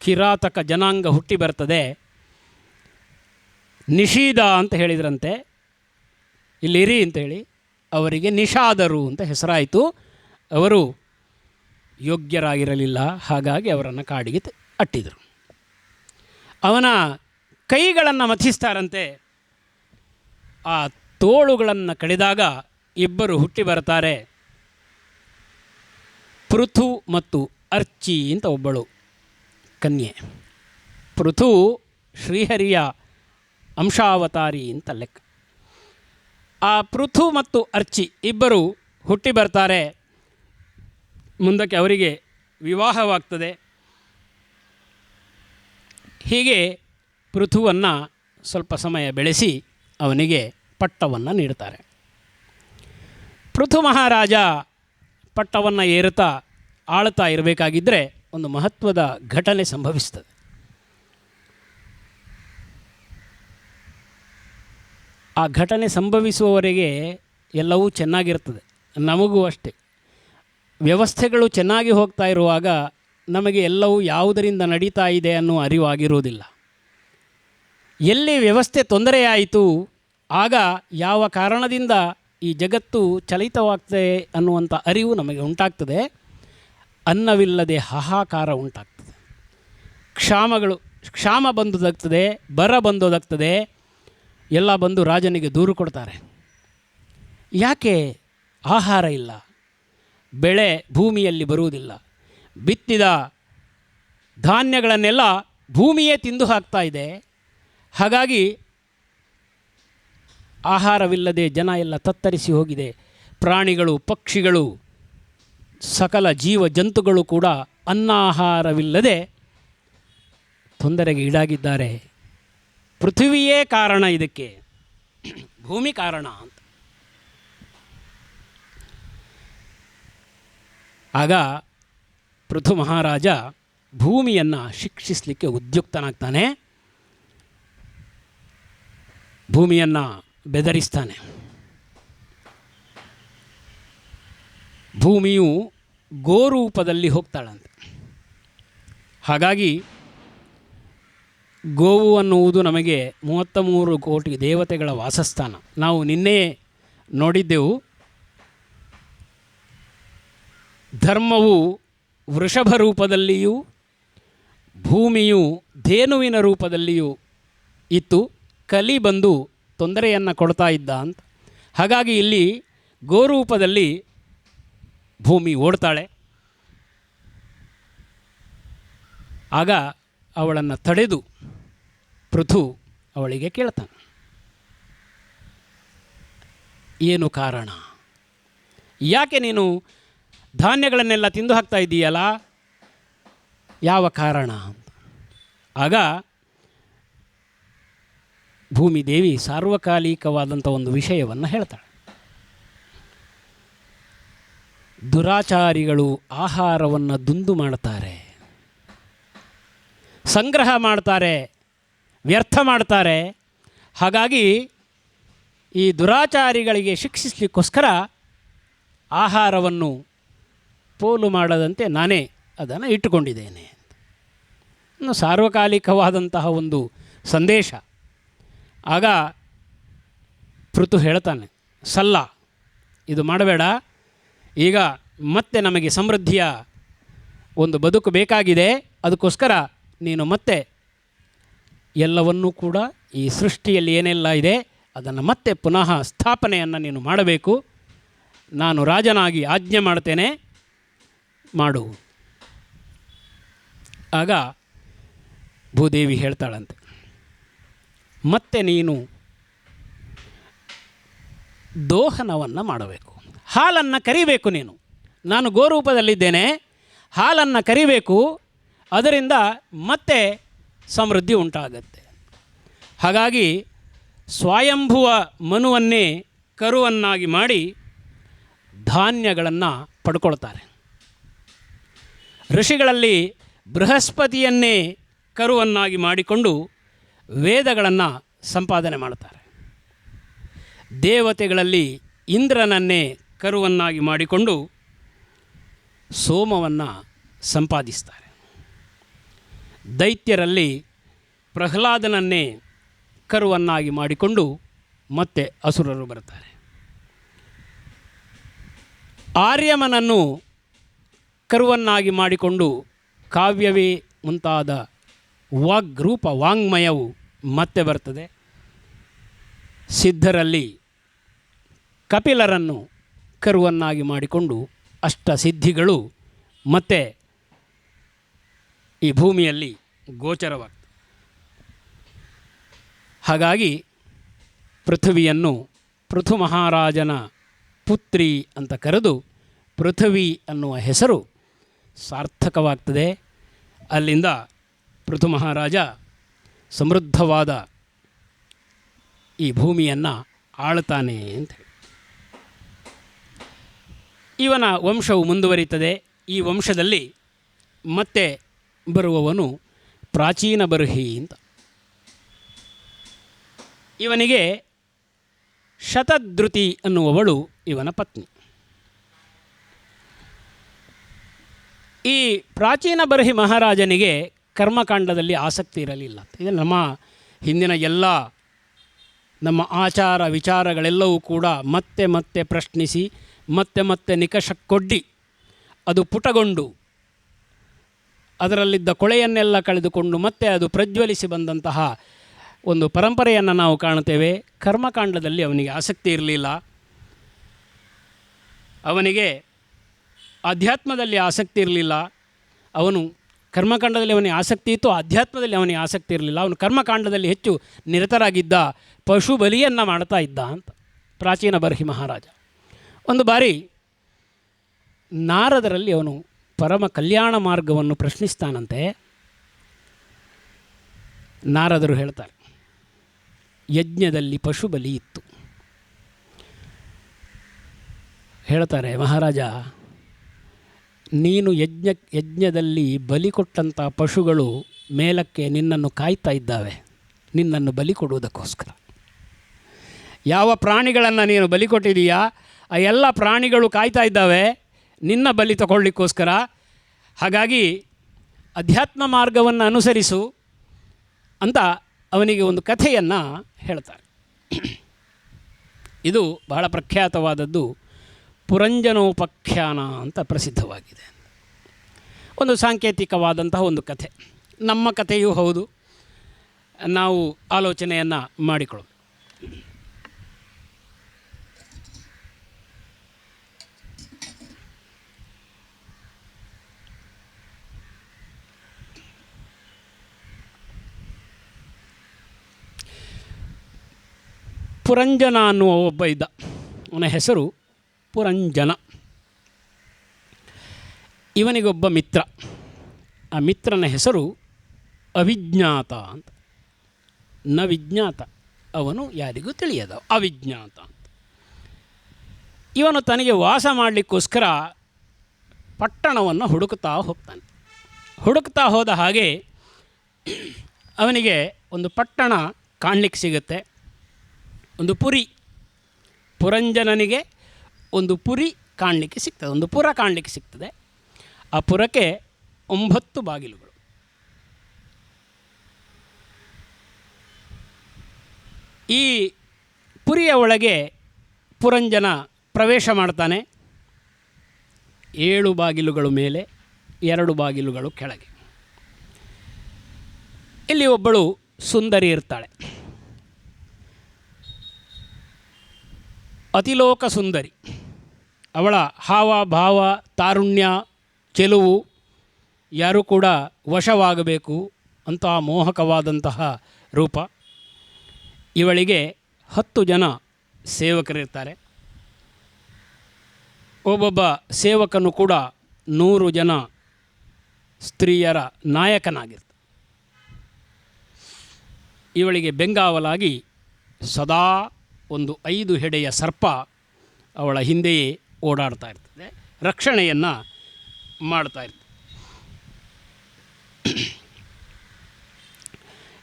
ಕಿರಾತಕ ಜನಾಂಗ ಹುಟ್ಟಿ ಬರ್ತದೆ. ನಿಷೀದ ಅಂತ ಹೇಳಿದ್ರಂತೆ, ಇಲ್ಲಿರಿ ಅಂತೇಳಿ. ಅವರಿಗೆ ನಿಷಾದರು ಅಂತ ಹೆಸರಾಯಿತು. ಅವರು ಯೋಗ್ಯರಾಗಿರಲಿಲ್ಲ, ಹಾಗಾಗಿ ಅವರನ್ನು ಕಾಡಿಗೆ ಅಟ್ಟಿದರು. ಅವನ ಕೈಗಳನ್ನು ಮಥಿಸ್ತಾರಂತೆ. ಆ ತೋಳುಗಳನ್ನು ಕಡಿದಾಗ ಇಬ್ಬರು ಹುಟ್ಟಿ ಬರ್ತಾರೆ. ಪೃಥು ಮತ್ತು ಅರ್ಚಿ ಅಂತ ಒಬ್ಬಳು ಕನ್ಯೆ. ಪೃಥು ಶ್ರೀಹರಿಯ ಅಂಶಾವತಾರಿ ಅಂತ ಲೆಕ್ಕ. ಆ ಪೃಥು ಮತ್ತು ಅರ್ಚಿ ಇಬ್ಬರು ಹುಟ್ಟಿ ಬರ್ತಾರೆ. ಮುಂದಕ್ಕೆ ಅವರಿಗೆ ವಿವಾಹವಾಗ್ತದೆ. ಹೀಗೆ ಪೃಥುವನ್ನು ಸ್ವಲ್ಪ ಸಮಯ ಬೆಳೆಸಿ ಅವನಿಗೆ ಪಟ್ಟವನ್ನು ನೀಡ್ತಾರೆ. ಪೃಥು ಮಹಾರಾಜ ಪಟ್ಟವನ್ನು ಏರುತ್ತಾ ಆಳ್ತಾ ಇರಬೇಕಾಗಿದ್ದರೆ ಒಂದು ಮಹತ್ವದ ಘಟನೆ ಸಂಭವಿಸ್ತದೆ. ಆ ಘಟನೆ ಸಂಭವಿಸುವವರೆಗೆ ಎಲ್ಲವೂ ಚೆನ್ನಾಗಿರ್ತದೆ. ನಮಗೂ ಅಷ್ಟೇ. ವ್ಯವಸ್ಥೆಗಳು ಚೆನ್ನಾಗಿ ಹೋಗ್ತಾ ಇರುವಾಗ ನಮಗೆ ಎಲ್ಲವೂ ಯಾವುದರಿಂದ ನಡೀತಾ ಇದೆ ಅನ್ನೋ ಅರಿವಾಗಿರುವುದಿಲ್ಲ. ಎಲ್ಲಿ ವ್ಯವಸ್ಥೆ ತೊಂದರೆಯಾಯಿತು ಆಗ ಯಾವ ಕಾರಣದಿಂದ ಈ ಜಗತ್ತು ಚಲಿತವಾಗ್ತದೆ ಅನ್ನುವಂಥ ಅರಿವು ನಮಗೆ ಉಂಟಾಗ್ತದೆ. ಅನ್ನವಿಲ್ಲದೆ ಹಾಹಾಕಾರ ಉಂಟಾಗ್ತದೆ. ಕ್ಷಾಮ ಬಂದೋದಾಗ್ತದೆ, ಬರ ಬಂದೋದಾಗ್ತದೆ. ಎಲ್ಲ ಬಂದು ರಾಜನಿಗೆ ದೂರು ಕೊಡ್ತಾರೆ. ಯಾಕೆ ಆಹಾರ ಇಲ್ಲ, ಬೆಳೆ ಭೂಮಿಯಲ್ಲಿ ಬರುವುದಿಲ್ಲ, ಬಿತ್ತಿದ ಧಾನ್ಯಗಳನ್ನೆಲ್ಲ ಭೂಮಿಯೇ ತಿಂದು ಹಾಕ್ತಾ ಇದೆ. ಹಾಗಾಗಿ ಆಹಾರವಿಲ್ಲದೆ ಜನ ಎಲ್ಲ ತತ್ತರಿಸಿ ಹೋಗಿದೆ. ಪ್ರಾಣಿಗಳು, ಪಕ್ಷಿಗಳು, ಸಕಲ ಜೀವ ಜಂತುಗಳು ಕೂಡ ಅನ್ನಾಹಾರವಿಲ್ಲದೆ ತೊಂದರೆಗೆ ಈಡಾಗಿದ್ದಾರೆ. ಪೃಥ್ವಿಯೇ ಕಾರಣ ಇದಕ್ಕೆ, ಭೂಮಿ ಕಾರಣ ಅಂತ. ಆಗ ಪೃಥು ಮಹಾರಾಜ ಭೂಮಿಯನ್ನು ಶಿಕ್ಷಿಸಲಿಕ್ಕೆ ಉದ್ಯುಕ್ತನಾಗ್ತಾನೆ, ಭೂಮಿಯನ್ನು ಬೆದರಿಸ್ತಾನೆ. ಭೂಮಿಯು ಗೋರೂಪದಲ್ಲಿ ಹೋಗ್ತಾಳಂತೆ. ಹಾಗಾಗಿ ಗೋವು ಅನ್ನುವುದು ನಮಗೆ 33 ಕೋಟಿ ದೇವತೆಗಳ ವಾಸಸ್ಥಾನ. ನಾವು ನಿನ್ನೆ ನೋಡಿದ್ದೆವು, ಧರ್ಮವು ವೃಷಭ ರೂಪದಲ್ಲಿಯೂ ಭೂಮಿಯು ಧೇನುವಿನ ರೂಪದಲ್ಲಿಯೂ ಇತ್ತು. ಕಲಿ ಬಂದು ತೊಂದರೆಯನ್ನು ಕೊಡ್ತಾ ಇದ್ದ ಅಂತ. ಹಾಗಾಗಿ ಇಲ್ಲಿ ಗೋರೂಪದಲ್ಲಿ ಭೂಮಿ ಓಡ್ತಾಳೆ. ಆಗ ಅವಳನ್ನು ತಡೆದು ಪೃಥು ಅವಳಿಗೆ ಕೇಳ್ತಾನೆ, ಏನು ಕಾರಣ? ಯಾಕೆ ನೀನು ಧಾನ್ಯಗಳನ್ನೆಲ್ಲ ತಿಂದು ಹಾಕ್ತಾ ಇದ್ದೀಯಲ್ಲ, ಯಾವ ಕಾರಣ? ಆಗ ಭೂಮಿದೇವಿ ಸಾರ್ವಕಾಲಿಕವಾದಂಥ ಒಂದು ವಿಷಯವನ್ನು ಹೇಳ್ತಾಳೆ. ದುರಾಚಾರಿಗಳು ಆಹಾರವನ್ನು ದುಂದು ಮಾಡ್ತಾರೆ, ಸಂಗ್ರಹ ಮಾಡ್ತಾರೆ, ವ್ಯರ್ಥ ಮಾಡ್ತಾರೆ. ಹಾಗಾಗಿ ಈ ದುರಾಚಾರಿಗಳಿಗೆ ಶಿಕ್ಷಿಸಲಿಕ್ಕೋಸ್ಕರ ಆಹಾರವನ್ನು ಪೋಲು ಮಾಡದಂತೆ ನಾನೇ ಅದನ್ನು ಇಟ್ಟುಕೊಂಡಿದ್ದೇನೆ. ಸಾರ್ವಕಾಲಿಕವಾದಂತಹ ಒಂದು ಸಂದೇಶ. ಆಗ ಪೃಥು ಹೇಳ್ತಾನೆ, ಸಲ್ಲ, ಇದು ಮಾಡಬೇಡ. ಈಗ ಮತ್ತೆ ನಮಗೆ ಸಮೃದ್ಧಿಯ ಒಂದು ಬದುಕು ಬೇಕಾಗಿದೆ. ಅದಕ್ಕೋಸ್ಕರ ನೀನು ಮತ್ತೆ ಎಲ್ಲವನ್ನೂ ಕೂಡ ಈ ಸೃಷ್ಟಿಯಲ್ಲಿ ಏನೆಲ್ಲ ಇದೆ ಅದನ್ನು ಮತ್ತೆ ಪುನಃ ಸ್ಥಾಪನೆಯನ್ನು ನೀನು ಮಾಡಬೇಕು. ನಾನು ರಾಜನಾಗಿ ಆಜ್ಞೆ ಮಾಡ್ತೇನೆ, ಮಾಡು. ಆಗ ಭೂದೇವಿ ಹೇಳ್ತಾಳಂತೆ, ಮತ್ತೆ ನೀನು ದೋಹನವನ್ನು ಮಾಡಬೇಕು, ಹಾಲನ್ನು ಕರಿಬೇಕು. ನೀನು, ನಾನು ಗೋರೂಪದಲ್ಲಿದ್ದೇನೆ, ಹಾಲನ್ನು ಕರಿಬೇಕು. ಅದರಿಂದ ಮತ್ತೆ ಸಮೃದ್ಧಿ ಉಂಟಾಗತ್ತೆ. ಹಾಗಾಗಿ ಸ್ವಯಂಭುವ ಮನುವನ್ನೇ ಕರುವನ್ನಾಗಿ ಮಾಡಿ ಧಾನ್ಯಗಳನ್ನು ಪಡ್ಕೊಳ್ತಾರೆ. ಋಷಿಗಳಲ್ಲಿ ಬೃಹಸ್ಪತಿಯನ್ನೇ ಕರುವನ್ನಾಗಿ ಮಾಡಿಕೊಂಡು ವೇದಗಳನ್ನು ಸಂಪಾದನೆ ಮಾಡ್ತಾರೆ. ದೇವತೆಗಳಲ್ಲಿ ಇಂದ್ರನನ್ನೇ ಕರುವನ್ನಾಗಿ ಮಾಡಿಕೊಂಡು ಸೋಮವನ್ನು ಸಂಪಾದಿಸ್ತಾರೆ. ದೈತ್ಯರಲ್ಲಿ ಪ್ರಹ್ಲಾದನನ್ನೇ ಕರುವನ್ನಾಗಿ ಮಾಡಿಕೊಂಡು ಮತ್ತೆ ಅಸುರರು ಬರ್ತಾರೆ. ಆರ್ಯಮನನ್ನು ಕರುವನ್ನಾಗಿ ಮಾಡಿಕೊಂಡು ಕಾವ್ಯವೇ ಮುಂತಾದ ವಾಗ್ರೂಪ ವಾಂಗ್ಮಯವು ಮತ್ತೆ ಬರ್ತದೆ. ಸಿದ್ಧರಲ್ಲಿ ಕಪಿಲರನ್ನು ಕರುವನ್ನಾಗಿ ಮಾಡಿಕೊಂಡು ಅಷ್ಟಸಿದ್ಧಿಗಳು ಮತ್ತೆ ಈ ಭೂಮಿಯಲ್ಲಿ ಗೋಚರವಾಗ್ತದೆ. ಹಾಗಾಗಿ ಪೃಥ್ವಿಯನ್ನು ಪೃಥು ಮಹಾರಾಜನ ಪುತ್ರಿ ಅಂತ ಕರೆದು ಪೃಥ್ವಿ ಅನ್ನುವ ಹೆಸರು ಸಾರ್ಥಕವಾಗ್ತದೆ. ಅಲ್ಲಿಂದ ಪೃಥು ಮಹಾರಾಜ ಸಮೃದ್ಧವಾದ ಈ ಭೂಮಿಯನ್ನು ಆಳ್ತಾನೆ ಅಂತ ಹೇಳಿ ಇವನ ವಂಶವು ಮುಂದುವರಿತದೆ. ಈ ವಂಶದಲ್ಲಿ ಮತ್ತೆ ಬರುವವನು ಪ್ರಾಚೀನ ಬರ್ಹಿ ಅಂತ. ಇವನಿಗೆ ಶತಧೃತಿ ಅನ್ನುವವಳು ಇವನ ಪತ್ನಿ. ಈ ಪ್ರಾಚೀನ ಬರ್ಹಿ ಮಹಾರಾಜನಿಗೆ ಕರ್ಮಕಾಂಡದಲ್ಲಿ ಆಸಕ್ತಿ ಇರಲಿಲ್ಲ. ಇದು ನಮ್ಮ ಹಿಂದಿನ ಎಲ್ಲ ನಮ್ಮ ಆಚಾರ ವಿಚಾರಗಳೆಲ್ಲವೂ ಕೂಡ ಮತ್ತೆ ಮತ್ತೆ ಪ್ರಶ್ನಿಸಿ ಮತ್ತೆ ಮತ್ತೆ ನಿಕಷಕ್ಕೊಡ್ಡಿ ಅದು ಪುಟಗೊಂಡು ಅದರಲ್ಲಿದ್ದ ಕೊಳೆಯನ್ನೆಲ್ಲ ಕಳೆದುಕೊಂಡು ಮತ್ತೆ ಅದು ಪ್ರಜ್ವಲಿಸಿ ಬಂದಂತಹ ಒಂದು ಪರಂಪರೆಯನ್ನು ನಾವು ಕಾಣುತ್ತೇವೆ. ಕರ್ಮಕಾಂಡದಲ್ಲಿ ಅವನಿಗೆ ಆಸಕ್ತಿ ಇರಲಿಲ್ಲ. ಅವನಿಗೆ ಆಧ್ಯಾತ್ಮದಲ್ಲಿ ಆಸಕ್ತಿ ಇರಲಿಲ್ಲ. ಅವನು ಕರ್ಮಕಾಂಡದಲ್ಲಿ ಅವನಿಗೆ ಆಸಕ್ತಿ ಇತ್ತು, ಆಧ್ಯಾತ್ಮದಲ್ಲಿ ಅವನಿಗೆ ಆಸಕ್ತಿ ಇರಲಿಲ್ಲ. ಅವನು ಕರ್ಮಕಾಂಡದಲ್ಲಿ ಹೆಚ್ಚು ನಿರತರಾಗಿದ್ದ, ಪಶು ಬಲಿಯನ್ನು ಮಾಡ್ತಾ ಇದ್ದ ಅಂತ ಪ್ರಾಚೀನ ಬರ್ಹಿ ಮಹಾರಾಜ. ಒಂದು ಬಾರಿ ನಾರದರಲ್ಲಿ ಅವನು ಪರಮ ಕಲ್ಯಾಣ ಮಾರ್ಗವನ್ನು ಪ್ರಶ್ನಿಸ್ತಾನಂತೆ. ನಾರದರು ಹೇಳ್ತಾರೆ, ಯಜ್ಞದಲ್ಲಿ ಪಶು ಬಲಿ ಇತ್ತು. ಹೇಳ್ತಾರೆ, ಮಹಾರಾಜ ನೀನು ಯಜ್ಞದಲ್ಲಿ ಬಲಿ ಕೊಟ್ಟಂಥ ಪಶುಗಳು ಮೇಲಕ್ಕೆ ನಿನ್ನನ್ನು ಕಾಯ್ತಾ ಇದ್ದಾವೆ, ನಿನ್ನನ್ನು ಬಲಿ ಕೊಡುವುದಕ್ಕೋಸ್ಕರ. ಯಾವ ಪ್ರಾಣಿಗಳನ್ನು ನೀನು ಬಲಿ ಕೊಟ್ಟಿದೀಯಾ ಆ ಎಲ್ಲ ಪ್ರಾಣಿಗಳು ಕಾಯ್ತಾ ಇದ್ದಾವೆ ನಿನ್ನ ಬಲಿ ತಗೊಳ್ಳಿಕ್ಕೋಸ್ಕರ. ಹಾಗಾಗಿ ಅಧ್ಯಾತ್ಮ ಮಾರ್ಗವನ್ನು ಅನುಸರಿಸು ಅಂತ ಅವನಿಗೆ ಒಂದು ಕಥೆಯನ್ನು ಹೇಳ್ತಾರೆ. ಇದು ಬಹಳ ಪ್ರಖ್ಯಾತವಾದದ್ದು, ಪುರಂಜನೋಪಾಖ್ಯಾನ ಅಂತ ಪ್ರಸಿದ್ಧವಾಗಿದೆ. ಒಂದು ಸಾಂಕೇತಿಕವಾದಂತಹ ಒಂದು ಕಥೆ, ನಮ್ಮ ಕಥೆಯೂ ಹೌದು. ನಾವು ಆಲೋಚನೆಯನ್ನು ಮಾಡಿಕೊಳ್ಳೋದು. ಪುರಂಜನ ಅನ್ನುವ ಒಬ್ಬ ಇದ್ದ, ಅವನ ಹೆಸರು ಪುರಂಜನ. ಇವನಿಗೊಬ್ಬ ಮಿತ್ರ, ಆ ಮಿತ್ರನ ಹೆಸರು ಅವಿಜ್ಞಾತ ಅಂತ. ನ ವಿಜ್ಞಾತ, ಅವನು ಯಾರಿಗೂ ತಿಳಿಯದ, ಅವಿಜ್ಞಾತ ಅಂತ. ಇವನು ತನಗೆ ವಾಸ ಮಾಡಲಿಕ್ಕೋಸ್ಕರ ಪಟ್ಟಣವನ್ನು ಹುಡುಕ್ತಾ ಹೋಗ್ತಾನೆ. ಹುಡುಕ್ತಾ ಹೋದ ಹಾಗೆ ಅವನಿಗೆ ಒಂದು ಪಟ್ಟಣ ಕಾಣಲಿಕ್ಕೆ ಸಿಗುತ್ತೆ, ಒಂದು ಪುರಿ. ಪುರಂಜನನಿಗೆ ಒಂದು ಪುರಿ ಕಾಣಲಿಕ್ಕೆ ಸಿಗ್ತದೆ, ಒಂದು ಪುರ ಕಾಣಲಿಕ್ಕೆ ಸಿಗ್ತದೆ. ಆ ಪುರಕ್ಕೆ 9 ಬಾಗಿಲುಗಳು. ಈ ಪುರಿಯ ಒಳಗೆ ಪುರಂಜನ ಪ್ರವೇಶ ಮಾಡ್ತಾನೆ. 7 ಬಾಗಿಲುಗಳು ಮೇಲೆ, 2 ಬಾಗಿಲುಗಳು ಕೆಳಗೆ. ಇಲ್ಲಿ ಒಬ್ಬಳು ಸುಂದರಿ ಇರ್ತಾಳೆ, ಅತಿಲೋಕ ಸುಂದರಿ. ಅವಳ ಹಾವ ಭಾವ, ತಾರುಣ್ಯ, ಚೆಲುವು ಯಾರೂ ಕೂಡ ವಶವಾಗಬೇಕು ಅಂತ ಮೋಹಕವಾದಂತಹ ರೂಪ. ಇವಳಿಗೆ 10 ಜನ ಸೇವಕರಿರ್ತಾರೆ. ಒಬ್ಬೊಬ್ಬ ಸೇವಕನು ಕೂಡ 100 ಜನ ಸ್ತ್ರೀಯರ ನಾಯಕನಾಗಿರ್ತಾನೆ. ಇವಳಿಗೆ ಬೆಂಗಾವಲಾಗಿ ಸದಾ ಒಂದು 5 ಹೆಡೆಯ ಸರ್ಪ ಅವಳ ಹಿಂದೆಯೇ ಓಡಾಡ್ತಾ ಇರ್ತದೆ, ರಕ್ಷಣೆಯನ್ನು ಮಾಡ್ತಾ ಇರ್ತದೆ.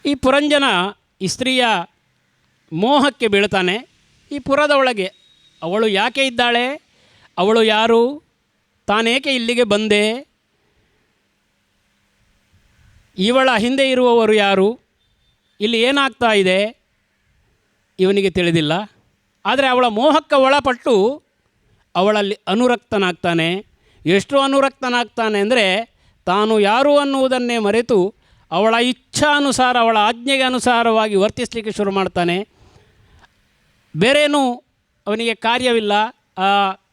ಈ ಪುರಂಜನ ಈ ಸ್ತ್ರೀಯ ಮೋಹಕ್ಕೆ ಬೀಳ್ತಾನೆ. ಈ ಪುರದ ಒಳಗೆ ಅವಳು ಯಾಕೆ ಇದ್ದಾಳೆ, ಅವಳು ಯಾರು, ತಾನೇಕೆ ಇಲ್ಲಿಗೆ ಬಂದೆ, ಇವಳ ಹಿಂದೆ ಇರುವವರು ಯಾರು, ಇಲ್ಲಿ ಏನಾಗ್ತಾ ಇದೆ, ಇವನಿಗೆ ತಿಳಿದಿಲ್ಲ. ಆದರೆ ಅವಳ ಮೋಹಕ್ಕೆ ಒಳಪಟ್ಟು ಅವಳಲ್ಲಿ ಅನುರಕ್ತನಾಗ್ತಾನೆ. ಎಷ್ಟು ಅನುರಕ್ತನಾಗ್ತಾನೆ ಅಂದರೆ, ತಾನು ಯಾರು ಅನ್ನುವುದನ್ನೇ ಮರೆತು ಅವಳ ಇಚ್ಛಾನುಸಾರ, ಅವಳ ಆಜ್ಞೆಗೆ ಅನುಸಾರವಾಗಿ ವರ್ತಿಸಲಿಕ್ಕೆ ಶುರು ಮಾಡ್ತಾನೆ. ಬೇರೇನೂ ಅವನಿಗೆ ಕಾರ್ಯವಿಲ್ಲ. ಆ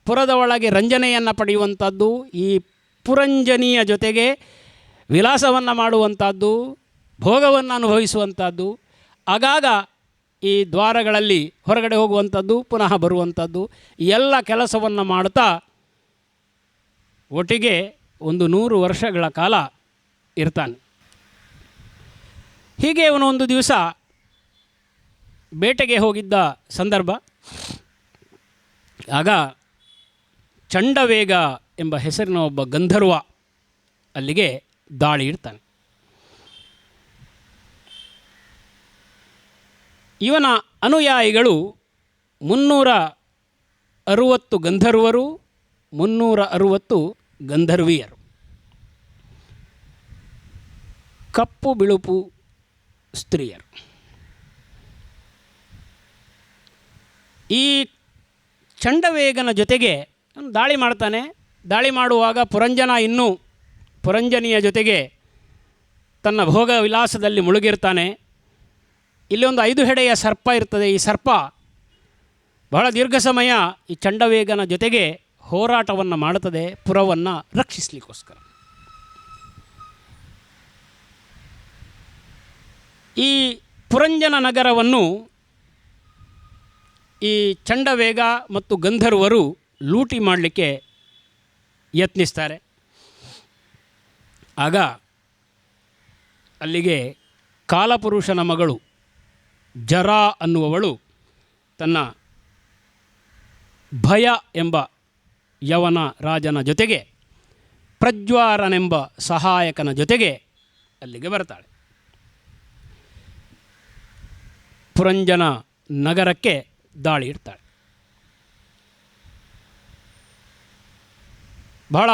ಪುರದ ಒಳಗೆ ರಂಜನೆಯನ್ನು ಪಡೆಯುವಂಥದ್ದು, ಈ ಪುರಂಜನಿಯ ಜೊತೆಗೆ ವಿಲಾಸವನ್ನು ಮಾಡುವಂಥದ್ದು, ಭೋಗವನ್ನು ಅನುಭವಿಸುವಂಥದ್ದು, ಆಗಾಗ ಈ ದ್ವಾರಗಳಲ್ಲಿ ಹೊರಗಡೆ ಹೋಗುವಂಥದ್ದು, ಪುನಃ ಬರುವಂಥದ್ದು, ಎಲ್ಲ ಕೆಲಸವನ್ನು ಮಾಡುತ್ತಾ ಒಟ್ಟಿಗೆ ಒಂದು 100 ವರ್ಷಗಳ ಕಾಲ ಇರ್ತಾನೆ. ಹೀಗೆ ಅವನು ಒಂದು ದಿವಸ ಬೇಟೆಗೆ ಹೋಗಿದ್ದ ಸಂದರ್ಭ. ಆಗ ಚಂಡವೇಗ ಎಂಬ ಹೆಸರಿನ ಒಬ್ಬ ಗಂಧರ್ವ ಅಲ್ಲಿಗೆ ದಾಳಿ ಇಡ್ತಾನೆ. ಇವನ ಅನುಯಾಯಿಗಳು 360 ಗಂಧರ್ವರು, 360 ಗಂಧರ್ವಿಯರು. ಕಪ್ಪು ಬಿಳುಪು ಸ್ತ್ರೀಯರು. ಈ ಚಂಡವೇಗನ ಜೊತೆಗೆ ದಾಳಿ ಮಾಡ್ತಾನೆ. ದಾಳಿ ಮಾಡುವಾಗ ಪುರಂಜನಿಯ ಜೊತೆಗೆ ತನ್ನ ಭೋಗ ವಿಲಾಸದಲ್ಲಿ ಮುಳುಗಿರ್ತಾನೆ. ಇಲ್ಲಿ ಒಂದು 5 ಹೆಡೆಯ ಸರ್ಪ ಇರ್ತದೆ. ಈ ಸರ್ಪ ಬಹಳ ದೀರ್ಘ ಸಮಯ ಈ ಚಂಡವೇಗನ ಜೊತೆಗೆ ಹೋರಾಟವನ್ನು ಮಾಡುತ್ತದೆ, ಪುರವನ್ನು ರಕ್ಷಿಸಲಿಕ್ಕೋಸ್ಕರ. ಈ ಪುರಂಜನ ನಗರವನ್ನು ಈ ಚಂಡವೇಗ ಮತ್ತು ಗಂಧರ್ವರು ಲೂಟಿ ಮಾಡಲಿಕ್ಕೆ ಯತ್ನಿಸ್ತಾರೆ. ಆಗ ಅಲ್ಲಿಗೆ ಕಾಲಪುರುಷನ ಮಗಳು ಜರಾ ಅನ್ನುವವಳು ತನ್ನ ಭಯ ಎಂಬ ಯವನ ರಾಜನ ಜೊತೆಗೆ ಪ್ರಜ್ವಾರನೆಂಬ ಸಹಾಯಕನ ಜೊತೆಗೆ ಅಲ್ಲಿಗೆ ಬರ್ತಾಳೆ. ಪುರಂಜನ ನಗರಕ್ಕೆ ದಾಳಿ ಇಡ್ತಾಳೆ. ಬಹಳ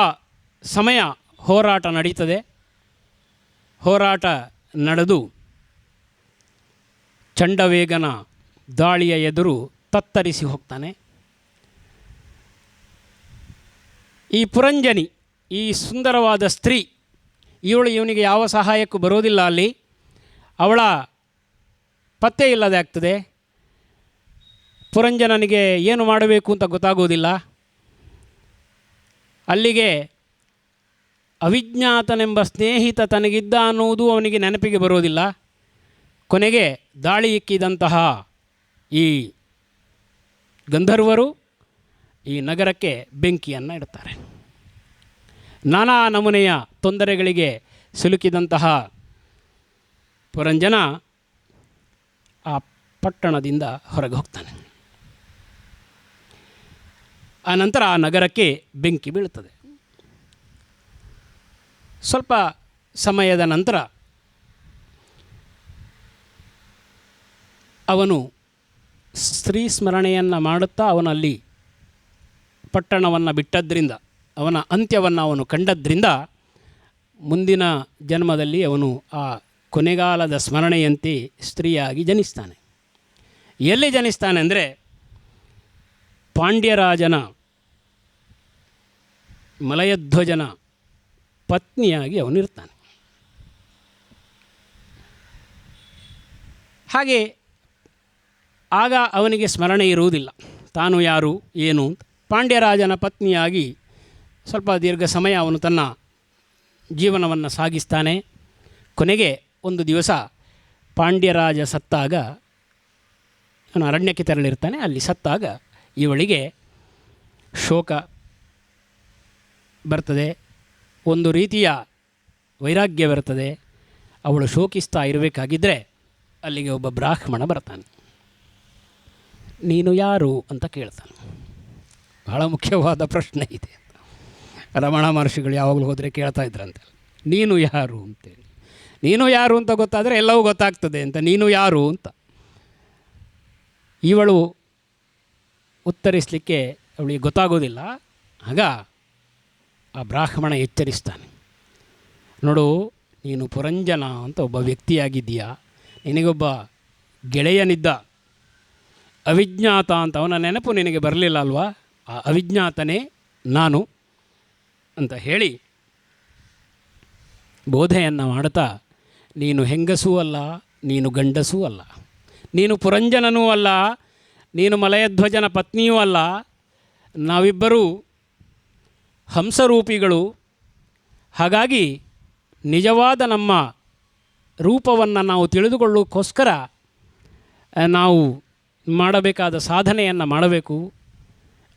ಸಮಯ ಹೋರಾಟ ನಡೀತದೆ. ಹೋರಾಟ ನಡೆದು ಚಂಡವೇಗನ ದಾಳಿಯ ಎದುರು ತತ್ತರಿಸಿ ಹೋಗ್ತಾನೆ. ಈ ಪುರಂಜನಿ, ಈ ಸುಂದರವಾದ ಸ್ತ್ರೀ, ಇವನಿಗೆ ಯಾವ ಸಹಾಯಕ್ಕೂ ಬರೋದಿಲ್ಲ. ಅಲ್ಲಿ ಅವಳ ಪತ್ತೆ ಇಲ್ಲದೆ ಆಗ್ತದೆ. ಪುರಂಜನನಿಗೆ ಏನು ಮಾಡಬೇಕು ಅಂತ ಗೊತ್ತಾಗೋದಿಲ್ಲ. ಅಲ್ಲಿಗೆ ಅವಿಜ್ಞಾತನೆಂಬ ಸ್ನೇಹಿತ ತನಗಿದ್ದ ಅನ್ನುವುದು ಅವನಿಗೆ ನೆನಪಿಗೆ ಬರೋದಿಲ್ಲ. ಕೊನೆಗೆ ದಾಳಿ ಇಕ್ಕಿದಂತಹ ಈ ಗಂಧರ್ವರು ಈ ನಗರಕ್ಕೆ ಬೆಂಕಿಯನ್ನು ಇಡ್ತಾರೆ. ನಾನಾ ನಮೂನೆಯ ತೊಂದರೆಗಳಿಗೆ ಸಿಲುಕಿದಂತಹ ಪುರಂಜನ ಆ ಪಟ್ಟಣದಿಂದ ಹೊರಗೆ ಹೋಗ್ತಾನೆ. ಆ ನಂತರ ಆ ನಗರಕ್ಕೆ ಬೆಂಕಿ ಬೀಳುತ್ತದೆ. ಸ್ವಲ್ಪ ಸಮಯದ ನಂತರ ಅವನು ಸ್ತ್ರೀ ಸ್ಮರಣೆಯನ್ನು ಮಾಡುತ್ತಾ ಅವನಲ್ಲಿ ಪಟ್ಟಣವನ್ನು ಬಿಟ್ಟದ್ರಿಂದ, ಅವನ ಅಂತ್ಯವನ್ನು ಅವನು ಕಂಡದ್ರಿಂದ ಮುಂದಿನ ಜನ್ಮದಲ್ಲಿ ಅವನು ಆ ಕೊನೆಗಾಲದ ಸ್ಮರಣೆಯಂತೆ ಸ್ತ್ರೀಯಾಗಿ ಜನಿಸ್ತಾನೆ. ಎಲ್ಲಿ ಜನಿಸ್ತಾನೆ ಅಂದರೆ ಪಾಂಡ್ಯರಾಜನ ಮಲಯಧ್ವಜನ ಪತ್ನಿಯಾಗಿ ಅವನಿರ್ತಾನೆ. ಹಾಗೆ ಆಗ ಅವನಿಗೆ ಸ್ಮರಣೆ ಇರುವುದಿಲ್ಲ, ತಾನು ಯಾರು ಏನು ಅಂತ. ಪಾಂಡ್ಯರಾಜನ ಪತ್ನಿಯಾಗಿ ಸ್ವಲ್ಪ ದೀರ್ಘ ಸಮಯ ಅವನು ತನ್ನ ಜೀವನವನ್ನು ಸಾಗಿಸ್ತಾನೆ. ಕೊನೆಗೆ ಒಂದು ದಿವಸ ಪಾಂಡ್ಯರಾಜ ಸತ್ತಾಗ, ಅವನು ಅರಣ್ಯಕ್ಕೆ ತೆರಳಿರ್ತಾನೆ. ಅಲ್ಲಿ ಸತ್ತಾಗ ಇವಳಿಗೆ ಶೋಕ ಬರ್ತದೆ, ಒಂದು ರೀತಿಯ ವೈರಾಗ್ಯ ಬರ್ತದೆ. ಅವಳು ಶೋಕಿಸ್ತಾ ಇರಬೇಕಾಗಿದ್ದರೆ ಅಲ್ಲಿಗೆ ಒಬ್ಬ ಬ್ರಾಹ್ಮಣ ಬರ್ತಾನೆ. ನೀನು ಯಾರು ಅಂತ ಕೇಳ್ತಾನೆ. ಬಹಳ ಮುಖ್ಯವಾದ ಪ್ರಶ್ನೆ ಇದೆ ಅಂತ ರಮಣ ಮಹರ್ಷಿಗಳು ಯಾವಾಗಲೂ ಹೋದರೆ ಕೇಳ್ತಾ ಇದ್ರಂತೆ, ನೀನು ಯಾರು ಅಂತೇಳಿ. ನೀನು ಯಾರು ಅಂತ ಗೊತ್ತಾದರೆ ಎಲ್ಲವೂ ಗೊತ್ತಾಗ್ತದೆ ಅಂತ. ನೀನು ಯಾರು ಅಂತ ಇವಳು ಉತ್ತರಿಸಲಿಕ್ಕೆ ಅವಳಿಗೆ ಗೊತ್ತಾಗೋದಿಲ್ಲ. ಆಗ ಆ ಬ್ರಾಹ್ಮಣ ಎಚ್ಚರಿಸ್ತಾನೆ, ನೋಡು, ನೀನು ಪುರಂಜನ ಅಂತ ಒಬ್ಬ ವ್ಯಕ್ತಿಯಾಗಿದ್ದೀಯಾ, ನಿನಗೊಬ್ಬ ಗೆಳೆಯನಿದ್ದ ಅವಿಜ್ಞಾತ ಅಂತ, ಅವನ ನೆನಪು ನಿನಗೆ ಬರಲಿಲ್ಲ ಅಲ್ವಾ, ಆ ಅವಿಜ್ಞಾತನೇ ನಾನು ಅಂತ ಹೇಳಿ ಬೋಧೆಯನ್ನು ಮಾಡ್ತಾ, ನೀನು ಹೆಂಗಸೂ ಅಲ್ಲ, ನೀನು ಗಂಡಸೂ ಅಲ್ಲ, ನೀನು ಪುರಂಜನನೂ ಅಲ್ಲ, ನೀನು ಮಲಯಧ್ವಜನ ಪತ್ನಿಯೂ ಅಲ್ಲ, ನಾವಿಬ್ಬರೂ ಹಂಸರೂಪಿಗಳು. ಹಾಗಾಗಿ ನಿಜವಾದ ನಮ್ಮ ರೂಪವನ್ನು ನಾವು ತಿಳಿದುಕೊಳ್ಳೋಕ್ಕೋಸ್ಕರ ನಾವು ಮಾಡಬೇಕಾದ ಸಾಧನೆಯನ್ನು ಮಾಡಬೇಕು.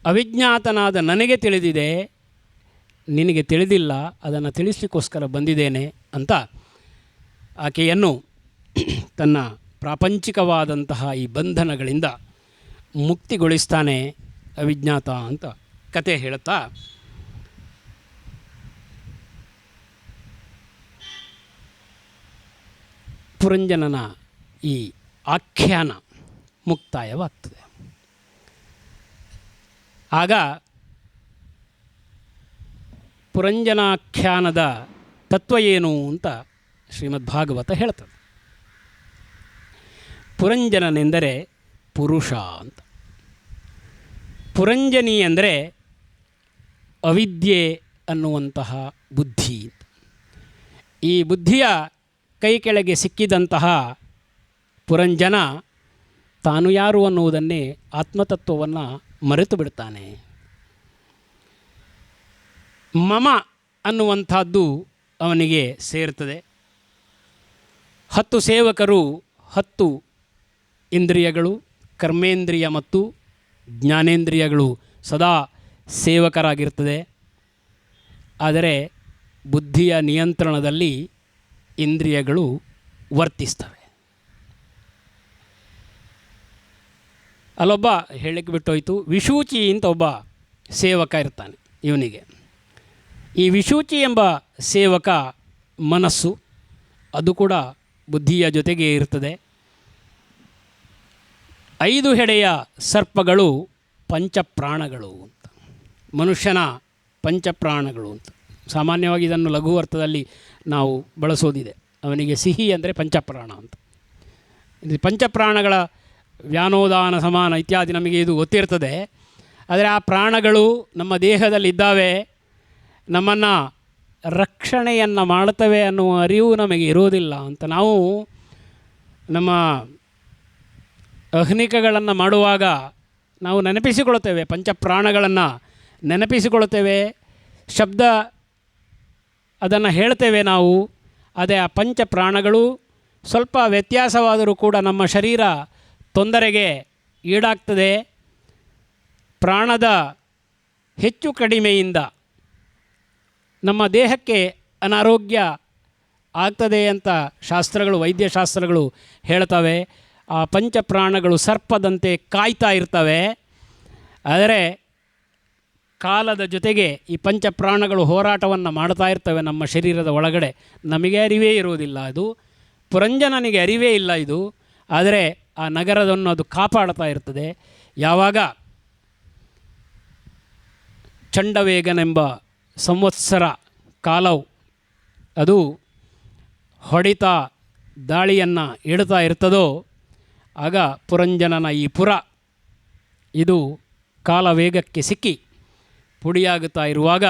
ಅವಿಜ್ಞಾತನಾದ ನನಗೆ ತಿಳಿದಿದೆ, ನಿನಗೆ ತಿಳಿದಿಲ್ಲ, ಅದನ್ನು ತಿಳಿಸ್ಲಿಕ್ಕೋಸ್ಕರ ಬಂದಿದ್ದೇನೆ ಅಂತ ಆಕೆಯನ್ನು ತನ್ನ ಪ್ರಾಪಂಚಿಕವಾದಂತಹ ಈ ಬಂಧನಗಳಿಂದ ಮುಕ್ತಿಗೊಳಿಸ್ತಾನೆ ಅವಿಜ್ಞಾತ ಅಂತ ಕತೆ ಹೇಳುತ್ತಾ ಪುರಂಜನನ ಈ ಆಖ್ಯಾನ ಮುಕ್ತಾಯವಾಗ್ತದೆ. ಆಗ ಪುರಂಜನಾಖ್ಯಾನದ ತತ್ವ ಏನು ಅಂತ ಶ್ರೀಮದ್ಭಾಗವತ ಹೇಳ್ತದೆ. ಪುರಂಜನನೆಂದರೆ ಪುರುಷ ಅಂತ. ಪುರಂಜನಿ ಅಂದರೆ ಅವಿದ್ಯೆ ಅನ್ನುವಂತಹ ಬುದ್ಧಿ. ಈ ಬುದ್ಧಿಯ ಕೈ ಕೆಳಗೆ ಸಿಕ್ಕಿದಂತಹ ಪುರಂಜನ ತಾನು ಯಾರು ಅನ್ನುವುದನ್ನೇ, ಆತ್ಮತತ್ವವನ್ನು ಮರೆತು ಬಿಡ್ತಾನೆ. ಮಮ ಅನ್ನುವಂಥದ್ದು ಅವನಿಗೆ ಸೇರ್ತದೆ. 10 ಸೇವಕರು, 10 ಇಂದ್ರಿಯಗಳು, ಕರ್ಮೇಂದ್ರಿಯ ಮತ್ತು ಜ್ಞಾನೇಂದ್ರಿಯಗಳು ಸದಾ ಸೇವಕರಾಗಿರ್ತದೆ. ಆದರೆ ಬುದ್ಧಿಯ ನಿಯಂತ್ರಣದಲ್ಲಿ ಇಂದ್ರಿಯಗಳು ವರ್ತಿಸ್ತವೆ. ಅಲ್ಲೊಬ್ಬ ಹೇಳಿಕ್ಕೆ ಬಿಟ್ಟೋಯ್ತು, ವಿಶೂಚಿ ಅಂತ ಒಬ್ಬ ಸೇವಕ ಇರ್ತಾನೆ. ಇವನಿಗೆ ಈ ವಿಶೂಚಿ ಎಂಬ ಸೇವಕ ಮನಸ್ಸು, ಅದು ಕೂಡ ಬುದ್ಧಿಯ ಜೊತೆಗೆ ಇರ್ತದೆ. 5 ಹೆಡೆಯ ಸರ್ಪಗಳು ಪಂಚಪ್ರಾಣಗಳು ಅಂತ, ಮನುಷ್ಯನ ಪಂಚಪ್ರಾಣಗಳು ಅಂತ. ಸಾಮಾನ್ಯವಾಗಿ ಇದನ್ನು ಲಘು ಅರ್ಥದಲ್ಲಿ ನಾವು ಬಳಸೋದಿದೆ. ಅವನಿಗೆ ಸಿಹಿ ಅಂದರೆ ಪಂಚಪ್ರಾಣ ಅಂತ. ಇದು ಪಂಚಪ್ರಾಣಗಳ ವ್ಯಾನೋದಾನ ಸಮಾನ ಇತ್ಯಾದಿ ನಮಗೆ ಇದು ಗೊತ್ತಿರ್ತದೆ. ಆದರೆ ಆ ಪ್ರಾಣಗಳು ನಮ್ಮ ದೇಹದಲ್ಲಿದ್ದಾವೆ, ನಮ್ಮನ್ನು ರಕ್ಷಣೆಯನ್ನು ಮಾಡ್ತವೆ ಅನ್ನುವ ಅರಿವು ನಮಗೆ ಇರೋದಿಲ್ಲ ಅಂತ ನಾವು ನಮ್ಮ ಅಹ್ನಿಕಗಳನ್ನು ಮಾಡುವಾಗ ನಾವು ನೆನಪಿಸಿಕೊಳ್ಳುತ್ತೇವೆ, ಪಂಚಪ್ರಾಣಗಳನ್ನು ನೆನಪಿಸಿಕೊಳ್ಳುತ್ತೇವೆ, ಶಬ್ದ ಅದನ್ನು ಹೇಳ್ತೇವೆ ನಾವು. ಅದೇ ಆ ಪಂಚಪ್ರಾಣಗಳು ಸ್ವಲ್ಪ ವ್ಯತ್ಯಾಸವಾದರೂ ಕೂಡ ನಮ್ಮ ಶರೀರ ತೊಂದರೆಗೆ ಈಡಾಗ್ತದೆ. ಪ್ರಾಣದ ಹೆಚ್ಚು ಕಡಿಮೆಯಿಂದ ನಮ್ಮ ದೇಹಕ್ಕೆ ಅನಾರೋಗ್ಯ ಆಗ್ತದೆ ಅಂತ ಶಾಸ್ತ್ರಗಳು, ವೈದ್ಯಶಾಸ್ತ್ರಗಳು ಹೇಳ್ತವೆ. ಆ ಪಂಚಪ್ರಾಣಗಳು ಸರ್ಪದಂತೆ ಕಾಯ್ತಾ ಇರ್ತವೆ. ಆದರೆ ಕಾಲದ ಜೊತೆಗೆ ಈ ಪಂಚಪ್ರಾಣಗಳು ಹೋರಾಟವನ್ನು ಮಾಡ್ತಾ ಇರ್ತವೆ ನಮ್ಮ ಶರೀರದ ಒಳಗಡೆ. ನಮಗೆ ಅರಿವೇ ಇರುವುದಿಲ್ಲ, ಅದು ಪುರಂಜನನಿಗೆ ಅರಿವೇ ಇಲ್ಲ ಇದು. ಆದರೆ ಆ ನಗರವನ್ನು ಅದು ಕಾಪಾಡ್ತಾ ಇರ್ತದೆ. ಯಾವಾಗ ಚಂಡವೇಗನೆಂಬ ಸಂವತ್ಸರ ಕಾಲವು ಅದು ಹೊಡಿತಾ ದಾಳಿಯನ್ನು ಇಡ್ತಾ ಇರ್ತದೋ ಆಗ ಪುರಂಜನನ ಈ ಪುರ ಇದು ಕಾಲವೇಗಕ್ಕೆ ಸಿಕ್ಕಿ ಪುಡಿಯಾಗುತ್ತಾ ಇರುವಾಗ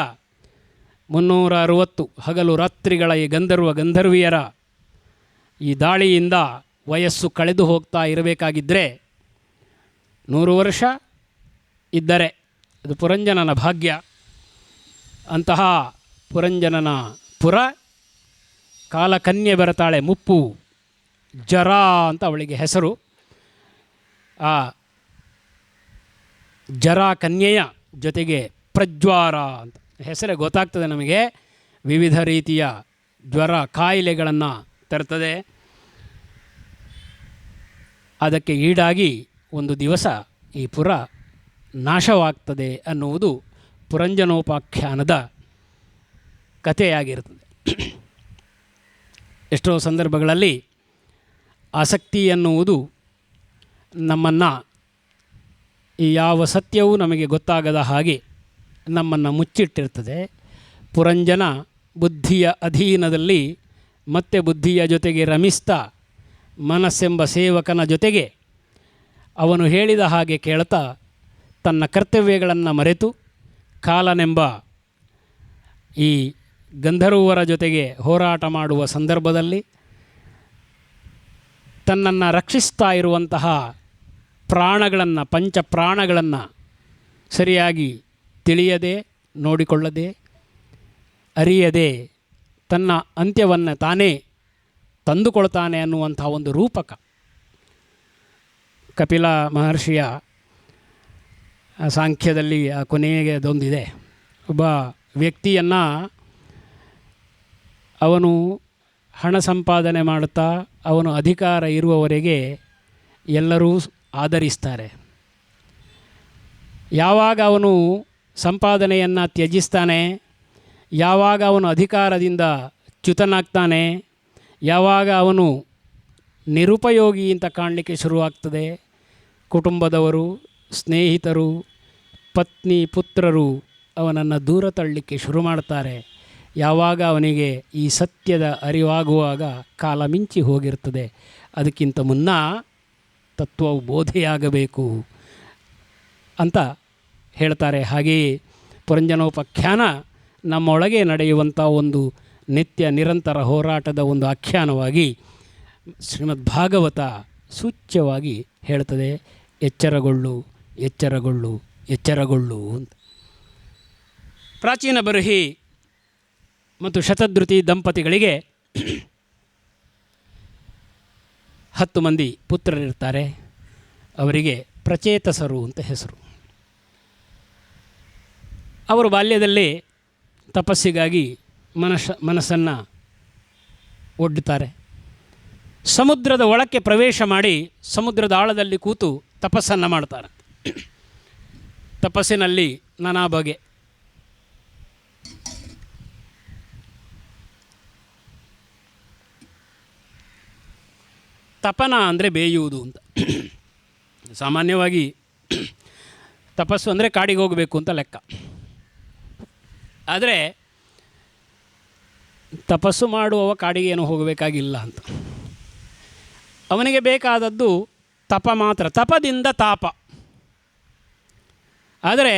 360 ಹಗಲು ರಾತ್ರಿಗಳ ಈ ಗಂಧರ್ವಿಯರ ಈ ದಾಳಿಯಿಂದ ವಯಸ್ಸು ಕಳೆದು ಹೋಗ್ತಾ ಇರಬೇಕಾಗಿದ್ದರೆ 100 ವರ್ಷ ಇದ್ದರೆ ಅದು ಪುರಂಜನನ ಭಾಗ್ಯ. ಅಂತಹ ಪುರಂಜನನ ಪುರ ಕಾಲಕನ್ಯೆ ಬರತಾಳೆ, ಮುಪ್ಪು ಜರ ಅಂತ ಅವಳಿಗೆ ಹೆಸರು. ಆ ಜರ ಕನ್ಯೆಯ ಜೊತೆಗೆ ಪ್ರಜ್ವಾರ ಅಂತ ಹೆಸರೇ ಗೊತ್ತಾಗ್ತದೆ ನಮಗೆ. ವಿವಿಧ ರೀತಿಯ ಜ್ವರ ಕಾಯಿಲೆಗಳನ್ನು ತರ್ತದೆ. ಅದಕ್ಕೆ ಈಡಾಗಿ ಒಂದು ದಿವಸ ಈ ಪುರ ನಾಶವಾಗ್ತದೆ ಅನ್ನುವುದು ಪುರಂಜನೋಪಾಖ್ಯಾನದ ಕಥೆಯಾಗಿರ್ತದೆ. ಎಷ್ಟೋ ಸಂದರ್ಭಗಳಲ್ಲಿ ಆಸಕ್ತಿ ಎನ್ನುವುದು ನಮ್ಮನ್ನು ಈ ಯಾವ ಸತ್ಯವೂ ನಮಗೆ ಗೊತ್ತಾಗದ ಹಾಗೆ ನಮ್ಮನ್ನು ಮುಚ್ಚಿಟ್ಟಿರ್ತದೆ. ಪುರಂಜನ ಬುದ್ಧಿಯ ಅಧೀನದಲ್ಲಿ ಮತ್ತೆ ಬುದ್ಧಿಯ ಜೊತೆಗೆ ರಮಿಸ್ತಾ ಮನಸ್ಸೆಂಬ ಸೇವಕನ ಜೊತೆಗೆ ಅವನು ಹೇಳಿದ ಹಾಗೆ ಕೇಳ್ತಾ ತನ್ನ ಕರ್ತವ್ಯಗಳನ್ನು ಮರೆತು ಕಾಲನೆಂಬ ಈ ಗಂಧರ್ವರ ಜೊತೆಗೆ ಹೋರಾಟ ಮಾಡುವ ಸಂದರ್ಭದಲ್ಲಿ ತನ್ನನ್ನು ರಕ್ಷಿಸ್ತಾ ಇರುವಂತಹ ಪ್ರಾಣಗಳನ್ನು, ಪಂಚಪ್ರಾಣಗಳನ್ನು ಸರಿಯಾಗಿ ತಿಳಿಯದೆ, ನೋಡಿಕೊಳ್ಳದೆ, ಅರಿಯದೆ ತನ್ನ ಅಂತ್ಯವನ್ನು ತಾನೇ ತಂದುಕೊಳ್ತಾನೆ ಅನ್ನುವಂಥ ಒಂದು ರೂಪಕ ಕಪಿಲ ಮಹರ್ಷಿಯ ಸಾಂಖ್ಯದಲ್ಲಿ ಆ ಕೊನೆಗೆ ಅದೊಂದಿದೆ. ಒಬ್ಬ ವ್ಯಕ್ತಿಯನ್ನು ಅವನು ಹಣ ಸಂಪಾದನೆ ಮಾಡುತ್ತಾ ಅವನು ಅಧಿಕಾರ ಇರುವವರೆಗೆ ಎಲ್ಲರೂ ಆದರಿಸ್ತಾರೆ. ಯಾವಾಗ ಅವನು ಸಂಪಾದನೆಯನ್ನು ತ್ಯಜಿಸ್ತಾನೆ, ಯಾವಾಗ ಅವನು ಅಧಿಕಾರದಿಂದ ಚ್ಯುತನಾಗ್ತಾನೆ, ಯಾವಾಗ ಅವನು ನಿರುಪಯೋಗಿ ಅಂತ ಕಾಣಲಿಕ್ಕೆ ಶುರುವಾಗ್ತದೆ, ಕುಟುಂಬದವರು, ಸ್ನೇಹಿತರು, ಪತ್ನಿ, ಪುತ್ರರು ಅವನನ್ನು ದೂರ ತಳ್ಳಲಿಕ್ಕೆ ಶುರು ಮಾಡ್ತಾರೆ. ಯಾವಾಗ ಅವನಿಗೆ ಈ ಸತ್ಯದ ಅರಿವಾಗುವಾಗ ಕಾಲ ಮಿಂಚಿ ಹೋಗಿರ್ತದೆ. ಅದಕ್ಕಿಂತ ಮುನ್ನ ತತ್ವವು ಬೋಧೆಯಾಗಬೇಕು ಅಂತ ಹೇಳ್ತಾರೆ. ಹಾಗೆಯೇ ಪುರಂಜನೋಪಾಖ್ಯಾನ ನಮ್ಮೊಳಗೆ ನಡೆಯುವಂಥ ಒಂದು ನಿತ್ಯ ನಿರಂತರ ಹೋರಾಟದ ಒಂದು ಆಖ್ಯಾನವಾಗಿ ಶ್ರೀಮದ್ ಭಾಗವತ ಸೂಚ್ಯವಾಗಿ ಹೇಳ್ತದೆ, ಎಚ್ಚರಗೊಳ್ಳು, ಎಚ್ಚರಗೊಳ್ಳು, ಎಚ್ಚರಗೊಳ್ಳು ಅಂತ. ಪ್ರಾಚೀನ ಬರ್ಹಿ ಮತ್ತು ಶತಧೃತಿ ದಂಪತಿಗಳಿಗೆ 10 ಮಂದಿ ಪುತ್ರರಿರ್ತಾರೆ. ಅವರಿಗೆ ಪ್ರಚೇತಸರು ಅಂತ ಹೆಸರು. ಅವರು ಬಾಲ್ಯದಲ್ಲೇ ತಪಸ್ಸಿಗಾಗಿ ಮನಸ್ಸನ್ನು ಒಡ್ಡುತ್ತಾರೆ. ಸಮುದ್ರದ ಒಳಕ್ಕೆ ಪ್ರವೇಶ ಮಾಡಿ ಸಮುದ್ರದ ಆಳದಲ್ಲಿ ಕೂತು ತಪಸ್ಸನ್ನು ಮಾಡ್ತಾರೆ. ತಪಸ್ಸಿನಲ್ಲಿ ನಾನಾ ಬಗೆ ತಪನ ಅಂದರೆ ಬೇಯುವುದು ಅಂತ. ಸಾಮಾನ್ಯವಾಗಿ ತಪಸ್ಸು ಅಂದರೆ ಕಾಡಿಗೆ ಹೋಗಬೇಕು ಅಂತ ಲೆಕ್ಕ. ಆದರೆ ತಪಸ್ಸು ಮಾಡುವವ ಕಾಡಿಗೆ ಏನು ಹೋಗಬೇಕಾಗಿಲ್ಲ ಅಂತ. ಅವನಿಗೆ ಬೇಕಾದದ್ದು ತಪ ಮಾತ್ರ, ತಪದಿಂದ ತಾಪ. ಆದರೆ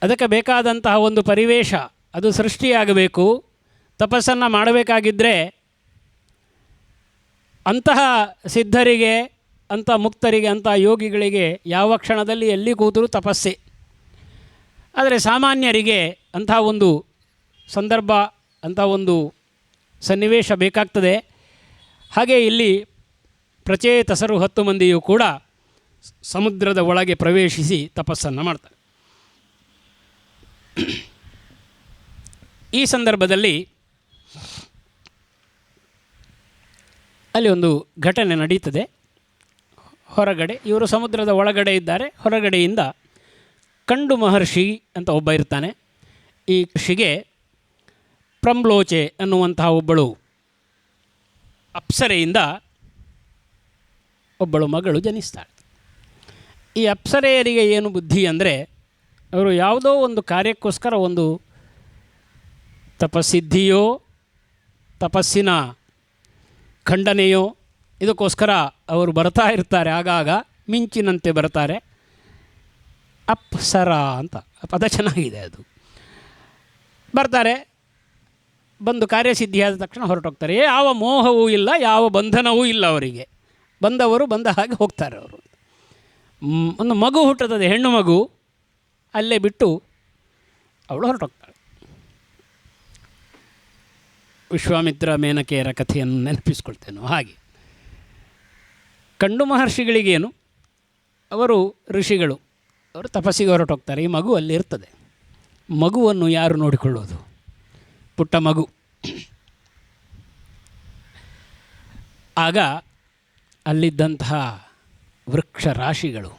ಅದಕ್ಕೆ ಬೇಕಾದಂತಹ ಒಂದು ಪರಿವೇಶ ಅದು ಸೃಷ್ಟಿಯಾಗಬೇಕು. ತಪಸ್ಸನ್ನು ಮಾಡಬೇಕಾಗಿದ್ದರೆ ಅಂತಹ ಸಿದ್ಧರಿಗೆ, ಅಂಥ ಮುಕ್ತರಿಗೆ, ಅಂಥ ಯೋಗಿಗಳಿಗೆ ಯಾವ ಕ್ಷಣದಲ್ಲಿ ಎಲ್ಲಿ ಕೂತರೂ ತಪಸ್ಸೆ. ಆದರೆ ಸಾಮಾನ್ಯರಿಗೆ ಅಂಥ ಒಂದು ಸಂದರ್ಭ, ಅಂಥ ಒಂದು ಸನ್ನಿವೇಶ ಬೇಕಾಗ್ತದೆ. ಹಾಗೆ ಇಲ್ಲಿ ಪ್ರಚೇತಸರು 10 ಮಂದಿಯೂ ಕೂಡ ಸಮುದ್ರದ ಒಳಗೆ ಪ್ರವೇಶಿಸಿ ತಪಸ್ಸನ್ನು ಮಾಡ್ತಾರೆ. ಈ ಸಂದರ್ಭದಲ್ಲಿ ಅಲ್ಲಿ ಒಂದು ಘಟನೆ ನಡೀತದೆ. ಹೊರಗಡೆ ಇವರು ಸಮುದ್ರದ ಒಳಗಡೆ ಇದ್ದಾರೆ. ಹೊರಗಡೆಯಿಂದ ಕಂಡು ಮಹರ್ಷಿ ಅಂತ ಒಬ್ಬ ಇರ್ತಾನೆ. ಈ ಋಷಿಗೆ ಪ್ರಂಬ್ಲೋಚೆ ಅನ್ನುವಂತಹ ಒಬ್ಬಳು ಅಪ್ಸರೆಯಿಂದ ಒಬ್ಬಳು ಮಗಳು ಜನಿಸ್ತಾಳೆ. ಈ ಅಪ್ಸರೆಯರಿಗೆ ಏನು ಬುದ್ಧಿ ಅಂದರೆ, ಅವರು ಯಾವುದೋ ಒಂದು ಕಾರ್ಯಕ್ಕೋಸ್ಕರ, ಒಂದು ತಪಸ್ಸಿದ್ಧಿಯೋ ತಪಸ್ಸಿನ ಖಂಡನೆಯೋ ಇದಕ್ಕೋಸ್ಕರ ಅವರು ಬರ್ತಾ ಇರ್ತಾರೆ. ಆಗಾಗ ಮಿಂಚಿನಂತೆ ಬರ್ತಾರೆ. ಅಪ್ಸರ ಅಂತ ಪದ ಚೆನ್ನಾಗಿದೆ. ಅದು ಬರ್ತಾರೆ, ಬಂದು ಕಾರ್ಯಸಿದ್ಧಿಯಾದ ತಕ್ಷಣ ಹೊರಟೋಗ್ತಾರೆ. ಯಾವ ಮೋಹವೂ ಇಲ್ಲ, ಯಾವ ಬಂಧನವೂ ಇಲ್ಲ ಅವರಿಗೆ. ಬಂದವರು ಬಂದ ಹಾಗೆ ಹೋಗ್ತಾರೆ. ಅವರು ಒಂದು ಮಗು ಹುಟ್ಟುತ್ತದೆ, ಹೆಣ್ಣು ಮಗು. ಅಲ್ಲೇ ಬಿಟ್ಟು ಅವಳು ಹೊರಟೋಗ್ತಾಳೆ. ವಿಶ್ವಾಮಿತ್ರ ಮೇನಕೆಯರ ಕಥೆಯನ್ನು ನೆನಪಿಸ್ಕೊಳ್ತೇನೋ ಹಾಗೆ. ಕಂಡು ಮಹರ್ಷಿಗಳಿಗೇನು, ಅವರು ಋಷಿಗಳು, ಅವರು ತಪಸ್ಸಿಗೆ ಹೊರಟೋಗ್ತಾರೆ. ಈ ಮಗು ಅಲ್ಲಿ ಇರ್ತದೆ. ಮಗುವನ್ನು ಯಾರು ನೋಡಿಕೊಳ್ಳೋದು? ಪುಟ್ಟ ಮಗು. ಆಗ ಅಲ್ಲಿದ್ದಂತಹ ವೃಕ್ಷ ರಾಶಿಗಳು,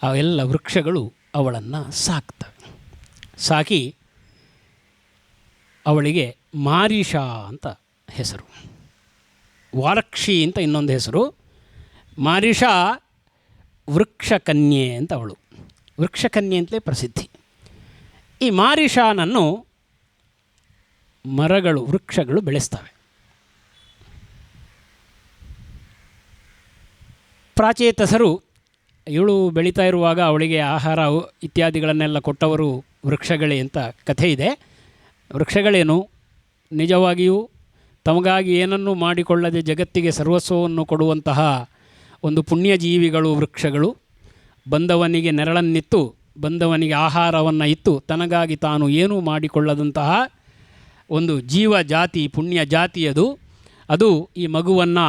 ಅವೆಲ್ಲ ವೃಕ್ಷಗಳು ಅವಳನ್ನು ಸಾಕ್ತವೆ. ಸಾಕಿ ಅವಳಿಗೆ ಮಾರೀಷ ಅಂತ ಹೆಸರು, ವಾರಕ್ಷಿ ಅಂತ ಇನ್ನೊಂದು ಹೆಸರು. ಮಾರೀಷ ವೃಕ್ಷಕನ್ಯೆ ಅಂತ ಅವಳು, ವೃಕ್ಷಕನ್ಯೆ ಅಂತಲೇ ಪ್ರಸಿದ್ಧಿ. ಈ ಮಾರೀಷನನ್ನು ಮರಗಳು, ವೃಕ್ಷಗಳು ಬೆಳೆಸ್ತವೆ. ಪ್ರಾಚೇತಸರು ಇವಳು ಬೆಳೀತಾ ಇರುವಾಗ ಅವಳಿಗೆ ಆಹಾರ ಇತ್ಯಾದಿಗಳನ್ನೆಲ್ಲ ಕೊಟ್ಟವರು ವೃಕ್ಷಗಳೇ ಅಂತ ಕಥೆ ಇದೆ. ವೃಕ್ಷಗಳೇನು, ನಿಜವಾಗಿಯೂ ತಮಗಾಗಿ ಏನನ್ನೂ ಮಾಡಿಕೊಳ್ಳದೆ ಜಗತ್ತಿಗೆ ಸರ್ವಸ್ವವನ್ನು ಕೊಡುವಂತಹ ಒಂದು ಪುಣ್ಯಜೀವಿಗಳು ವೃಕ್ಷಗಳು. ಬಂದವನಿಗೆ ನೆರಳನ್ನಿತ್ತು, ಬಂದವನಿಗೆ ಆಹಾರವನ್ನು ಇತ್ತು, ತನಗಾಗಿ ತಾನು ಏನೂ ಮಾಡಿಕೊಳ್ಳದಂತಹ ಒಂದು ಜೀವ ಜಾತಿ, ಪುಣ್ಯ ಜಾತಿಯದು. ಅದು ಈ ಮಗುವನ್ನು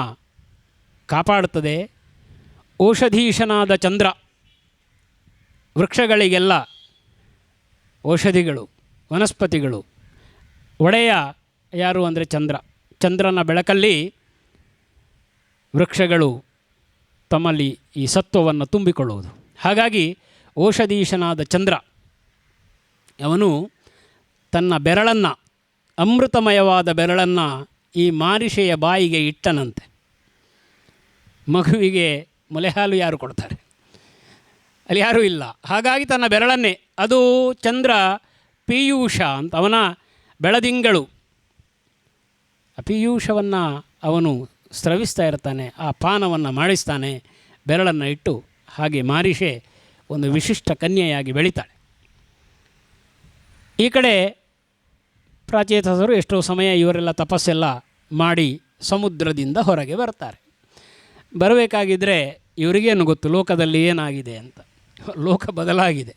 ಕಾಪಾಡುತ್ತದೆ. ಔಷಧೀಶನಾದ ಚಂದ್ರ, ವೃಕ್ಷಗಳಿಗೆಲ್ಲ ಔಷಧಿಗಳು, ವನಸ್ಪತಿಗಳು. ಒಡೆಯ ಯಾರು ಅಂದರೆ ಚಂದ್ರ. ಚಂದ್ರನ ಬೆಳಕಲ್ಲಿ ವೃಕ್ಷಗಳು ತಮ್ಮಲ್ಲಿ ಈ ಸತ್ವವನ್ನು ತುಂಬಿಕೊಳ್ಳುವುದು. ಹಾಗಾಗಿ ಔಷಧೀಶನಾದ ಚಂದ್ರ ಅವನು ತನ್ನ ಬೆರಳನ್ನು, ಅಮೃತಮಯವಾದ ಬೆರಳನ್ನು ಈ ಮಾರಿಷೆಯ ಬಾಯಿಗೆ ಇಟ್ಟನಂತೆ. ಮಗುವಿಗೆ ಮೊಲೆಹಾಲು ಯಾರು ಕೊಡ್ತಾರೆ? ಅಲ್ಲಿ ಯಾರೂ ಇಲ್ಲ. ಹಾಗಾಗಿ ತನ್ನ ಬೆರಳನ್ನೇ, ಅದು ಚಂದ್ರ ಪೀಯೂಷ ಅಂತ, ಅವನ ಬೆಳದಿಂಗಳು. ಆ ಪೀಯೂಷವನ್ನು ಅವನು ಸ್ರವಿಸ್ತಾ ಇರ್ತಾನೆ, ಆ ಪಾನವನ್ನು ಮಾಡಿಸ್ತಾನೆ, ಬೆರಳನ್ನು ಇಟ್ಟು. ಹಾಗೆ ಮಾರಿಷೆ ಒಂದು ವಿಶಿಷ್ಟ ಕನ್ಯೆಯಾಗಿ ಬೆಳೀತಾಳೆ. ಈ ಕಡೆ ಪ್ರಾಚೇತಸರು ಎಷ್ಟೋ ಸಮಯ ಇವರೆಲ್ಲ ತಪಸ್ಸೆಲ್ಲ ಮಾಡಿ ಸಮುದ್ರದಿಂದ ಹೊರಗೆ ಬರ್ತಾರೆ. ಬರಬೇಕಾಗಿದ್ದರೆ ಇವರಿಗೇನು ಗೊತ್ತು ಲೋಕದಲ್ಲಿ ಏನಾಗಿದೆ ಅಂತ. ಲೋಕ ಬದಲಾಗಿದೆ.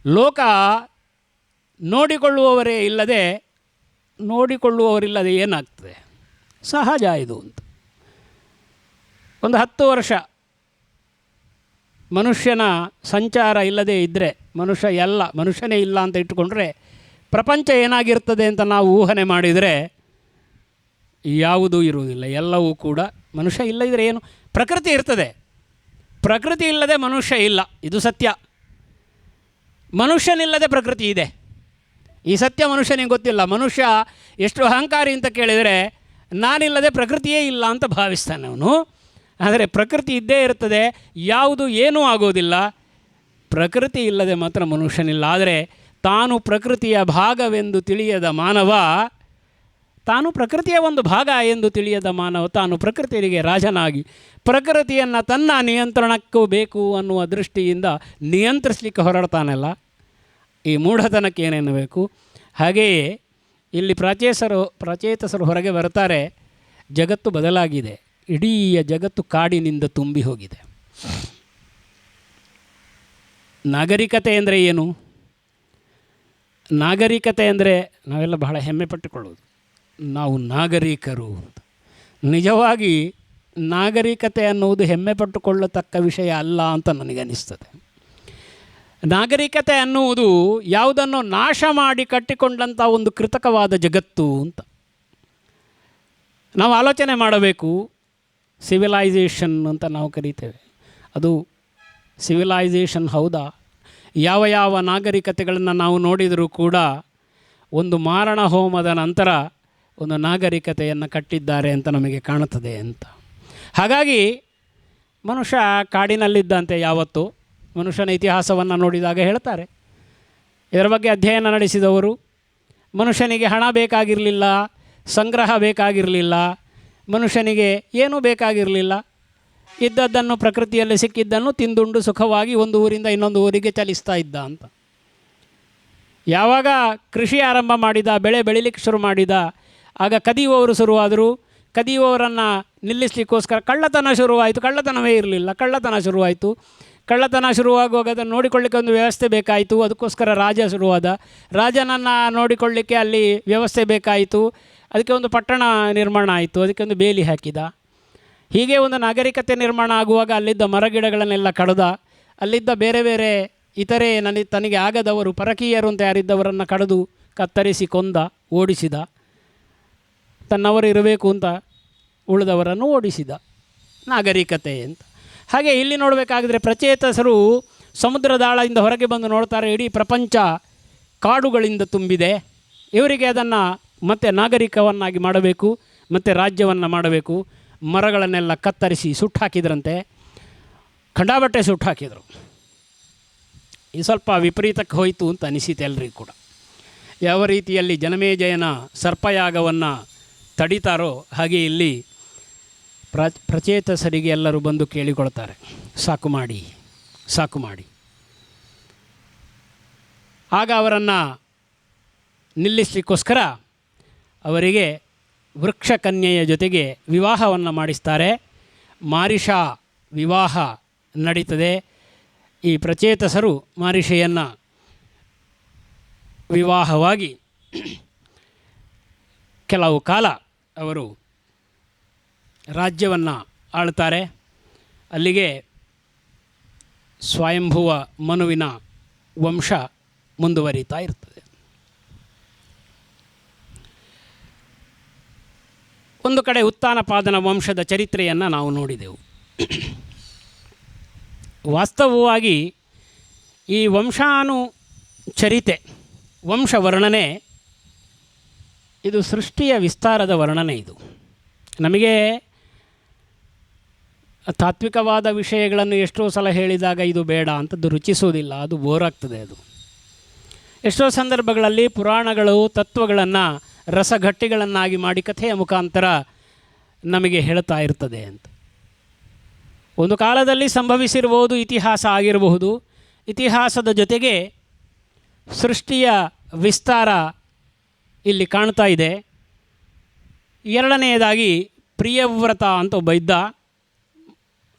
ಲೋಕ ನೋಡಿಕೊಳ್ಳುವವರೇ ಇಲ್ಲದೆ, ನೋಡಿಕೊಳ್ಳುವವರಿಲ್ಲದೆ ಏನಾಗ್ತದೆ? ಸಹಜ ಇದು ಅಂತ. ಒಂದು 10 ವರ್ಷ ಮನುಷ್ಯನ ಸಂಚಾರ ಇಲ್ಲದೇ ಇದ್ದರೆ, ಮನುಷ್ಯನೇ ಇಲ್ಲ ಅಂತ ಇಟ್ಟುಕೊಂಡ್ರೆ ಪ್ರಪಂಚ ಏನಾಗಿರ್ತದೆ ಅಂತ ನಾವು ಊಹನೆ ಮಾಡಿದರೆ ಯಾವುದೂ ಇರುವುದಿಲ್ಲ. ಎಲ್ಲವೂ ಕೂಡ ಮನುಷ್ಯ ಇಲ್ಲದಿದ್ದರೆ ಏನು? ಪ್ರಕೃತಿ ಇರ್ತದೆ. ಪ್ರಕೃತಿ ಇಲ್ಲದೆ ಮನುಷ್ಯ ಇಲ್ಲ, ಇದು ಸತ್ಯ. ಮನುಷ್ಯನಿಲ್ಲದೆ ಪ್ರಕೃತಿ ಇದೆ, ಈ ಸತ್ಯ ಮನುಷ್ಯನಿಗೆ ಗೊತ್ತಿಲ್ಲ. ಮನುಷ್ಯ ಎಷ್ಟು ಅಹಂಕಾರಿ ಅಂತ ಕೇಳಿದರೆ, ನಾನಿಲ್ಲದೆ ಪ್ರಕೃತಿಯೇ ಇಲ್ಲ ಅಂತ ಭಾವಿಸ್ತಾನೆ ಅವನು. ಆದರೆ ಪ್ರಕೃತಿ ಇದ್ದೇ ಇರ್ತದೆ, ಯಾವುದು ಏನೂ ಆಗೋದಿಲ್ಲ. ಪ್ರಕೃತಿ ಇಲ್ಲದೆ ಮಾತ್ರ ಮನುಷ್ಯನಿಲ್ಲ. ಆದರೆ ತಾನು ಪ್ರಕೃತಿಯ ಭಾಗವೆಂದು ತಿಳಿಯದ ಮಾನವ, ತಾನು ಪ್ರಕೃತಿಯ ಒಂದು ಭಾಗ ಎಂದು ತಿಳಿಯದ ಮಾನವ ತಾನು ಪ್ರಕೃತಿಗೆ ರಾಜನಾಗಿ ಪ್ರಕೃತಿಯನ್ನು ತನ್ನ ನಿಯಂತ್ರಣಕ್ಕೂ ಬೇಕು ಅನ್ನುವ ದೃಷ್ಟಿಯಿಂದ ನಿಯಂತ್ರಿಸಲಿಕ್ಕೆ ಹೊರಡ್ತಾನಲ್ಲ, ಈ ಮೂಢತನಕ್ಕೆ ಏನೇನು ಬೇಕು. ಹಾಗೆಯೇ ಇಲ್ಲಿ ಪ್ರಾಚೇತಸರು ಹೊರಗೆ ಬರ್ತಾರೆ. ಜಗತ್ತು ಬದಲಾಗಿದೆ, ಇಡೀ ಜಗತ್ತು ಕಾಡಿನಿಂದ ತುಂಬಿ ಹೋಗಿದೆ. ನಾಗರಿಕತೆ ಅಂದರೆ ಏನು? ನಾಗರಿಕತೆ ಅಂದರೆ ನಾವೆಲ್ಲ ಬಹಳ ಹೆಮ್ಮೆ ಪಟ್ಟುಕೊಳ್ಳೋದು, ನಾವು ನಾಗರಿಕರು ಅಂತ. ನಿಜವಾಗಿ ನಾಗರಿಕತೆ ಅನ್ನುವುದು ಹೆಮ್ಮೆ ಪಟ್ಟುಕೊಳ್ಳತಕ್ಕ ವಿಷಯ ಅಲ್ಲ ಅಂತ ನನಗನ್ನಿಸ್ತದೆ. ನಾಗರಿಕತೆ ಅನ್ನುವುದು ಯಾವುದನ್ನು ನಾಶ ಮಾಡಿ ಕಟ್ಟಿಕೊಂಡಂಥ ಒಂದು ಕೃತಕವಾದ ಜಗತ್ತು ಅಂತ ನಾವು ಆಲೋಚನೆ ಮಾಡಬೇಕು. ಸಿವಿಲೈಸೇಷನ್ ಅಂತ ನಾವು ಕರೀತೇವೆ, ಅದು ಸಿವಿಲೈಸೇಷನ್ ಹೌದಾ? ಯಾವ ಯಾವ ನಾಗರಿಕತೆಗಳನ್ನು ನಾವು ನೋಡಿದರೂ ಕೂಡ ಒಂದು ಮಾರಣ ಹೋಮದ ನಂತರ ಒಂದು ನಾಗರಿಕತೆಯನ್ನು ಕಟ್ಟಿದ್ದಾರೆ ಅಂತ ನಮಗೆ ಕಾಣುತ್ತದೆ ಅಂತ. ಹಾಗಾಗಿ ಮನುಷ್ಯ ಕಾಡಿನಲ್ಲಿದ್ದಂತೆ ಯಾವತ್ತು ಮನುಷ್ಯನ ಇತಿಹಾಸವನ್ನು ನೋಡಿದಾಗ ಹೇಳ್ತಾರೆ, ಇದರ ಬಗ್ಗೆ ಅಧ್ಯಯನ ನಡೆಸಿದವರು, ಮನುಷ್ಯನಿಗೆ ಹಣ ಬೇಕಾಗಿರಲಿಲ್ಲ, ಸಂಗ್ರಹ ಬೇಕಾಗಿರಲಿಲ್ಲ, ಮನುಷ್ಯನಿಗೆ ಏನೂ ಬೇಕಾಗಿರಲಿಲ್ಲ. ಇದ್ದದ್ದನ್ನು ಪ್ರಕೃತಿಯಲ್ಲಿ ಸಿಕ್ಕಿದ್ದನ್ನು ತಿಂದುಂಡು ಸುಖವಾಗಿ ಒಂದು ಊರಿಂದ ಇನ್ನೊಂದು ಊರಿಗೆ ಚಲಿಸ್ತಾ ಇದ್ದ ಅಂತ. ಯಾವಾಗ ಕೃಷಿ ಆರಂಭ ಮಾಡಿದ, ಬೆಳೆ ಬೆಳಿಲಿಕ್ಕೆ ಶುರು ಮಾಡಿದ, ಆಗ ಕದಿಯುವವರು ಶುರುವಾದರು. ಕದಿಯುವವರನ್ನು ನಿಲ್ಲಿಸಲಿಕ್ಕೋಸ್ಕರ ಕಳ್ಳತನ ಶುರುವಾಯಿತು. ಕಳ್ಳತನವೇ ಇರಲಿಲ್ಲ, ಕಳ್ಳತನ ಶುರುವಾಯಿತು. ಕಳ್ಳತನ ಶುರುವಾಗುವಾಗ ಅದನ್ನು ನೋಡಿಕೊಳ್ಳಿಕ್ಕೆ ಒಂದು ವ್ಯವಸ್ಥೆ ಬೇಕಾಯಿತು. ಅದಕ್ಕೋಸ್ಕರ ರಾಜ ಶುರುವಾದ. ರಾಜನನ್ನು ನೋಡಿಕೊಳ್ಳಿಕ್ಕೆ ಅಲ್ಲಿ ವ್ಯವಸ್ಥೆ ಬೇಕಾಯಿತು. ಅದಕ್ಕೆ ಒಂದು ಪಟ್ಟಣ ನಿರ್ಮಾಣ ಆಯಿತು, ಅದಕ್ಕೆ ಒಂದು ಬೇಲಿ ಹಾಕಿದ. ಹೀಗೆ ಒಂದು ನಾಗರಿಕತೆ ನಿರ್ಮಾಣ ಆಗುವಾಗ ಅಲ್ಲಿದ್ದ ಮರಗಿಡಗಳನ್ನೆಲ್ಲ ಕಡ್ದ, ಅಲ್ಲಿದ್ದ ಬೇರೆ ಬೇರೆ ಇತರೆ ತನಗೆ ಆಗದವರು ಪರಕೀಯರು ಅಂತ ಯಾರಿದ್ದವರನ್ನು ಕಡಿದು ಕತ್ತರಿಸಿ ಕೊಂದ, ಓಡಿಸಿದ. ತನ್ನವರು ಇರಬೇಕು ಅಂತ ಉಳಿದವರನ್ನು ಓಡಿಸಿದ. ನಾಗರಿಕತೆ ಅಂತ. ಹಾಗೆ ಇಲ್ಲಿ ನೋಡಬೇಕಾಗಿದ್ರೆ ಪ್ರಚೇತಸರು ಸಮುದ್ರದಾಳದಿಂದ ಹೊರಗೆ ಬಂದು ನೋಡ್ತಾರೆ, ಇಡೀ ಪ್ರಪಂಚ ಕಾಡುಗಳಿಂದ ತುಂಬಿದೆ, ಇವರಿಗೆ ಅದನ್ನು ಮತ್ತೆ ನಾಗರಿಕವನ್ನಾಗಿ ಮಾಡಬೇಕು, ಮತ್ತು ರಾಜ್ಯವನ್ನು ಮಾಡಬೇಕು. ಮರಗಳನ್ನೆಲ್ಲ ಕತ್ತರಿಸಿ ಸುಟ್ಟು ಹಾಕಿದ್ರಂತೆ, ಖಂಡಾಬಟ್ಟೆ ಸುಟ್ಟು ಹಾಕಿದರು. ಈ ಸ್ವಲ್ಪ ವಿಪರೀತಕ್ಕೆ ಹೋಯಿತು ಅಂತ ಅನಿಸಿತು ಎಲ್ರಿಗೂ ಕೂಡ. ಯಾವ ರೀತಿಯಲ್ಲಿ ಜನಮೇಜಯನ ಸರ್ಪಯಾಗವನ್ನು ತಡೀತಾರೋ ಹಾಗೆ ಇಲ್ಲಿ ಪ್ರಚೇತಸರಿಗೆ ಎಲ್ಲರೂ ಬಂದು ಕೇಳಿಕೊಳ್ತಾರೆ, ಸಾಕು ಮಾಡಿ, ಸಾಕು ಮಾಡಿ. ಆಗ ಅವರನ್ನು ನಿಲ್ಲಿಸಲಿಕ್ಕೋಸ್ಕರ ಅವರಿಗೆ ವೃಕ್ಷಕನ್ಯೆಯ ಜೊತೆಗೆ ವಿವಾಹವನ್ನು ಮಾಡಿಸ್ತಾರೆ. ಮಾರಿಷಾ ವಿವಾಹ ನಡೀತದೆ. ಈ ಪ್ರಚೇತಸರು ಮಾರಿಷೆಯನ್ನು ವಿವಾಹವಾಗಿ ಕೆಲವು ಕಾಲ ಅವರು ರಾಜ್ಯವನ್ನು ಆಳ್ತಾರೆ. ಅಲ್ಲಿಗೆ ಸ್ವಯಂಭುವ ಮನುವಿನ ವಂಶ ಮುಂದುವರಿತಾ ಇರ್ತದೆ. ಒಂದು ಕಡೆ ಉತ್ಥಾನಪಾದನ ವಂಶದ ಚರಿತ್ರೆಯನ್ನು ನಾವು ನೋಡಿದೆವು. ವಾಸ್ತವವಾಗಿ ಈ ವಂಶಾನುಚರಿತೆ, ವಂಶವರ್ಣನೆ, ಇದು ಸೃಷ್ಟಿಯ ವಿಸ್ತಾರದ ವರ್ಣನೆ. ಇದು ನಮಗೆ ತಾತ್ವಿಕವಾದ ವಿಷಯಗಳನ್ನು ಎಷ್ಟೋ ಸಲ ಹೇಳಿದಾಗ ಇದು ಬೇಡ ಅಂತದ್ದು ರುಚಿಸೋದಿಲ್ಲ, ಅದು ಬೋರ್ ಆಗ್ತದೆ. ಅದು ಎಷ್ಟೋ ಸಂದರ್ಭಗಳಲ್ಲಿ ಪುರಾಣಗಳು ತತ್ವಗಳನ್ನು ರಸಗಟ್ಟಿಗಳನ್ನಾಗಿ ಮಾಡಿ ಕಥೆಯ ಮುಖಾಂತರ ನಮಗೆ ಹೇಳ್ತಾ ಇರ್ತದೆ ಅಂತ. ಒಂದು ಕಾಲದಲ್ಲಿ ಸಂಭವಿಸಿರಬಹುದು, ಇತಿಹಾಸ ಆಗಿರಬಹುದು. ಇತಿಹಾಸದ ಜೊತೆಗೆ ಸೃಷ್ಟಿಯ ವಿಸ್ತಾರ ಇಲ್ಲಿ ಕಾಣ್ತಾ ಇದೆ. ಎರಡನೆಯದಾಗಿ ಪ್ರಿಯವ್ರತ ಅಂತ ಒಬ್ಬ ಇದ್ದ,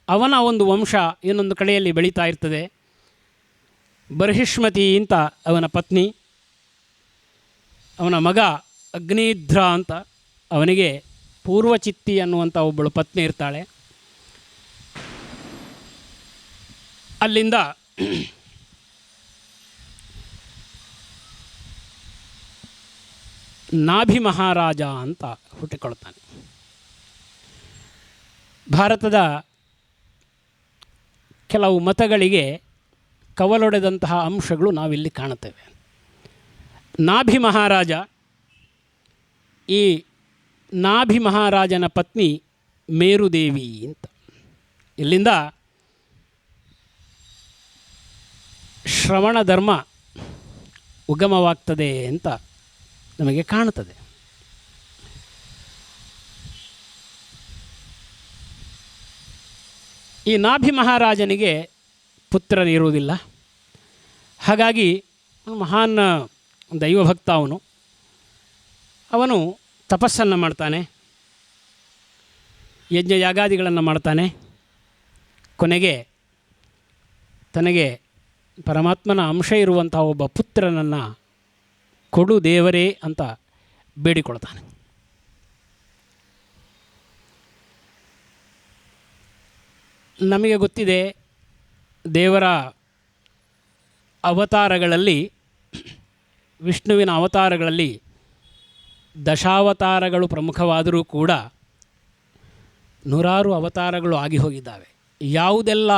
ಅವನ ಒಂದು ವಂಶ ಇನ್ನೊಂದು ಕಡೆಯಲ್ಲಿ ಬೆಳೀತಾ ಇರ್ತದೆ. ಬರ್ಹಿಷ್ಮತಿ ಅಂತ ಅವನ ಪತ್ನಿ, ಅವನ ಮಗ ಅಗ್ನಿಧ್ರ ಅಂತ, ಅವನಿಗೆ ಪೂರ್ವಚಿತ್ತಿ ಅನ್ನುವಂಥ ಒಬ್ಬಳು ಪತ್ನಿ ಇರ್ತಾಳೆ. ಅಲ್ಲಿಂದ ನಾಭಿ ಮಹಾರಾಜ ಅಂತ ಹುಟ್ಟಿಕೊಳ್ತಾನೆ. ಭಾರತದ ಕೆಲವು ಮತಗಳಿಗೆ ಕವಲೊಡೆದಂತಹ ಅಂಶಗಳು ನಾವಿಲ್ಲಿ ಕಾಣುತ್ತೇವೆ. ನಾಭಿ ಮಹಾರಾಜ ಈ ನಾಭಿ ಮಹಾರಾಜನ ಪತ್ನಿ ಮೇರುದೇವಿ ಅಂತ. ಇಲ್ಲಿಂದ ಶ್ರವಣ ಧರ್ಮ ಉಗಮವಾಗ್ತದೆ ಅಂತ ನಮಗೆ ಕಾಣುತ್ತದೆ. ಈ ನಾಭಿ ಮಹಾರಾಜನಿಗೆ ಪುತ್ರರಿರುವುದಿಲ್ಲ. ಹಾಗಾಗಿ ಮಹಾನ್ ದೈವಭಕ್ತ ಅವನು ತಪಸ್ಸನ್ನು ಮಾಡ್ತಾನೆ, ಯಜ್ಞ ಯಾಗಾದಿಗಳನ್ನು ಮಾಡ್ತಾನೆ. ಕೊನೆಗೆ ತನಗೆ ಪರಮಾತ್ಮನ ಅಂಶ ಇರುವಂಥ ಒಬ್ಬ ಪುತ್ರನನ್ನು ಕೊಡು ದೇವರೇ ಅಂತ ಬೇಡಿಕೊಳ್ತಾನೆ. ನಮಗೆ ಗೊತ್ತಿದೆ, ದೇವರ ಅವತಾರಗಳಲ್ಲಿ, ವಿಷ್ಣುವಿನ ಅವತಾರಗಳಲ್ಲಿ ದಶಾವತಾರಗಳು ಪ್ರಮುಖವಾದರೂ ಕೂಡ ನೂರಾರು ಅವತಾರಗಳು ಆಗಿ ಹೋಗಿದ್ದಾವೆ. ಯಾವುದೆಲ್ಲ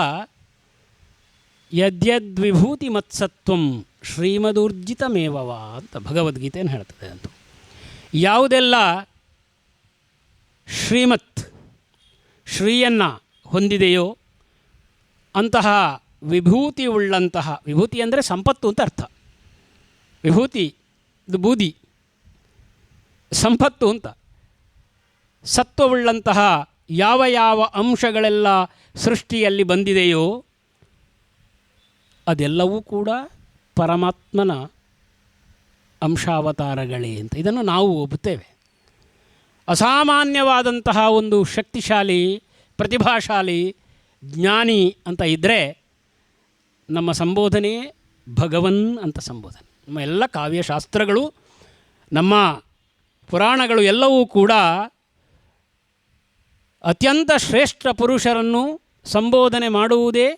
ಯದ್ಯದ್ವಿಭೂತಿ ಮತ್ಸತ್ವಂ ಶ್ರೀಮದೂರ್ಜಿತಮೇವವ ಅಂತ ಭಗವದ್ಗೀತೆಯನ್ನು ಹೇಳ್ತದೆ. ಅಂತ ಯಾವುದೆಲ್ಲ ಶ್ರೀಯನ್ನು ಹೊಂದಿದೆಯೋ ಅಂತಹ ವಿಭೂತಿ ಉಳ್ಳಂತಹ, ವಿಭೂತಿ ಅಂದರೆ ಸಂಪತ್ತು ಅಂತ ಅರ್ಥ, ವಿಭೂತಿ ಇದು ಬೂದಿ, ಸಂಪತ್ತು ಅಂತ, ಸತ್ವವುಳ್ಳಂತಹ ಯಾವ ಯಾವ ಅಂಶಗಳೆಲ್ಲ ಸೃಷ್ಟಿಯಲ್ಲಿ ಬಂದಿದೆಯೋ ಅದೆಲ್ಲವೂ ಕೂಡ ಪರಮಾತ್ಮನ ಅಂಶಾವತಾರಗಳೇ ಅಂತ ಇದನ್ನು ನಾವು ಒಪ್ಪುತ್ತೇವೆ. ಅಸಾಮಾನ್ಯವಾದಂತಹ ಒಂದು ಶಕ್ತಿಶಾಲಿ, ಪ್ರತಿಭಾಶಾಲಿ, ಜ್ಞಾನಿ ಅಂತ ಇದ್ದರೆ ನಮ್ಮ ಸಂಬೋಧನೆ ಭಗವನ್ ಅಂತ ಸಂಬೋಧನೆ. ನಮ್ಮ ಎಲ್ಲ ಕಾವ್ಯಶಾಸ್ತ್ರಗಳು, ನಮ್ಮ ಪುರಾಣಗಳು ಎಲ್ಲವೂ ಕೂಡ ಅತ್ಯಂತ ಶ್ರೇಷ್ಠ ಪುರುಷರನ್ನು ಸಂಬೋಧನೆ ಮಾಡುವುದೇ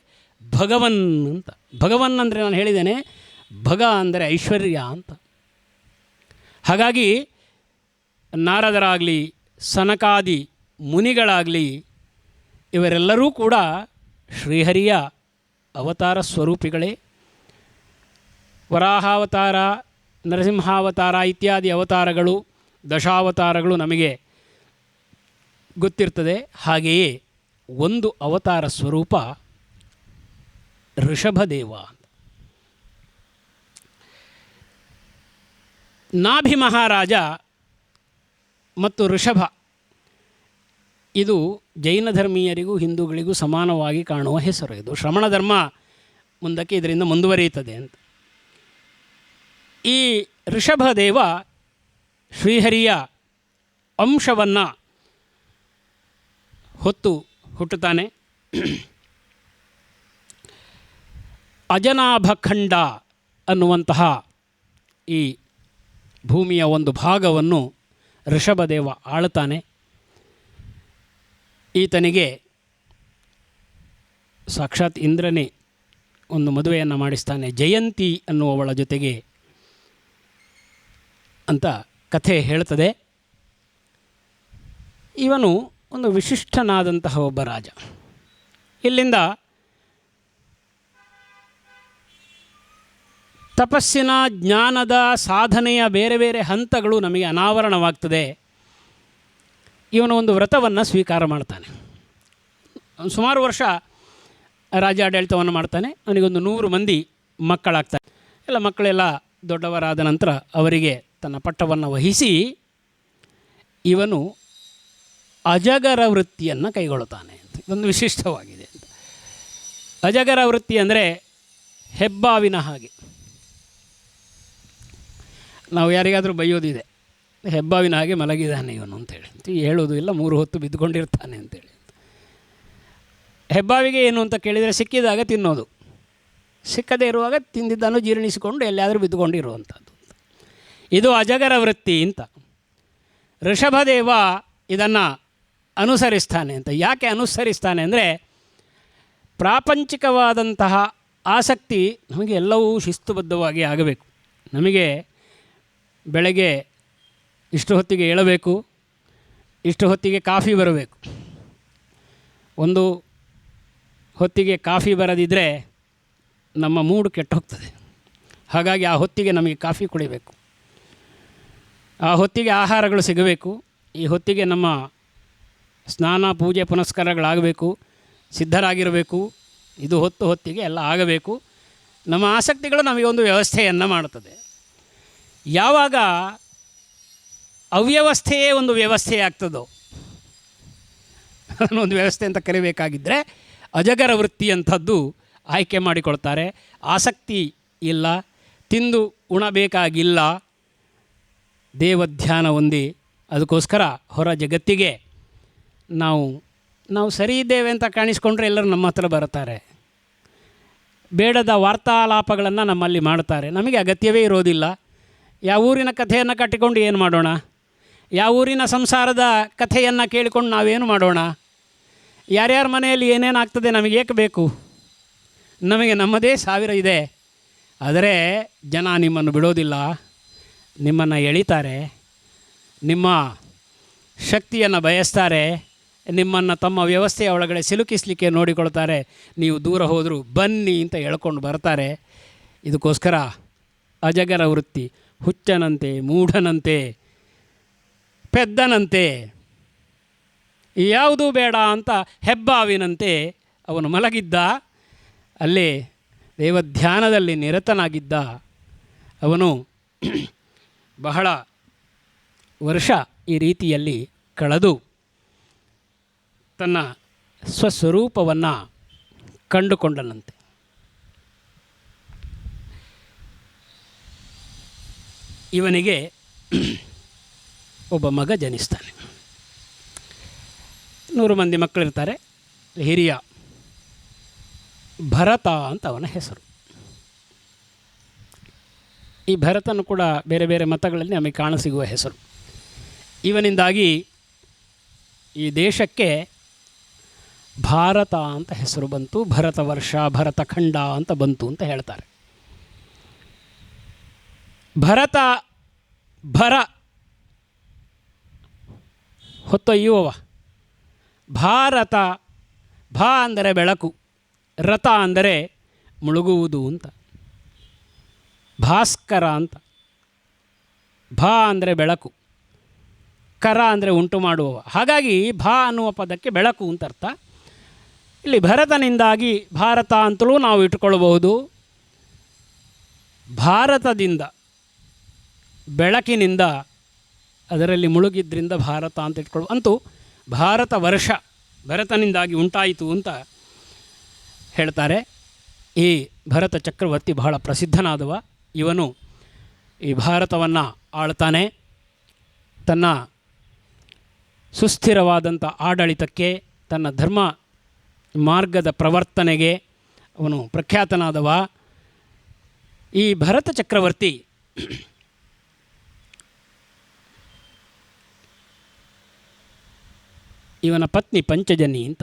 ಭಗವನ್ ಅಂತ. ಭಗವನ್ ಅಂದರೆ ನಾನು ಹೇಳಿದ್ದೇನೆ, ಭಗ ಅಂದರೆ ಐಶ್ವರ್ಯ ಅಂತ. ಹಾಗಾಗಿ ನಾರದರಾಗಲಿ, ಸನಕಾದಿ ಮುನಿಗಳಾಗಲಿ, ಇವರೆಲ್ಲರೂ ಕೂಡ ಶ್ರೀಹರಿಯ ಅವತಾರ ಸ್ವರೂಪಿಗಳೇ. ವರಾಹಾವತಾರ, ನರಸಿಂಹಾವತಾರ ಇತ್ಯಾದಿ ಅವತಾರಗಳು, ದಶಾವತಾರಗಳು ನಮಗೆ ಗೊತ್ತಿರ್ತದೆ. ಹಾಗೆಯೇ ಒಂದು ಅವತಾರ ಸ್ವರೂಪ ಋಷಭದೇವ. ನಾಭಿ ಮಹಾರಾಜ ಮತ್ತು ಋಷಭ ಇದು ಜೈನ ಧರ್ಮೀಯರಿಗೂ ಹಿಂದೂಗಳಿಗೂ ಸಮಾನವಾಗಿ ಕಾಣುವ ಹೆಸರು. ಇದು ಶ್ರವಣ ಧರ್ಮ ಮುಂದಕ್ಕೆ ಇದರಿಂದ ಮುಂದುವರಿಯುತ್ತದೆ ಅಂತ. ಈ ಋಷಭದೇವ ಶ್ರೀಹರಿಯ ಅಂಶವನ್ನು ಹೊತ್ತು ಹುಟ್ಟುತ್ತಾನೆ. ಅಜನಾಭಖಂಡ ಅನ್ನುವಂತಹ ಈ ಭೂಮಿಯ ಒಂದು ಭಾಗವನ್ನು ಋಷಭದೇವ ಆಳುತ್ತಾನೆ. ಈತನಿಗೆ ಸಾಕ್ಷಾತ್ ಇಂದ್ರನೇ ಒಂದು ಮದುವೆಯನ್ನು ಮಾಡಿಸ್ತಾನೆ ಜಯಂತಿ ಅನ್ನುವವಳ ಜೊತೆಗೆ ಅಂತ ಕಥೆ ಹೇಳ್ತದೆ. ಇವನು ಒಂದು ವಿಶಿಷ್ಟನಾದಂತಹ ಒಬ್ಬ ರಾಜ. ಇಲ್ಲಿಂದ ತಪಸ್ಸಿನ, ಜ್ಞಾನದ, ಸಾಧನೆಯ ಬೇರೆ ಬೇರೆ ಹಂತಗಳು ನಮಗೆ ಅನಾವರಣವಾಗ್ತದೆ. ಇವನು ಒಂದು ವ್ರತವನ್ನು ಸ್ವೀಕಾರ ಮಾಡ್ತಾನೆ. ಸುಮಾರು ವರ್ಷ ರಾಜ್ಯಾಡಳಿತವನ್ನು ಮಾಡ್ತಾನೆ. ಅವನಿಗೊಂದು 100 ಮಂದಿ ಮಕ್ಕಳಾಗ್ತಾರೆ. ಎಲ್ಲ ಮಕ್ಕಳೆಲ್ಲ ದೊಡ್ಡವರಾದ ನಂತರ ಅವರಿಗೆ ತನ್ನ ಪಟ್ಟವನ್ನು ವಹಿಸಿ ಇವನು ಅಜಗರ ವೃತ್ತಿಯನ್ನು ಕೈಗೊಳ್ಳುತ್ತಾನೆ ಅಂತ. ಇದೊಂದು ವಿಶಿಷ್ಟವಾಗಿದೆ ಅಂತ. ಅಜಗರ ವೃತ್ತಿ ಅಂದರೆ ಹೆಬ್ಬಾವಿನ ಹಾಗೆ. ನಾವು ಯಾರಿಗಾದರೂ ಬೈಯೋದಿದೆ, ಹೆಬ್ಬಾವಿನ ಹಾಗೆ ಮಲಗಿದ್ದಾನೆ ಇವನು ಅಂತೇಳಿ. ಹೇಳೋದು ಇಲ್ಲ, 3 ಹೊತ್ತು ಬಿದ್ದುಕೊಂಡಿರ್ತಾನೆ ಅಂತೇಳಿ. ಹೆಬ್ಬಾವಿಗೆ ಏನು ಅಂತ ಕೇಳಿದರೆ ಸಿಕ್ಕಿದಾಗ ತಿನ್ನೋದು, ಸಿಕ್ಕದೇ ಇರುವಾಗ ತಿಂದಿದ್ದನ್ನು ಜೀರ್ಣಿಸಿಕೊಂಡು ಎಲ್ಲಿಯಾದರೂ ಬಿದ್ದುಕೊಂಡಿರುವಂಥದ್ದು. ಇದು ಅಜಗರ ವೃತ್ತಿ ಅಂತ. ಋಷಭದೇವ ಇದನ್ನು ಅನುಸರಿಸ್ತಾನೆ ಅಂತ. ಯಾಕೆ ಅನುಸರಿಸ್ತಾನೆ ಅಂದರೆ, ಪ್ರಾಪಂಚಿಕವಾದಂತಹ ಆಸಕ್ತಿ ನಮಗೆ ಎಲ್ಲವೂ ಶಿಸ್ತುಬದ್ಧವಾಗಿ ಆಗಬೇಕು. ನಮಗೆ ಬೆಳಗ್ಗೆ ಇಷ್ಟು ಹೊತ್ತಿಗೆ ಏಳಬೇಕು, ಇಷ್ಟು ಹೊತ್ತಿಗೆ ಕಾಫಿ ಬರಬೇಕು. ಒಂದು ಹೊತ್ತಿಗೆ ಕಾಫಿ ಬರದಿದ್ದರೆ ನಮ್ಮ ಮೂಡ್ ಕೆಟ್ಟು ಹೋಗ್ತದೆ. ಹಾಗಾಗಿ ಆ ಹೊತ್ತಿಗೆ ನಮಗೆ ಕಾಫಿ ಕುಡಿಬೇಕು, ಆ ಹೊತ್ತಿಗೆ ಆಹಾರಗಳು ಸಿಗಬೇಕು, ಈ ಹೊತ್ತಿಗೆ ನಮ್ಮ ಸ್ನಾನ ಪೂಜೆ ಪುನಸ್ಕಾರಗಳಾಗಬೇಕು, ಸಿದ್ಧರಾಗಿರಬೇಕು. ಇದು ಹೊತ್ತಿಗೆ ಎಲ್ಲ ಆಗಬೇಕು. ನಮ್ಮ ಆಸಕ್ತಿಗಳು ನಮಗೆ ಒಂದು ವ್ಯವಸ್ಥೆಯನ್ನು ಮಾಡುತ್ತದೆ. ಯಾವಾಗ ಅವ್ಯವಸ್ಥೆಯೇ ಒಂದು ವ್ಯವಸ್ಥೆ ಆಗ್ತದೋ, ಅದನ್ನೊಂದು ವ್ಯವಸ್ಥೆ ಅಂತ ಕರಿಬೇಕಾಗಿದ್ದರೆ ಅಜಗರ ವೃತ್ತಿ ಅಂಥದ್ದು ಆಯ್ಕೆ ಮಾಡಿಕೊಳ್ತಾರೆ. ಆಸಕ್ತಿ ಇಲ್ಲ, ತಿಂದು ಉಣಬೇಕಾಗಿಲ್ಲ, ದೇವಧ್ಯಾನ ಹೊಂದಿ ಅದಕ್ಕೋಸ್ಕರ ಹೊರ ಜಗತ್ತಿಗೆ ನಾವು ಸರಿ ಇದ್ದೇವೆ ಅಂತ ಕಾಣಿಸ್ಕೊಂಡ್ರೆ ಎಲ್ಲರೂ ನಮ್ಮ ಹತ್ರ ಬರ್ತಾರೆ. ಬೇಡದ ವಾರ್ತಾಲಾಪಗಳನ್ನು ನಮ್ಮಲ್ಲಿ ಮಾಡ್ತಾರೆ. ನಮಗೆ ಅಗತ್ಯವೇ ಇರೋದಿಲ್ಲ. ಯಾವ ಊರಿನ ಕಥೆಯನ್ನು ಕಟ್ಟಿಕೊಂಡು ಏನು ಮಾಡೋಣ? ಯಾವ ಊರಿನ ಸಂಸಾರದ ಕಥೆಯನ್ನು ಕೇಳಿಕೊಂಡು ನಾವೇನು ಮಾಡೋಣ? ಯಾರ್ಯಾರ ಮನೆಯಲ್ಲಿ ಏನೇನಾಗ್ತದೆ ನಮಗೆ ಏಕೆ ಬೇಕು? ನಮಗೆ ನಮ್ಮದೇ ಸಾವಿರ ಇದೆ. ಆದರೆ ಜನ ನಿಮ್ಮನ್ನು ಬಿಡೋದಿಲ್ಲ, ನಿಮ್ಮನ್ನು ಎಳಿತಾರೆ, ನಿಮ್ಮ ಶಕ್ತಿಯನ್ನು ಬಯಸ್ತಾರೆ, ನಿಮ್ಮನ್ನು ತಮ್ಮ ವ್ಯವಸ್ಥೆಯ ಒಳಗಡೆ ಸಿಲುಕಿಸಲಿಕ್ಕೆ ನೋಡಿಕೊಳ್ತಾರೆ. ನೀವು ದೂರ ಹೋದರೂ ಬನ್ನಿ ಅಂತ ಹೇಳ್ಕೊಂಡು ಬರ್ತಾರೆ. ಇದಕ್ಕೋಸ್ಕರ ಅಜಗರ ವೃತ್ತಿ, ಹುಚ್ಚನಂತೆ, ಮೂಢನಂತೆ, ಪೆದ್ದನಂತೆ, ಯಾವುದೂ ಬೇಡ ಅಂತ ಹೆಬ್ಬಾವಿನಂತೆ ಅವನು ಮಲಗಿದ್ದ. ಅಲ್ಲಿ ದೇವಧ್ಯಾನದಲ್ಲಿ ನಿರತನಾಗಿದ್ದ ಅವನು ಬಹಳ ವರ್ಷ ಈ ರೀತಿಯಲ್ಲಿ ಕಳೆದು ತನ್ನ ಸ್ವಸ್ವರೂಪವನ್ನು ಕಂಡುಕೊಂಡನಂತೆ. ಇವನಿಗೆ ಒಬ್ಬ ಮಗ ಜನಿಸ್ತಾನೆ. 100 ಮಂದಿ ಮಕ್ಕಳಿರ್ತಾರೆ. ಹಿರಿಯ ಭರತ ಅಂತ ಅವನ ಹೆಸರು. ಈ ಭರತನು ಕೂಡ ಬೇರೆ ಬೇರೆ ಮತಗಳಲ್ಲಿ ನಮಗೆ ಕಾಣಸಿಗುವ ಹೆಸರು. ಇವನಿಂದಾಗಿ ಈ ದೇಶಕ್ಕೆ ಭಾರತ ಅಂತ ಹೆಸರು ಬಂತು. ಭರತ ವರ್ಷ, ಭರತ ಖಂಡ ಅಂತ ಬಂತು ಅಂತ ಹೇಳ್ತಾರೆ. ಭರತ ಭರ ಹೊತ್ತೊಯ್ಯುವವ. ಭಾರತ, ಭಾ ಅಂದರೆ ಬೆಳಕು, ರಥ ಅಂದರೆ ಮುಳುಗುವುದು ಅಂತ, ಭಾಸ್ಕರ ಅಂತ. ಭಾ ಅಂದರೆ ಬೆಳಕು, ಕರ ಅಂದರೆ ಉಂಟು ಮಾಡುವವ. ಹಾಗಾಗಿ ಭಾ ಅನ್ನುವ ಪದಕ್ಕೆ ಬೆಳಕು ಅಂತ ಅರ್ಥ. ಇಲ್ಲಿ ಭರತನಿಂದಾಗಿ ಭಾರತ ಅಂತಲೂ ನಾವು ಇಟ್ಕೊಳ್ಬಹುದು. ಭಾರತದಿಂದ, ಬೆಳಕಿನಿಂದ, ಅದರಲ್ಲಿ ಮುಳುಗಿದ್ರಿಂದ ಭಾರತ ಅಂತ ಇಟ್ಕೊಳ್ಬೋದು. ಅಂತೂ ಭಾರತ ವರ್ಷ ಭರತನಿಂದಾಗಿ ಉಂಟಾಯಿತು ಅಂತ ಹೇಳ್ತಾರೆ. ಈ ಭರತ ಚಕ್ರವರ್ತಿ ಬಹಳ ಪ್ರಸಿದ್ಧನಾದವ. ಇವನು ಈ ಭಾರತವನ್ನು ಆಳ್ತಾನೆ. ತನ್ನ ಸುಸ್ಥಿರವಾದಂಥ ಆಡಳಿತಕ್ಕೆ, ತನ್ನ ಧರ್ಮ ಮಾರ್ಗದ ಪ್ರವರ್ತನೆಗೆ ಅವನು ಪ್ರಖ್ಯಾತನಾದವ. ಈ ಭರತ ಚಕ್ರವರ್ತಿ ಇವನ ಪತ್ನಿ ಪಂಚಜನಿ ಅಂತ.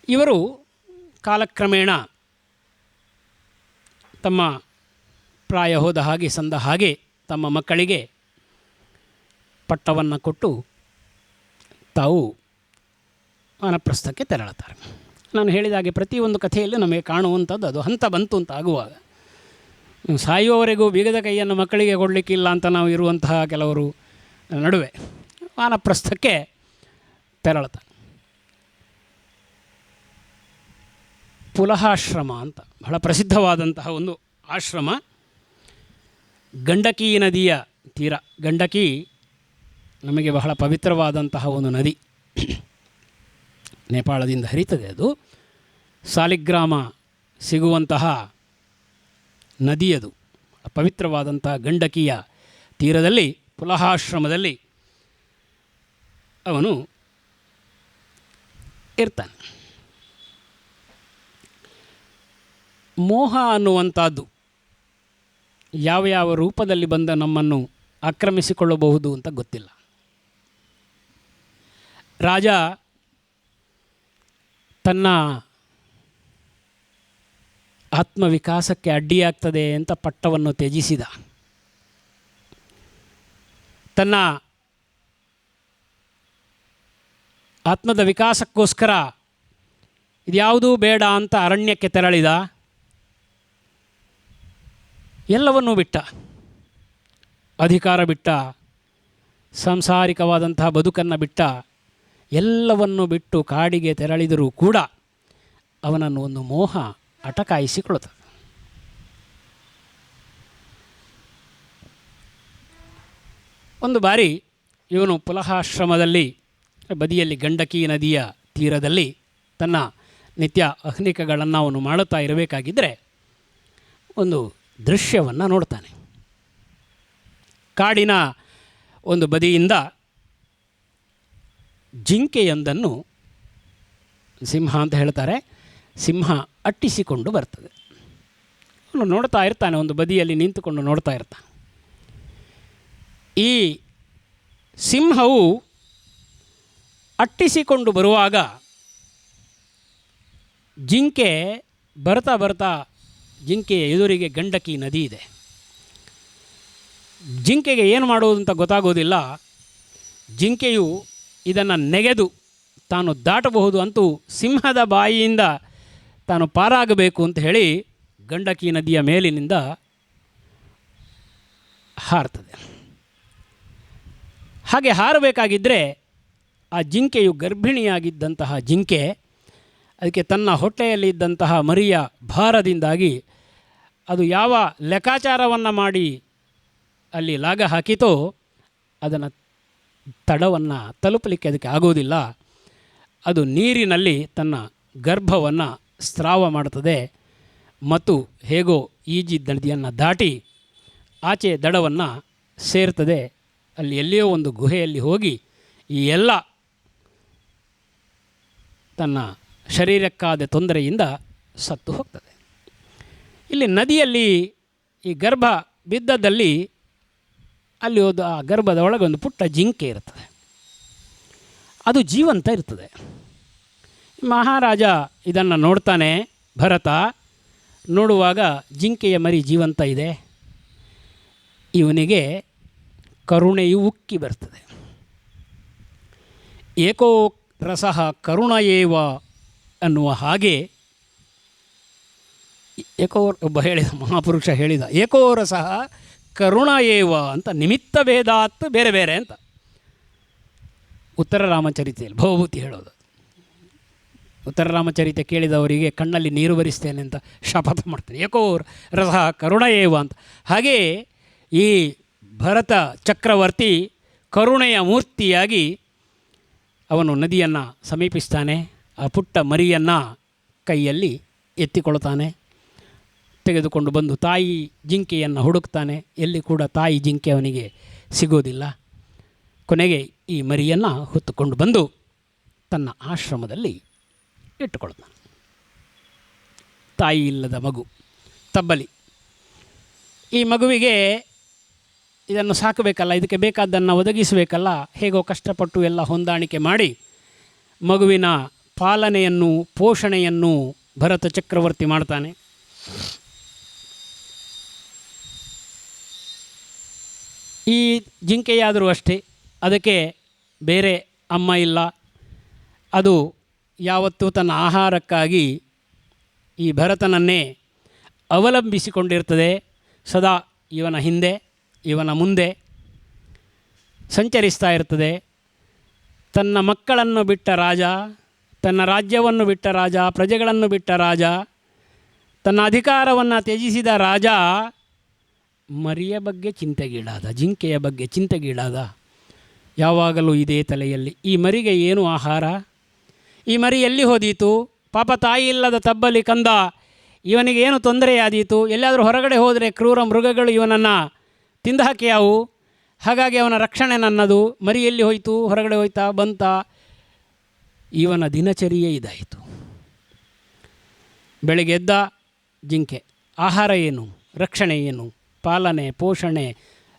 ಇವರು ಕಾಲಕ್ರಮೇಣ ತಮ್ಮ ಪ್ರಾಯ ಹೋದ ಹಾಗೆ ಸಂದ ಹಾಗೆ ತಮ್ಮ ಮಕ್ಕಳಿಗೆ ಪಟ್ಟವನ್ನು ಕೊಟ್ಟು ತಾವು ವಾನಪ್ರಸ್ಥಕ್ಕೆ ತೆರಳುತ್ತಾರೆ. ನಾನು ಹೇಳಿದ ಹಾಗೆ ಪ್ರತಿಯೊಂದು ಕಥೆಯಲ್ಲೂ ನಮಗೆ ಕಾಣುವಂಥದ್ದು ಅದು ಹಂತ ಬಂತು ಅಂತ ಆಗುವಾಗ. ಸಾಯುವವರೆಗೂ ಬೀಗದ ಕೈಯನ್ನು ಮಕ್ಕಳಿಗೆ ಕೊಡಲಿಕ್ಕಿಲ್ಲ ಅಂತ ನಾವು ಇರುವಂತಹ ಕೆಲವರು ನಡುವೆ ವಾನಪ್ರಸ್ಥಕ್ಕೆ ತೆರಳುತ್ತಾರೆ. ಪುಲಹಾಶ್ರಮ ಅಂತ ಬಹಳ ಪ್ರಸಿದ್ಧವಾದಂತಹ ಒಂದು ಆಶ್ರಮ. ಗಂಡಕಿ ನದಿಯ ತೀರ. ಗಂಡಕಿ ನಮಗೆ ಬಹಳ ಪವಿತ್ರವಾದಂತಹ ಒಂದು ನದಿ. ನೇಪಾಳದಿಂದ ಹರಿತದೆ ಅದು. ಸಾಲಿಗ್ರಾಮ ಸಿಗುವಂತಹ ನದಿಯದು. ಪವಿತ್ರವಾದಂತಹ ಗಂಡಕಿಯ ತೀರದಲ್ಲಿ ಪುಲಹಾಶ್ರಮದಲ್ಲಿ ಅವನು ಇರ್ತಾನೆ. ಮೋಹ ಅನ್ನುವಂಥದ್ದು ಯಾವ ಯಾವ ರೂಪದಲ್ಲಿ ಬಂದ ನಮ್ಮನ್ನು ಆಕ್ರಮಿಸಿಕೊಳ್ಳಬಹುದು ಅಂತ ಗೊತ್ತಿಲ್ಲ. ರಾಜ ತನ್ನ ಆತ್ಮವಿಕಾಸಕ್ಕೆ ಅಡ್ಡಿಯಾಗ್ತದೆ ಅಂತ ಪಟ್ಟವನ್ನು ತ್ಯಜಿಸಿದ. ತನ್ನ ಆತ್ಮದ ವಿಕಾಸಕ್ಕೋಸ್ಕರ ಇದ್ಯಾವುದೂ ಬೇಡ ಅಂತ ಅರಣ್ಯಕ್ಕೆ ತೆರಳಿದ. ಎಲ್ಲವನ್ನೂ ಬಿಟ್ಟ. ಅಧಿಕಾರ ಬಿಟ್ಟ, ಸಾಂಸಾರಿಕವಾದಂತಹ ಬದುಕನ್ನು ಬಿಟ್ಟ, ಎಲ್ಲವನ್ನು ಬಿಟ್ಟು ಕಾಡಿಗೆ ತೆರಳಿದರೂ ಕೂಡ ಅವನನ್ನು ಒಂದು ಮೋಹ ಅಟಕಾಯಿಸಿಕೊಳ್ಳುತ್ತದೆ. ಒಂದು ಬಾರಿ ಇವನು ಪುಲಹಾಶ್ರಮದಲ್ಲಿ ಬದಿಯಲ್ಲಿ ಗಂಡಕಿ ನದಿಯ ತೀರದಲ್ಲಿ ತನ್ನ ನಿತ್ಯ ಅಹ್ನಿಕಗಳನ್ನು ಅವನು ಮಾಡುತ್ತಾ ಇರಬೇಕಾಗಿದ್ದರೆ ಒಂದು ದೃಶ್ಯವನ್ನು ನೋಡ್ತಾನೆ. ಕಾಡಿನ ಒಂದು ಬದಿಯಿಂದ ಜಿಂಕೆಯೊಂದನ್ನು, ಸಿಂಹ ಅಂತ ಹೇಳ್ತಾರೆ, ಸಿಂಹ ಅಟ್ಟಿಸಿಕೊಂಡು ಬರ್ತದೆ. ಅವನು ನೋಡ್ತಾ ಇರ್ತಾನೆ, ಒಂದು ಬದಿಯಲ್ಲಿ ನಿಂತುಕೊಂಡು ನೋಡ್ತಾ ಇರ್ತಾನೆ. ಈ ಸಿಂಹವು ಅಟ್ಟಿಸಿಕೊಂಡು ಬರುವಾಗ ಜಿಂಕೆ ಬರ್ತಾ ಬರ್ತಾ, ಜಿಂಕೆಯ ಎದುರಿಗೆ ಗಂಡಕಿ ನದಿ ಇದೆ. ಜಿಂಕೆಗೆ ಏನು ಮಾಡುವುದು ಅಂತ ಗೊತ್ತಾಗೋದಿಲ್ಲ. ಜಿಂಕೆಯು ಇದನ್ನು ನೆಗೆದು ತಾನು ದಾಟಬಹುದು, ಅಂತೂ ಸಿಂಹದ ಬಾಯಿಯಿಂದ ತಾನು ಪಾರಾಗಬೇಕು ಅಂತ ಹೇಳಿ ಗಂಡಕಿ ನದಿಯ ಮೇಲಿನಿಂದ ಹಾರ್ತದೆ. ಹಾಗೆ ಹಾರಬೇಕಾಗಿದ್ದರೆ ಆ ಜಿಂಕೆಯು ಗರ್ಭಿಣಿಯಾಗಿದ್ದಂತಹ ಜಿಂಕೆ, ಅದಕ್ಕೆ ತನ್ನ ಹೊಟ್ಟೆಯಲ್ಲಿದ್ದಂತಹ ಮರಿಯ ಭಾರದಿಂದಾಗಿ ಅದು ಯಾವ ಲೆಕ್ಕಾಚಾರವನ್ನು ಮಾಡಿ ಅಲ್ಲಿ ಲಾಗ ಹಾಕಿತೋ ಅದನ್ನು ತಡವನ್ನು ತಲುಪಲಿಕ್ಕೆ ಅದಕ್ಕೆ ಆಗೋದಿಲ್ಲ. ಅದು ನೀರಿನಲ್ಲಿ ತನ್ನ ಗರ್ಭವನ್ನು ಸ್ರಾವ ಮಾಡುತ್ತದೆ ಮತ್ತು ಹೇಗೋ ಈಜಿ ನದಿಯನ್ನು ದಾಟಿ ಆಚೆ ದಡವನ್ನು ಸೇರ್ತದೆ. ಅಲ್ಲಿ ಎಲ್ಲಿಯೋ ಒಂದು ಗುಹೆಯಲ್ಲಿ ಹೋಗಿ ಈ ಎಲ್ಲ ತನ್ನ ಶರೀರಕ್ಕಾದ ತೊಂದರೆಯಿಂದ ಸತ್ತು ಹೋಗ್ತದೆ. ಇಲ್ಲಿ ನದಿಯಲ್ಲಿ ಈ ಗರ್ಭ ಬಿದ್ದದಲ್ಲಿ ಅಲ್ಲಿ ಆ ಗರ್ಭದ ಒಳಗೆ ಒಂದು ಪುಟ್ಟ ಜಿಂಕೆ ಇರ್ತದೆ. ಅದು ಜೀವಂತ ಇರ್ತದೆ. ಮಹಾರಾಜ ಇದನ್ನು ನೋಡ್ತಾನೆ. ಭರತ ನೋಡುವಾಗ ಜಿಂಕೆಯ ಮರಿ ಜೀವಂತ ಇದೆ. ಇವನಿಗೆ ಕರುಣೆಯು ಉಕ್ಕಿ ಬರ್ತದೆ. ಏಕೋ ರಸಃ ಕರುಣಯೇವ ಅನ್ನುವ ಹಾಗೆ ಏಕೋ ಒಬ್ಬ ಹೇಳಿದ, ಮಹಾಪುರುಷ ಹೇಳಿದ, ಏಕೋ ರಸಃ ಕರುಣಯೇವ ಅಂತ, ನಿಮಿತ್ತ ಭೇದಾತ್ ಬೇರೆ ಬೇರೆ ಅಂತ ಉತ್ತರ ರಾಮಚರಿತೆಯಲ್ಲಿ ಭವಭೂತಿ ಹೇಳೋದು. ಉತ್ತರ ರಾಮಚರಿತೆ ಕೇಳಿದವರಿಗೆ ಕಣ್ಣಲ್ಲಿ ನೀರು ಬರಿಸ್ತೇನೆ ಅಂತ ಶಪಥ ಮಾಡ್ತಾನೆ. ಏಕೋ ರಸಃ ಕರುಣಯೇವ ಅಂತ. ಹಾಗೇ ಈ ಭರತ ಚಕ್ರವರ್ತಿ ಕರುಣೆಯ ಮೂರ್ತಿಯಾಗಿ ಅವನು ನದಿಯನ್ನು ಸಮೀಪಿಸ್ತಾನೆ. ಆ ಪುಟ್ಟ ಮರಿಯನ್ನು ಕೈಯಲ್ಲಿ ಎತ್ತಿಕೊಳ್ತಾನೆ. ತೆಗೆದುಕೊಂಡು ಬಂದು ತಾಯಿ ಜಿಂಕೆಯನ್ನು ಹುಡುಕ್ತಾನೆ. ಎಲ್ಲಿ ಕೂಡ ತಾಯಿ ಜಿಂಕೆ ಅವನಿಗೆ ಸಿಗೋದಿಲ್ಲ. ಕೊನೆಗೆ ಈ ಮರಿಯನ್ನು ಹೊತ್ತುಕೊಂಡು ಬಂದು ತನ್ನ ಆಶ್ರಮದಲ್ಲಿ ಇಟ್ಟುಕೊಳ್ತಾನೆ. ತಾಯಿ ಇಲ್ಲದ ಮಗು, ತಬ್ಬಲಿ. ಈ ಮಗುವಿಗೆ ಇದನ್ನು ಸಾಕಬೇಕಲ್ಲ, ಇದಕ್ಕೆ ಬೇಕಾದ್ದನ್ನು ಒದಗಿಸಬೇಕಲ್ಲ. ಹೇಗೋ ಕಷ್ಟಪಟ್ಟು ಎಲ್ಲ ಹೊಂದಾಣಿಕೆ ಮಾಡಿ ಮಗುವಿನ ಪಾಲನೆಯನ್ನು, ಪೋಷಣೆಯನ್ನು ಭರತ ಚಕ್ರವರ್ತಿ ಮಾಡ್ತಾನೆ. ಈ ಜಿಂಕೆಯಾದರೂ ಅಷ್ಟೇ, ಅದಕ್ಕೆ ಬೇರೆ ಅಮ್ಮ ಇಲ್ಲ. ಅದು ಯಾವತ್ತೂ ತನ್ನ ಆಹಾರಕ್ಕಾಗಿ ಈ ಭರತನನ್ನೇ ಅವಲಂಬಿಸಿಕೊಂಡಿರ್ತದೆ. ಸದಾ ಇವನ ಹಿಂದೆ, ಇವನ ಮುಂದೆ ಸಂಚರಿಸ್ತಾ ಇರ್ತದೆ. ತನ್ನ ಮಕ್ಕಳನ್ನು ಬಿಟ್ಟ ರಾಜ, ತನ್ನ ರಾಜ್ಯವನ್ನು ಬಿಟ್ಟ ರಾಜ, ಪ್ರಜೆಗಳನ್ನು ಬಿಟ್ಟ ರಾಜ, ತನ್ನ ಅಧಿಕಾರವನ್ನು ತ್ಯಜಿಸಿದ ರಾಜ ಮರಿಯ ಬಗ್ಗೆ ಚಿಂತೆಗೀಡಾದ, ಜಿಂಕೆಯ ಬಗ್ಗೆ ಚಿಂತೆಗೀಡಾದ. ಯಾವಾಗಲೂ ಇದೇ ತಲೆಯಲ್ಲಿ, ಈ ಮರಿಗೆ ಏನು ಆಹಾರ, ಈ ಮರಿ ಎಲ್ಲಿ ಹೋದೀತು, ಪಾಪ ತಾಯಿ ಇಲ್ಲದ ತಬ್ಬಲಿ ಕಂದ, ಇವನಿಗೆ ಏನು ತೊಂದರೆಯಾದೀತು, ಎಲ್ಲಾದರೂ ಹೊರಗಡೆ ಹೋದರೆ ಕ್ರೂರ ಮೃಗಗಳು ಇವನನ್ನು ತಿಂದು ಹಾಕಿಯಾವು, ಹಾಗಾಗಿ ಅವನ ರಕ್ಷಣೆ ನನ್ನದು. ಮರಿ ಎಲ್ಲಿ ಹೋಯಿತು, ಹೊರಗಡೆ ಹೋಯ್ತಾ, ಬಂತ, ಇವನ ದಿನಚರಿಯೇ ಇದಾಯಿತು. ಬೆಳಗ್ಗೆ ಎದ್ದ ಜಿಂಕೆ, ಆಹಾರ ಏನು, ರಕ್ಷಣೆ ಏನು, ಪಾಲನೆ ಪೋಷಣೆ,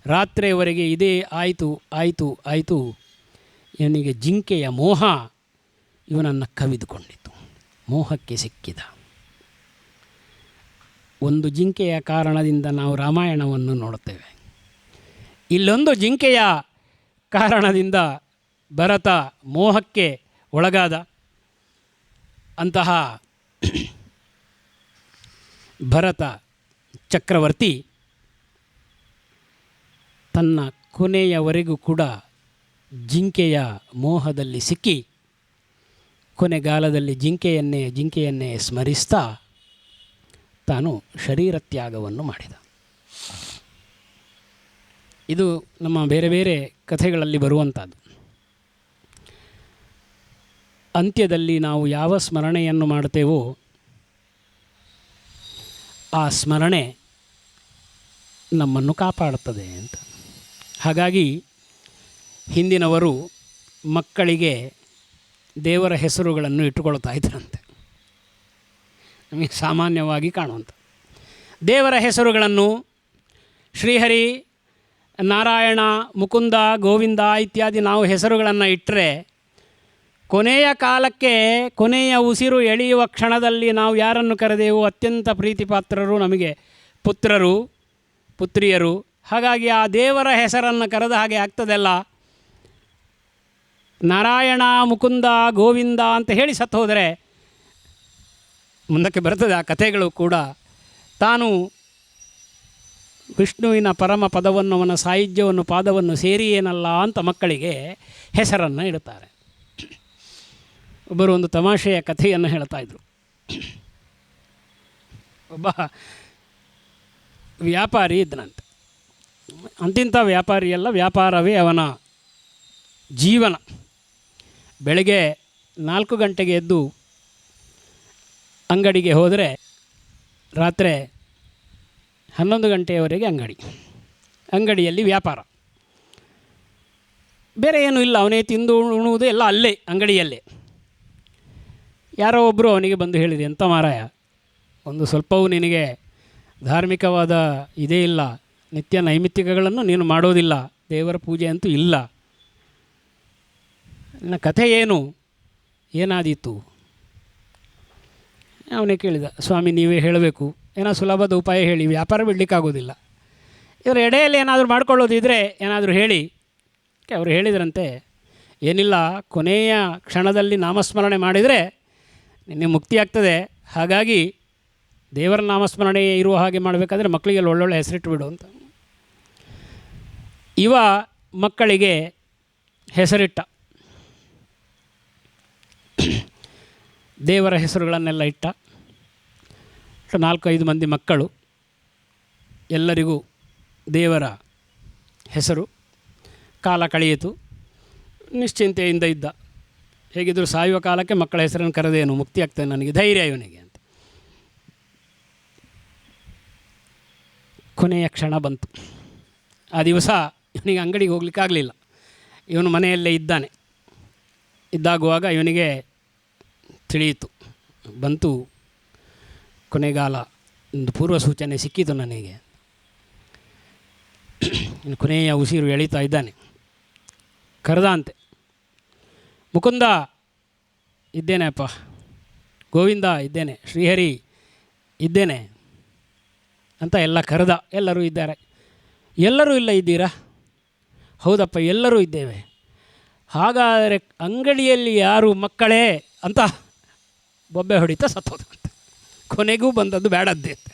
ರಾತ್ರಿಯವರೆಗೆ ಇದೇ ಆಯಿತು ಆಯಿತು ಆಯಿತು. ಇವನಿಗೆ ಜಿಂಕೆಯ ಮೋಹ ಇವನನ್ನು ಕವಿದುಕೊಂಡಿತು. ಮೋಹಕ್ಕೆ ಸಿಕ್ಕಿದ. ಒಂದು ಜಿಂಕೆಯ ಕಾರಣದಿಂದ ನಾವು ರಾಮಾಯಣವನ್ನು ನೋಡುತ್ತೇವೆ. ಇಲ್ಲೊಂದು ಜಿಂಕೆಯ ಕಾರಣದಿಂದ ಭರತ ಮೋಹಕ್ಕೆ ಒಳಗಾದ. ಅಂತಹ ಭರತ ಚಕ್ರವರ್ತಿ ತನ್ನ ಕೊನೆಯವರೆಗೂ ಕೂಡ ಜಿಂಕೆಯ ಮೋಹದಲ್ಲಿ ಸಿಕ್ಕಿ ಕೊನೆಗಾಲದಲ್ಲಿ ಜಿಂಕೆಯನ್ನೇ ಸ್ಮರಿಸ್ತಾ ತಾನು ಶರೀರ ತ್ಯಾಗವನ್ನು ಮಾಡಿದ. ಇದು ನಮ್ಮ ಬೇರೆ ಬೇರೆ ಕಥೆಗಳಲ್ಲಿ ಬರುವಂಥದ್ದು. ಅಂತ್ಯದಲ್ಲಿ ನಾವು ಯಾವ ಸ್ಮರಣೆಯನ್ನು ಮಾಡ್ತೇವೋ ಆ ಸ್ಮರಣೆ ನಮ್ಮನ್ನು ಕಾಪಾಡುತ್ತದೆ ಅಂತ. ಹಾಗಾಗಿ ಹಿಂದಿನವರು ಮಕ್ಕಳಿಗೆ ದೇವರ ಹೆಸರುಗಳನ್ನು ಇಟ್ಟುಕೊಳ್ತಾ ಇದ್ರಂತೆ. ನಮಗೆ ಸಾಮಾನ್ಯವಾಗಿ ಕಾಣುವಂಥ ದೇವರ ಹೆಸರುಗಳನ್ನು ಶ್ರೀಹರಿ, ನಾರಾಯಣ, ಮುಕುಂದ, ಗೋವಿಂದ ಇತ್ಯಾದಿ ನಾವು ಹೆಸರುಗಳನ್ನು ಇಟ್ಟರೆ ಕೊನೆಯ ಕಾಲಕ್ಕೆ ಕೊನೆಯ ಉಸಿರು ಎಳೆಯುವ ಕ್ಷಣದಲ್ಲಿ ನಾವು ಯಾರನ್ನು ಕರೆದೇವೋ ಅತ್ಯಂತ ಪ್ರೀತಿಪಾತ್ರರು ನಮಗೆ ಪುತ್ರರು, ಪುತ್ರಿಯರು. ಹಾಗಾಗಿ ಆ ದೇವರ ಹೆಸರನ್ನು ಕರೆದ ಹಾಗೆ ಆಗ್ತದಲ್ಲ. ನಾರಾಯಣ, ಮುಕುಂದ, ಗೋವಿಂದ ಅಂತ ಹೇಳಿ ಸತ್ತು ಹೋದರೆ ಮುಂದಕ್ಕೆ ಬರ್ತದೆ ಆ ಕಥೆಗಳು ಕೂಡ. ತಾನು ವಿಷ್ಣುವಿನ ಪರಮ ಪದವನ್ನು, ಅವನ ಸಾಯುಜ್ಯವನ್ನು, ಪಾದವನ್ನು ಸೇರಿ ಏನಲ್ಲ ಅಂತ ಮಕ್ಕಳಿಗೆ ಹೆಸರನ್ನು ಇಡುತ್ತಾರೆ. ಒಬ್ಬರು ಒಂದು ತಮಾಷೆಯ ಕಥೆಯನ್ನು ಹೇಳ್ತಾಯಿದ್ರು. ಒಬ್ಬ ವ್ಯಾಪಾರಿ ಇದ್ದನಂತೆ. ಅಂತಿಂಥ ವ್ಯಾಪಾರಿಯಲ್ಲ, ವ್ಯಾಪಾರವೇ ಅವನ ಜೀವನ. ಬೆಳಗ್ಗೆ 4 ಗಂಟೆಗೆ ಎದ್ದು ಅಂಗಡಿಗೆ ಹೋದರೆ ರಾತ್ರಿ 11 ಗಂಟೆಯವರೆಗೆ ಅಂಗಡಿಯಲ್ಲಿ ವ್ಯಾಪಾರ. ಬೇರೆ ಏನೂ ಇಲ್ಲ, ಅವನೇ ತಿಂದು ಉಣ್ಣುವುದು ಎಲ್ಲ ಅಲ್ಲೇ ಅಂಗಡಿಯಲ್ಲೇ. ಯಾರೋ ಒಬ್ಬರು ಅವನಿಗೆ ಬಂದು ಹೇಳಿದೆ, ಎಂಥ ಮಾರಾಯ, ಒಂದು ಸ್ವಲ್ಪವೂ ನಿನಗೆ ಧಾರ್ಮಿಕವಾದ ಇದೇ ಇಲ್ಲ, ನಿತ್ಯ ನೈಮಿತ್ತಿಕಗಳನ್ನು ನೀನು ಮಾಡೋದಿಲ್ಲ, ದೇವರ ಪೂಜೆ ಅಂತೂ ಇಲ್ಲ, ನನ್ನ ಕಥೆ ಏನು, ಏನಾದೀತು? ಅವನೇ ಕೇಳಿದ, ಸ್ವಾಮಿ ನೀವೇ ಹೇಳಬೇಕು, ಏನೋ ಸುಲಭದ ಉಪಾಯ ಹೇಳಿ, ವ್ಯಾಪಾರ ಬಿಡಲಿಕ್ಕಾಗೋದಿಲ್ಲ, ಇವರ ಎಡೆಯಲ್ಲಿ ಏನಾದರೂ ಮಾಡ್ಕೊಳ್ಳೋದಿದ್ದರೆ ಏನಾದರೂ ಹೇಳಿ. ಅವರು ಹೇಳಿದ್ರಂತೆ, ಏನಿಲ್ಲ, ಕೊನೆಯ ಕ್ಷಣದಲ್ಲಿ ನಾಮಸ್ಮರಣೆ ಮಾಡಿದರೆ ನಿನ್ನೆ ಮುಕ್ತಿ ಆಗ್ತದೆ, ಹಾಗಾಗಿ ದೇವರ ನಾಮಸ್ಮರಣೆ ಇರುವ ಹಾಗೆ ಮಾಡಬೇಕಾದ್ರೆ ಮಕ್ಕಳಿಗೆ ಒಳ್ಳೊಳ್ಳೆ ಹೆಸರಿಟ್ಟು ಬಿಡು ಅಂತ. ಇವ ಮಕ್ಕಳಿಗೆ ಹೆಸರಿಟ್ಟ, ದೇವರ ಹೆಸರುಗಳನ್ನೆಲ್ಲ ಇಟ್ಟ. 4-5 ಮಂದಿ ಮಕ್ಕಳು, ಎಲ್ಲರಿಗೂ ದೇವರ ಹೆಸರು. ಕಾಲ ಕಳೆಯಿತು, ನಿಶ್ಚಿಂತೆಯಿಂದ ಇದ್ದ. ಹೇಗಿದ್ದರೂ ಸಾಯುವ ಕಾಲಕ್ಕೆ ಮಕ್ಕಳ ಹೆಸರನ್ನು ಕರೆದೇನು, ಮುಕ್ತಿ ಆಗ್ತದೆ ನನಗೆ, ಧೈರ್ಯ ಇವನಿಗೆ ಅಂತ. ಕೊನೆಯ ಕ್ಷಣ ಬಂತು. ಆ ದಿವಸ ಇವನಿಗೆ ಅಂಗಡಿಗೆ ಹೋಗ್ಲಿಕ್ಕಾಗಲಿಲ್ಲ, ಇವನು ಮನೆಯಲ್ಲೇ ಇದ್ದಾಗುವಾಗ ಇವನಿಗೆ ತಿಳಿಯಿತು, ಬಂತು ಕೊನೆಗಾಲ, ಒಂದು ಪೂರ್ವ ಸೂಚನೆ ಸಿಕ್ಕಿತು ನನಗೆ, ಇನ್ನು ಕೊನೆಯ ಉಸಿರು ಎಳೀತಾ ಇದ್ದಾನೆ. ಕರೆದ ಅಂತೆ, ಮುಕುಂದ ಇದ್ದೇನೆ ಅಪ್ಪ, ಗೋವಿಂದ ಇದ್ದೇನೆ, ಶ್ರೀಹರಿ ಇದ್ದೇನೆ ಅಂತ ಎಲ್ಲ ಕರೆದ. ಎಲ್ಲರೂ ಇದ್ದಾರೆ. ಎಲ್ಲರೂ ಇಲ್ಲ ಇದ್ದೀರಾ? ಹೌದಪ್ಪ ಎಲ್ಲರೂ ಇದ್ದೇವೆ. ಹಾಗಾದರೆ ಅಂಗಡಿಯಲ್ಲಿ ಯಾರು ಮಕ್ಕಳೇ ಅಂತ ಬೊಬ್ಬೆ ಹೊಡಿತಾ ಸತ್ತೋದಂತೆ. ಕೊನೆಗೂ ಬಂದದ್ದು ಬೇಡದ್ದೇ ಅಂತ.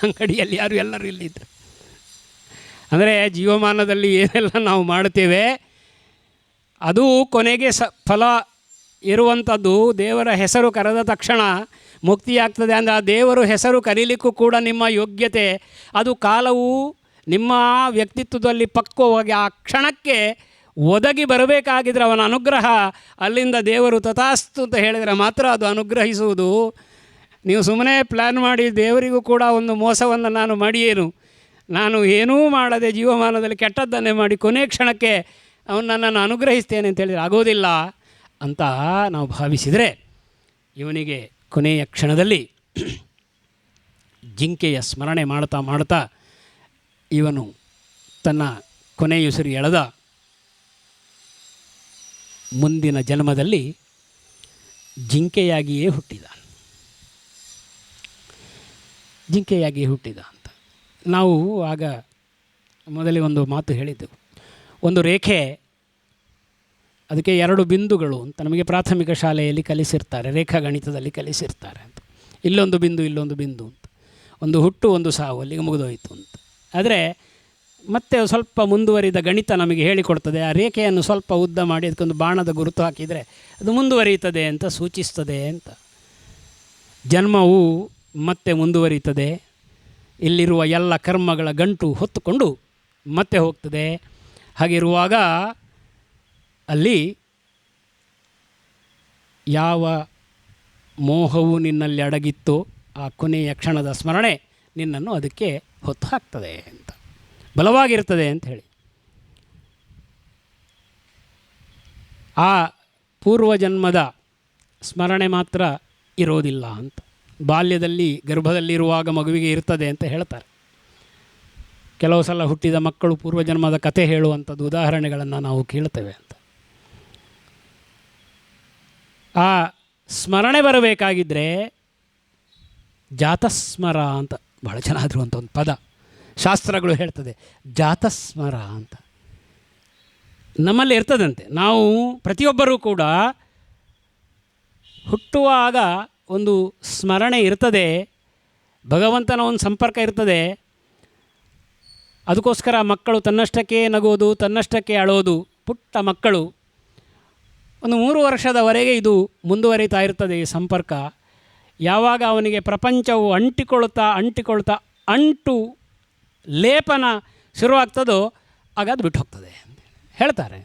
ಅಂಗಡಿಯಲ್ಲಿ ಯಾರು, ಎಲ್ಲರೂ ಇಲ್ಲಿದ್ದರು. ಅಂದರೆ ಜೀವಮಾನದಲ್ಲಿ ಏನೆಲ್ಲ ನಾವು ಮಾಡ್ತೇವೆ ಅದು ಕೊನೆಗೆ ಫಲ ಇರುವಂಥದ್ದು. ದೇವರ ಹೆಸರು ಕರೆದ ತಕ್ಷಣ ಮುಕ್ತಿಯಾಗ್ತದೆ ಅಂದರೆ ಆ ದೇವರು ಹೆಸರು ಕರೀಲಿಕ್ಕೂ ಕೂಡ ನಿಮ್ಮ ಯೋಗ್ಯತೆ, ಅದು ಕಾಲವು ನಿಮ್ಮ ವ್ಯಕ್ತಿತ್ವದಲ್ಲಿ ಪಕ್ವವಾಗಿ ಆ ಕ್ಷಣಕ್ಕೆ ಒದಗಿ ಬರಬೇಕಾಗಿದ್ದರೆ ಅವನ ಅನುಗ್ರಹ, ಅಲ್ಲಿಂದ ದೇವರು ತಥಾಸ್ತು ಅಂತ ಹೇಳಿದರೆ ಮಾತ್ರ ಅದು ಅನುಗ್ರಹಿಸುವುದು. ನೀವು ಸುಮ್ಮನೆ ಪ್ಲ್ಯಾನ್ ಮಾಡಿ ದೇವರಿಗೂ ಕೂಡ ಒಂದು ಮೋಸವನ್ನು ನಾನು ಮಾಡಿಯೇನು, ನಾನು ಏನೂ ಮಾಡದೆ ಜೀವಮಾನದಲ್ಲಿ ಕೆಟ್ಟದ್ದನ್ನೇ ಮಾಡಿ ಕೊನೆ ಕ್ಷಣಕ್ಕೆ ಅವನು ನನ್ನನ್ನು ಅನುಗ್ರಹಿಸ್ತೇನೆ ಅಂತ ಹೇಳಿದರೆ ಆಗೋದಿಲ್ಲ ಅಂತ ನಾವು ಭಾವಿಸಿದರೆ, ಇವನಿಗೆ ಕೊನೆಯ ಕ್ಷಣದಲ್ಲಿ ಜಿಂಕೆಯ ಸ್ಮರಣೆ ಮಾಡ್ತಾ ಮಾಡ್ತಾ ಇವನು ತನ್ನ ಕೊನೆಯುಸಿರು ಎಳೆದ. ಮುಂದಿನ ಜನ್ಮದಲ್ಲಿ ಜಿಂಕೆಯಾಗಿಯೇ ಹುಟ್ಟಿದ ಅಂತ. ನಾವು ಆಗ ಮೊದಲೇ ಒಂದು ಮಾತು ಹೇಳಿದ್ದೆವು, ಒಂದು ರೇಖೆ, ಅದಕ್ಕೆ 2 ಬಿಂದುಗಳು ಅಂತ ನಮಗೆ ಪ್ರಾಥಮಿಕ ಶಾಲೆಯಲ್ಲಿ ಕಲಿಸಿರ್ತಾರೆ, ರೇಖಾಗಣಿತದಲ್ಲಿ ಕಲಿಸಿರ್ತಾರೆ ಅಂತ. ಇಲ್ಲೊಂದು ಬಿಂದು, ಇಲ್ಲೊಂದು ಬಿಂದು ಅಂತ, ಒಂದು ಹುಟ್ಟು ಒಂದು ಸಾವು, ಅಲ್ಲಿಗೆ ಮುಗಿದೋಯಿತು ಅಂತ. ಆದರೆ ಮತ್ತೆ ಸ್ವಲ್ಪ ಮುಂದುವರಿದ ಗಣಿತ ನಮಗೆ ಹೇಳಿಕೊಡ್ತದೆ. ಆ ರೇಖೆಯನ್ನು ಸ್ವಲ್ಪ ಉದ್ದ ಮಾಡಿ ಅದಕ್ಕೊಂದು ಬಾಣದ ಗುರುತು ಹಾಕಿದರೆ ಅದು ಮುಂದುವರಿಯುತ್ತದೆ ಅಂತ ಸೂಚಿಸ್ತದೆ ಅಂತ. ಜನ್ಮವು ಮತ್ತೆ ಮುಂದುವರಿಯುತ್ತದೆ. ಇಲ್ಲಿರುವ ಎಲ್ಲ ಕರ್ಮಗಳ ಗಂಟು ಹೊತ್ತುಕೊಂಡು ಮತ್ತೆ ಹೋಗ್ತದೆ. ಹಾಗಿರುವಾಗ ಅಲ್ಲಿ ಯಾವ ಮೋಹವು ನಿನ್ನಲ್ಲಿ ಅಡಗಿತ್ತೋ ಆ ಕೊನೆಯ ಕ್ಷಣದ ಸ್ಮರಣೆ ನಿನ್ನನ್ನು ಅದಕ್ಕೆ ಹೊತ್ತು ಹಾಕ್ತದೆ ಅಂತ, ಬಲವಾಗಿರ್ತದೆ ಅಂತ ಹೇಳಿ. ಆ ಪೂರ್ವಜನ್ಮದ ಸ್ಮರಣೆ ಮಾತ್ರ ಇರೋದಿಲ್ಲ ಅಂತ. ಬಾಲ್ಯದಲ್ಲಿ ಗರ್ಭದಲ್ಲಿರುವಾಗ ಮಗುವಿಗೆ ಇರ್ತದೆ ಅಂತ ಹೇಳ್ತಾರೆ. ಕೆಲವು ಸಲ ಹುಟ್ಟಿದ ಮಕ್ಕಳು ಪೂರ್ವಜನ್ಮದ ಕಥೆ ಹೇಳುವಂಥದ್ದು ಉದಾಹರಣೆಗಳನ್ನು ನಾವು ಕೇಳ್ತೇವೆ ಅಂತ. ಆ ಸ್ಮರಣೆ ಬರಬೇಕಾಗಿದ್ದರೆ ಜಾತಸ್ಮರ ಅಂತ ಭಾಳ ಚೆನ್ನಾಗಿರುವಂಥ ಒಂದು ಪದ ಶಾಸ್ತ್ರಗಳು ಹೇಳ್ತದೆ. ಜಾತಸ್ಮರ ಅಂತ ನಮ್ಮಲ್ಲಿ ಇರ್ತದಂತೆ. ನಾವು ಪ್ರತಿಯೊಬ್ಬರೂ ಕೂಡ ಹುಟ್ಟುವಾಗ ಒಂದು ಸ್ಮರಣೆ ಇರ್ತದೆ, ಭಗವಂತನ ಒಂದು ಸಂಪರ್ಕ ಇರ್ತದೆ. ಅದಕ್ಕೋಸ್ಕರ ಮಕ್ಕಳು ತನ್ನಷ್ಟಕ್ಕೆ ನಗೋದು, ತನ್ನಷ್ಟಕ್ಕೆ ಅಳೋದು. ಪುಟ್ಟ ಮಕ್ಕಳು ಒಂದು 3 ವರ್ಷದವರೆಗೆ ಇದು ಮುಂದುವರಿತಾ ಇರ್ತದೆ ಈ ಸಂಪರ್ಕ. ಯಾವಾಗ ಅವನಿಗೆ ಪ್ರಪಂಚವು ಅಂಟಿಕೊಳ್ತಾ ಅಂಟು ಲೇಪನ ಶುರುವಾಗ್ತದೋ ಆಗ ಅದು ಬಿಟ್ಟು ಹೋಗ್ತದೆ ಹೇಳ್ತಾರೆ.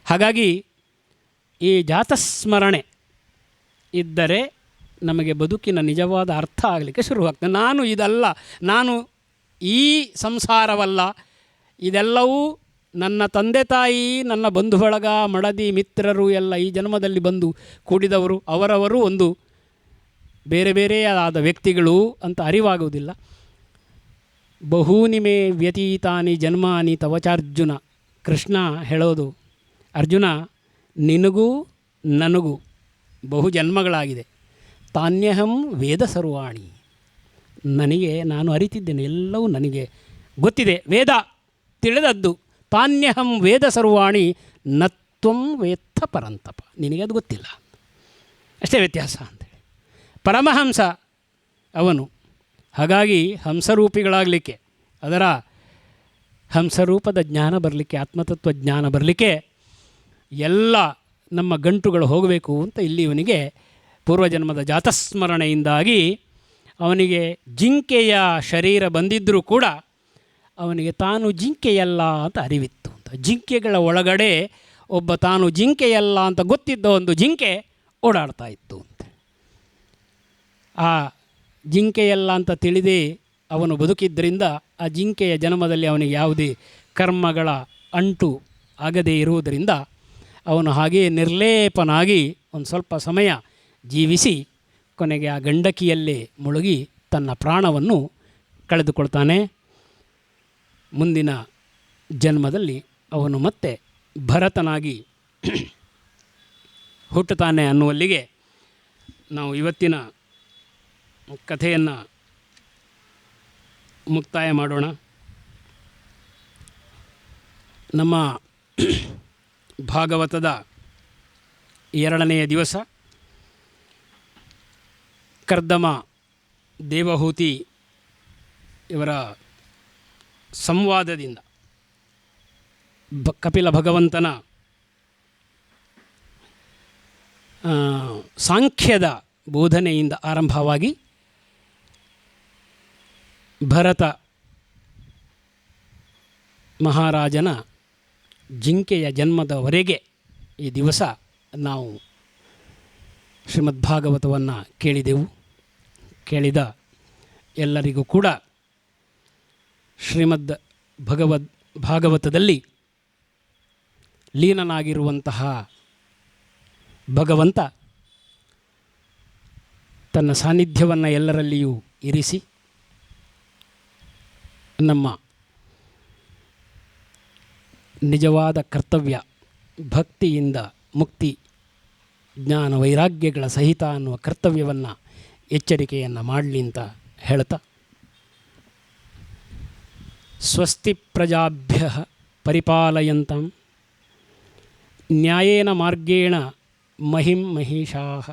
ಹಾಗಾಗಿ ಈ ಜಾತಸ್ಮರಣೆ ಇದ್ದರೆ ನಮಗೆ ಬದುಕಿನ ನಿಜವಾದ ಅರ್ಥ ಆಗಲಿಕ್ಕೆ ಶುರುವಾಗ್ತದೆ. ನಾನು ಇದಲ್ಲ, ನಾನು ಈ ಸಂಸಾರವಲ್ಲ, ಇದೆಲ್ಲವೂ ನನ್ನ ತಂದೆ ತಾಯಿ, ನನ್ನ ಬಂಧು ಬಳಗ, ಮಡದಿ ಮಿತ್ರರು ಎಲ್ಲ ಈ ಜನ್ಮದಲ್ಲಿ ಬಂದು ಕೂಡಿದವರು, ಅವರವರು ಒಂದು ಬೇರೆ ಬೇರೆಯಾದ ವ್ಯಕ್ತಿಗಳು ಅಂತ ಅರಿವಾಗುವುದಿಲ್ಲ. ಬಹೂನಿ ಮೇ ವ್ಯತೀತಾನಿ ಜನ್ಮಾನಿ ತವಚಾರ್ಜುನ. ಕೃಷ್ಣ ಹೇಳೋದು, ಅರ್ಜುನ ನಿನಗೂ ನನಗೂ ಬಹು ಜನ್ಮಗಳಾಗಿದೆ. ತಾನ್ಯಹಂ ವೇದ ಸರ್ವಾಣಿ. ನಾನು ಅರಿತಿದ್ದೇನೆ, ಎಲ್ಲವೂ ನನಗೆ ಗೊತ್ತಿದೆ, ವೇದ ತಿಳಿದದ್ದು. ತಾನ್ಯಹಂ ವೇದ ಸರ್ವಾಣಿ ನತ್ವಂ ವೇತ್ತ ಪರಂತಪ. ನಿನಗೆ ಅದು ಗೊತ್ತಿಲ್ಲ, ಅಷ್ಟೇ ವ್ಯತ್ಯಾಸ ಅಂತೇಳಿ. ಪರಮಹಂಸ ಅವನು. ಹಾಗಾಗಿ ಹಂಸರೂಪಿಗಳಾಗಲಿಕ್ಕೆ, ಅದರ ಹಂಸರೂಪದ ಜ್ಞಾನ ಬರಲಿಕ್ಕೆ, ಆತ್ಮತತ್ವ ಜ್ಞಾನ ಬರಲಿಕ್ಕೆ ಎಲ್ಲ ನಮ್ಮ ಗಂಟುಗಳು ಹೋಗಬೇಕು ಅಂತ ಇಲ್ಲಿ ಇವನಿಗೆ ಪೂರ್ವಜನ್ಮದ ಜಾತಸ್ಮರಣೆಯಿಂದಾಗಿ ಅವನಿಗೆ ಜಿಂಕೆಯ ಶರೀರ ಬಂದಿದ್ದರೂ ಕೂಡ ಅವನಿಗೆ ತಾನು ಜಿಂಕೆಯಲ್ಲ ಅಂತ ಅರಿವಿತ್ತು ಅಂತ. ಜಿಂಕೆಗಳ ಒಳಗಡೆ ಒಬ್ಬ ತಾನು ಜಿಂಕೆಯಲ್ಲ ಅಂತ ಗೊತ್ತಿದ್ದ ಒಂದು ಜಿಂಕೆ ಓಡಾಡ್ತಾ ಇತ್ತು ಅಂತ. ಆ ಜಿಂಕೆಯಲ್ಲ ಅಂತ ತಿಳಿದೇ ಅವನು ಬದುಕಿದ್ದರಿಂದ ಆ ಜಿಂಕೆಯ ಜನ್ಮದಲ್ಲಿ ಅವನಿಗೆ ಯಾವುದೇ ಕರ್ಮಗಳ ಅಂಟು ಆಗದೇ ಇರುವುದರಿಂದ ಅವನು ಹಾಗೆಯೇ ನಿರ್ಲೇಪನಾಗಿ ಒಂದು ಸ್ವಲ್ಪ ಸಮಯ ಜೀವಿಸಿ ಕೊನೆಗೆ ಆ ಗಂಡಕಿಯಲ್ಲೇ ಮುಳುಗಿ ತನ್ನ ಪ್ರಾಣವನ್ನು ಕಳೆದುಕೊಳ್ತಾನೆ. ಮುಂದಿನ ಜನ್ಮದಲ್ಲಿ ಅವನು ಮತ್ತೆ ಭರತನಾಗಿ ಹುಟ್ಟುತ್ತಾನೆ ಅನ್ನುವಲ್ಲಿಗೆ ನಾವು ಇವತ್ತಿನ ಕಥೆಯನ್ನು ಮುಕ್ತಾಯ ಮಾಡೋಣ. ನಮ್ಮ ಭಾಗವತದ 2ನೆಯ ದಿವಸ ಕರ್ದಮ ದೇವಹೂತಿ ಇವರ ಸಂವಾದದಿಂದ ಕಪಿಲ ಭಗವಂತನ ಸಾಂಖ್ಯದ ಬೋಧನೆಯಿಂದ ಆರಂಭವಾಗಿ ಭರತ ಮಹಾರಾಜನ ಜಿಂಕೆಯ ಜನ್ಮದವರೆಗೆ ಈ ದಿವಸ ನಾವು ಶ್ರೀಮದ್ಭಾಗವತವನ್ನು ಕೇಳಿದೆವು. ಕೇಳಿದ ಎಲ್ಲರಿಗೂ ಕೂಡ ಶ್ರೀಮದ್ ಭಾಗವತದಲ್ಲಿ ಲೀನನಾಗಿರುವಂತಹ ಭಗವಂತ ತನ್ನ ಸಾನ್ನಿಧ್ಯವನ್ನು ಎಲ್ಲರಲ್ಲಿಯೂ ಇರಿಸಿ ನಮ್ಮ ನಿಜವಾದ ಕರ್ತವ್ಯ ಭಕ್ತಿಯಿಂದ ಮುಕ್ತಿ ಜ್ಞಾನ ವೈರಾಗ್ಯಗಳ ಸಹಿತ ಅನ್ನುವ ಕರ್ತವ್ಯವನ್ನು ಎಚ್ಚರಿಕೆಯನ್ನು ಮಾಡಲಿ ಅಂತ ಹೇಳ್ತಾ, ಸ್ವಸ್ತಿ ಪ್ರಜಾಭ್ಯ ಪರಿಪಾಲಯಂತಾಂ ನ್ಯಾಯೇನ ಮಾರ್ಗೇಣ ಮಹಿಂ ಮಹಿಷಾಃ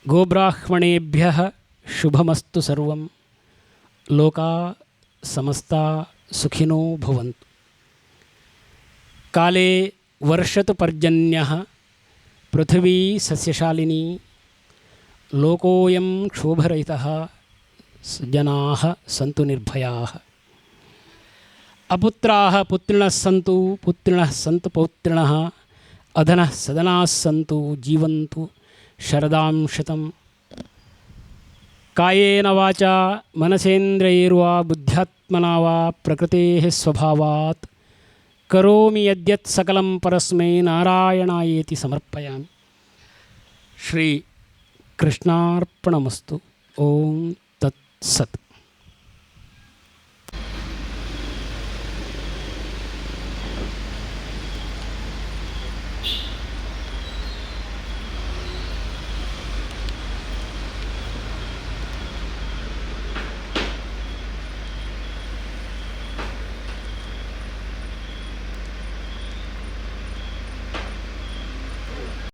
ಗೋಬ್ರಾಹ್ಮಣೇಭ್ಯ ಶುಭಮಸ್ತು ಸರ್ವಂ ಲೋಕಾ ಸಮಸ್ತಾ ಸುಖಿನೋ ಭವಂತು. ಕಾಲೇ ವರ್ಷತು ಪರ್ಜನ್ಯಃ ಪೃಥಿವೀ ಸಸ್ಯಶಾಲಿನಿ ಲೋಕೋಯಂ ಕ್ಷೋಭರಹಿತಃ ಜನಾಃ ಸಂತು ನಿರ್ಭಯಾಃ. ಅಪುತ್ರಾಃ ಪುತ್ರಿಣಃ ಸಂತು ಪುತ್ರಿಣಃ ಸಂತು ಪೌತ್ರಿಣಃ ಅಧನಃ ಸದನಾಃ ಸಂತು ಜೀವಂತು ಶರದಾಂ ಶತಂ. ಕಾಯೇನ ವಾಚಾ ಮನಸೇಂದ್ರಿಯೈರ್ವಾ ಬುದ್ಧ್ಯಾತ್ಮನಾ ವಾ ಪ್ರಕೃತೇಃ ಸ್ವಭಾವಾತ್ ಕರೋಮಿ ಯದ್ಯತ್ ಸಕಲಂ ಪರಸ್ಮೈ ನಾರಾಯಣಾಯೇತಿ ಸಮರ್ಪಯಾಮಿ. ಶ್ರೀ ಕೃಷ್ಣಾರ್ಪಣಮಸ್ತು. ಓಂ ತತ್ ಸತ್.